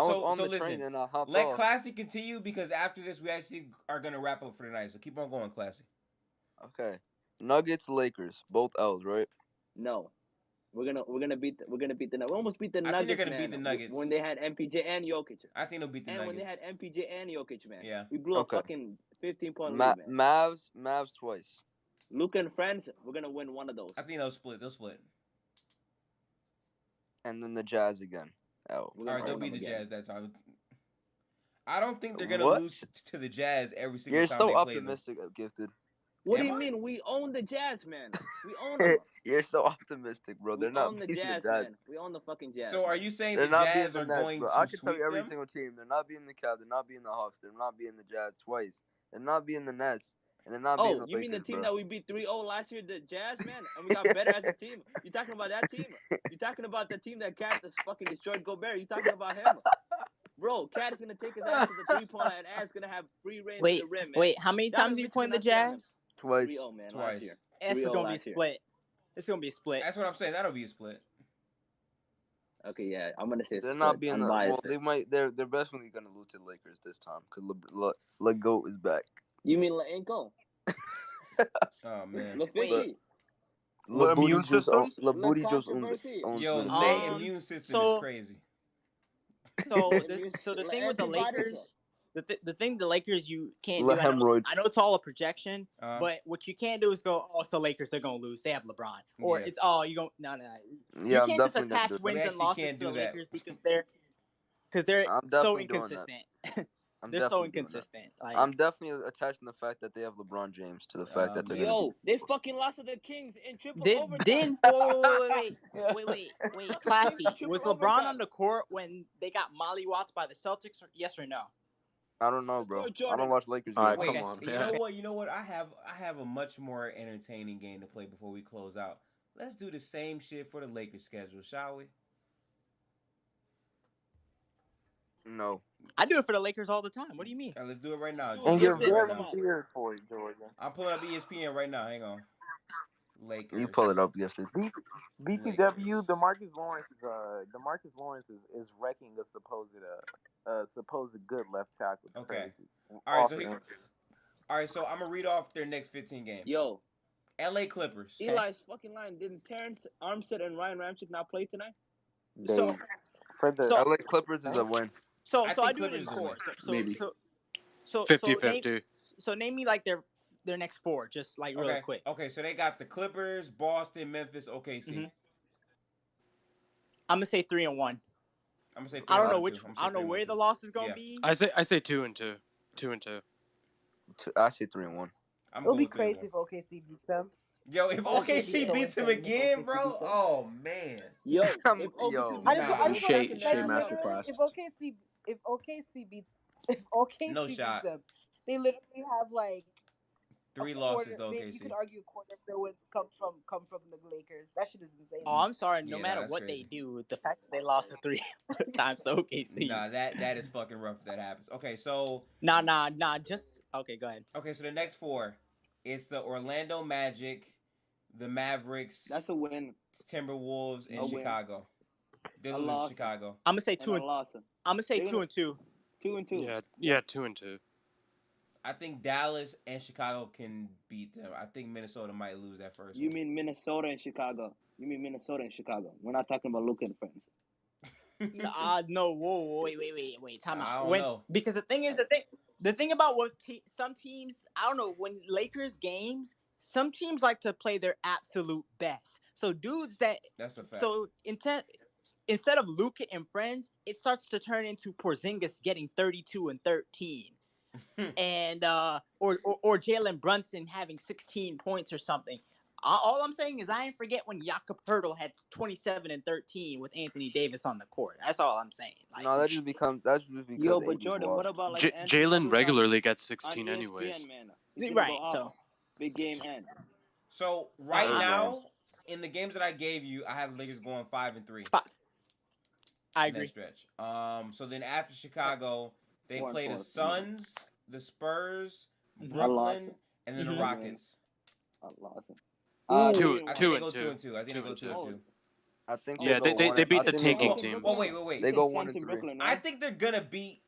train and I hopped let off. Classy continue because after this we actually are gonna wrap up for the night. So keep on going, Classy. Okay, Nuggets, Lakers, both L's, right? No, we're gonna beat the Nuggets. We almost beat the Nuggets. I think they're gonna beat the Nuggets when they had MPJ and Jokic. I think they'll beat the Nuggets. And when they had MPJ and Jokic, man. Yeah. We blew a fucking 15-point lead, man. Mavs twice. Luke and friends, we're gonna win one of those. I think they'll split. And then the Jazz again. Oh. All right, they'll beat the Jazz that time. I don't think they're gonna lose to the Jazz every single You're time so they play them. optimistic, Gifted. What do you mean? We own the Jazz, man. We own them. You're so optimistic, bro. They're not the beating Jazz, the Jazz. man. We own the fucking Jazz. So are you saying they're the not Jazz beating are the Nets, going bro? to I can tell you every them? single team. They're not beating the Cavs. They're not beating the Hawks. They're not beating the Jazz twice. They're not beating the Nets. And they're not beating the Lakers, you mean the team bro. that we beat 3-0 last year, the Jazz, man? And we got better as a team. You talking about that team? You talking about the team that Cat just fucking destroyed Gobert? You talking about him? Bro, Cat is going to take his ass to the three-point line and ass going to have free reign to the rim, man. Wait, how many times are you playing the Jazz? Twice. 3-0, man, Twice. last year. It's going to be a split. It's going to be a split. That's what I'm saying. That'll be a split. Okay, yeah, I'm gonna say they're not being they might. They're definitely gonna lose to the Lakers this time because LeGoat is back. You mean LeAnko? Oh man. LeFishy. Le immune system. Le Booty just owns Yo, Le immune system is crazy. So the thing with the Lakers. The thing the Lakers you can't do. I know it's all a projection, but what you can't do is go, oh, it's the Lakers, they're gonna lose. They have LeBron, or it's you go no. Yeah, you can't just attach wins and losses to the Lakers because they're so inconsistent. They're so inconsistent. Like, I'm definitely attaching the fact that they have LeBron James to the fact that they're gonna they fucking lost to the Kings in triple overtime. Wait, Classy. Was LeBron on the court when they got mollywatts by the Celtics? Yes or no? I don't know, bro. I don't watch Lakers games. Wait, come on. You know what? I have a much more entertaining game to play before we close out. Let's do the same shit for the Lakers schedule, shall we? No. I do it for the Lakers all the time. What do you mean? Right, let's do it right now. And you're very weird for it, Georgia. I'm pulling up ESPN right now. Hang on. Lakers. You pull it up, Gifted. BTW, DeMarcus Lawrence is wrecking a supposed good left tackle. Okay. All right, so I'm gonna read off their next 15 games. Yo. LA Clippers. Eli's fucking line. Didn't Terrence Armstead and Ryan Ramczyk not play tonight? LA Clippers is a win. So I do it in four. So 50-50. So name me like their next four, just like really quick. Okay, so they got the Clippers, Boston, Memphis, OKC. Mm-hmm. I'm gonna say 3-1. I'm gonna say 3-1. I don't know I don't know where the loss is gonna be. I say 2-2. 2-2. I say 3-1. It'll be crazy if OKC beats them. Yo, if OKC beats him again, bro, oh man. Yo, Shea masterclass. If OKC beats them, they literally have like 3 losses to OKC. You could argue a quarter of their wins come from the Lakers. That shit is insane. Oh, I'm sorry. No matter what they do, the fact that they lost 3 times to OKC. Nah, that is fucking rough if that happens. Okay, so Nah. Just okay. Go ahead. Okay, so the next 4, it's the Orlando Magic, the Mavericks. That's a win. Timberwolves and Chicago. They lose to Chicago. I'm gonna say 2 and I'm gonna say 2-2. 2-2. Yeah, 2-2. I think Dallas and Chicago can beat them. I think Minnesota might lose that first. You mean Minnesota and Chicago? We're not talking about Luka and friends. No. Whoa. Wait. Time out. I don't know. Because the thing is, the thing about what some teams, I don't know, when Lakers games, some teams like to play their absolute best. So dudes that's a fact. So instead of Luka and friends, it starts to turn into Porzingis getting 32 and 13. And or Jalen Brunson having 16 points or something. All I'm saying is I ain't forget when Jakob Poeltl had 27 and 13 with Anthony Davis on the court. That's all I'm saying. Like, no, that's just because. Yo, but Jordan, what about like Jalen regularly gets 16 anyways? Right. So big game end. So right now, in the games that I gave you, I have the Lakers going 5-3. I agree. Stretch. So then after Chicago, they play the Suns, the Spurs, Brooklyn, and then the Rockets. Two and two. I think they go 2-2. I think they beat the tanking team. Wait. They go 1-3. I think they're gonna beat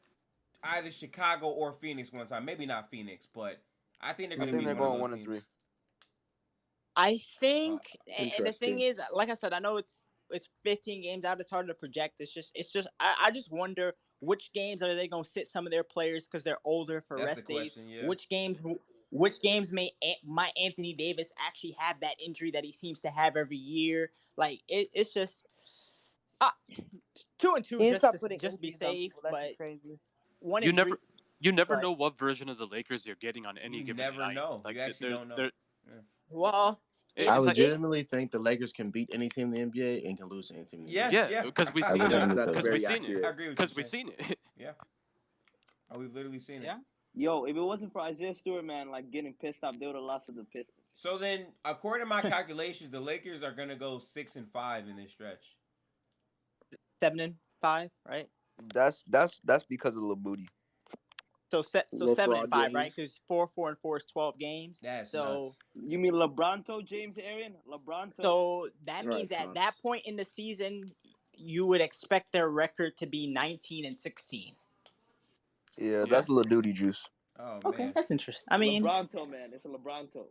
either Chicago or Phoenix one time. Maybe not Phoenix, but I think they're gonna. I think they're going 1-3. I think, and the thing is, like I said, I know it's 15 games out. It's hard to project. It's just I just wonder which games are they gonna sit some of their players because they're older for rest days. Yeah. Which games may Anthony Davis actually have that injury that he seems to have every year? Like it's just 2-2 just be safe. But crazy. You never know what version of the Lakers you're getting on any given night. You never know. Like, you actually don't know. Yeah. Well, I legitimately think the Lakers can beat any team in the NBA and can lose any team in the NBA. Yeah, because we've seen it. Because we've seen it. I agree with you. Because we've seen it. Yeah. Oh, we've literally seen it. Yo, if it wasn't for Isaiah Stewart, man, like getting pissed off, they would have lost to the Pistons. So then, according to my calculations, the Lakers are gonna go 6-5 in this stretch. 7-5, right? That's because of Lil Booty. So 7-5, right? Because 4-4 is 12 games. That's nuts. You mean LeBronto, James Aaron? LeBronto? So that means at that point in the season, you would expect their record to be 19-16. Yeah, that's Lil Duty juice. Oh, okay, that's interesting. I mean, LeBronto, man, it's a LeBronto.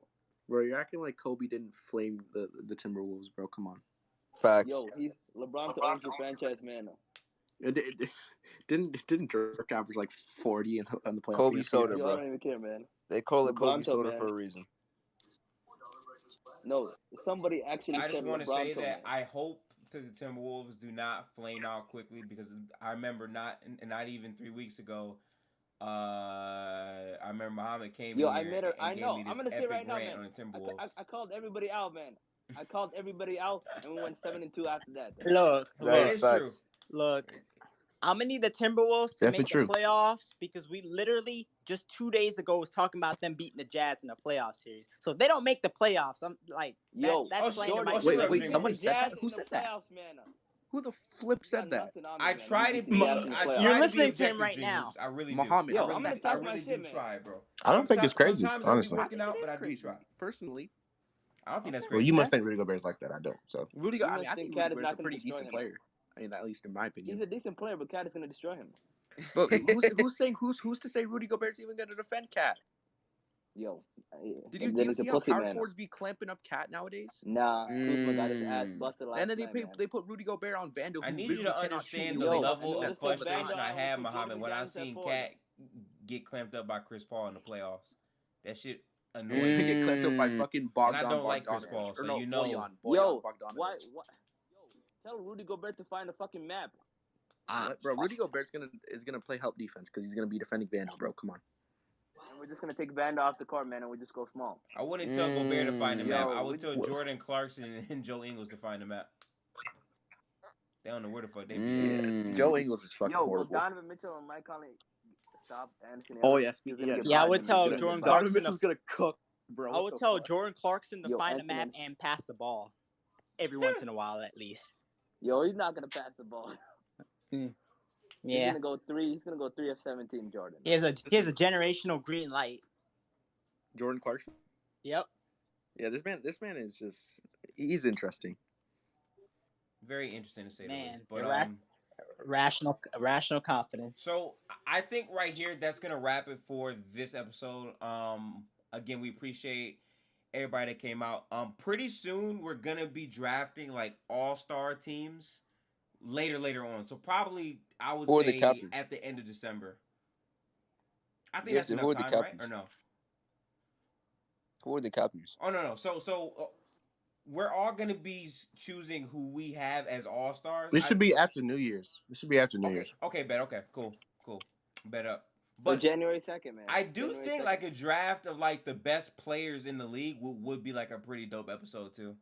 Bro, you're acting like Kobe didn't flame the Timberwolves, bro. Come on. Facts. Yo, he's LeBronto owns the franchise, man. Didn't Dirk average like 40 in the playoffs? Kobe soda, Yo, bro. I don't even care, man. They call it Kobe LeBronto, soda man. for a reason. No, somebody actually I just said want to LeBronto, say that man. I hope that the Timberwolves do not flame out quickly, because I remember not even 3 weeks ago. I remember Muhammad came Yo, here I met her. and I gave know. me this I'm gonna say epic right now, rant man. on the Timberwolves. I called everybody out, man. I called everybody out, and we went 7-2 after that. Look, That is true. Look, I'm gonna need the Timberwolves to make the playoffs, because we literally just 2 days ago was talking about them beating the Jazz in a playoff series. So if they don't make the playoffs, I'm like, that's slander my wait, someone said that? Who said that? Who the flip said that? I try to be. You're listening to him right now. I really Muhammad, do. I'm gonna I really do try, bro. I don't think it's crazy, Sometimes honestly. I'm working out, but I do try. Personally, I don't think that's crazy. Well, you must think Rudy Gobert's like that. I don't. So Rudy, I think Cat is Rudy Gobert's not a gonna pretty destroy decent him. player. I mean, at least in my opinion. He's a decent player, but Cat is gonna destroy him. But who's to say Rudy Gobert's even gonna defend Cat? Yo, did you see how power forwards be clamping up Cat nowadays? Nah, Kuzma got his ass busted last And then night, they put Rudy Gobert on Vandal. I need you to understand the level of frustration I had, Muhammad, when I seen Cat get clamped up by Chris Paul in the playoffs. That shit annoying. Get clamped up by fucking Bogdan. And I don't like Chris Paul, so you know. Yo, why? Tell Rudy Gobert to find a fucking map. Bro, Rudy Gobert's gonna play help defense because he's gonna be defending Vandal, bro. Come on. And we're just gonna take Vandal off the court, man, and we just go small. I wouldn't tell Gobert to find a map. I would tell Jordan Clarkson and Joe Ingles to find a map. They don't know where the fuck they be. Joe Ingles is fucking horrible. Donovan Mitchell and Mike Conley stop Anthony. Oh yes, I would tell Jordan Clarkson. Donovan Mitchell's gonna cook, bro. I would tell Jordan Clarkson to find a map and pass the ball every once in a while, at least. Yo, he's not gonna pass the ball. Yeah. He's gonna go 3. He's gonna go 3 of 17, Jordan. He has a generational green light. Jordan Clarkson. Yep. Yeah, this man is just he's interesting. Very interesting to say man, the least. But rational confidence. So I think right here that's gonna wrap it for this episode. Again, we appreciate everybody that came out. Pretty soon we're gonna be drafting like all-star teams later on. So probably I would say at the end of December. I think that's enough time, right? Or no? Who are the captains? Oh no. So we're all gonna be choosing who we have as all-stars. This should be after New Year's. Okay, bet. Okay, cool. Bet up. But January 2nd, man. I do think like a draft of like the best players in the league would be like a pretty dope episode too.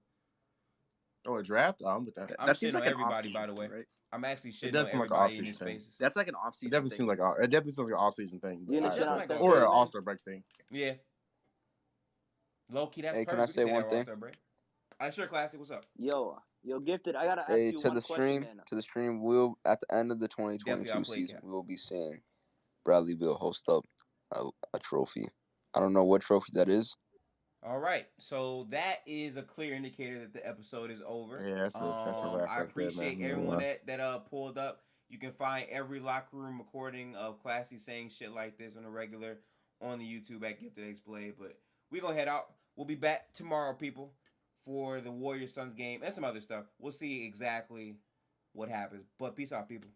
Oh, a draft? I'm with that. I'm shitting on everybody, by the way. Right? I'm actually shitting on everybody in these spaces. That's like an off-season. It definitely seems like an off-season thing, or an all-star break thing. Yeah. Low key, that's perfect. Can I say one thing? Sure, Classic. What's up? Yo, Gifted. I gotta ask you to one the question, stream. To the stream. We'll at the end of the 2022 season, we will be seeing Bradley Beal host up a trophy. I don't know what trophy that is. All right, so that is a clear indicator that the episode is over. Yeah, that's a wrap. I appreciate everyone that pulled up. You can find every locker room recording of Classy saying shit like this on a regular on the YouTube at Gifted Explain. But we gonna head out. We'll be back tomorrow, people, for the Warriors Suns game and some other stuff. We'll see exactly what happens. But peace out, people.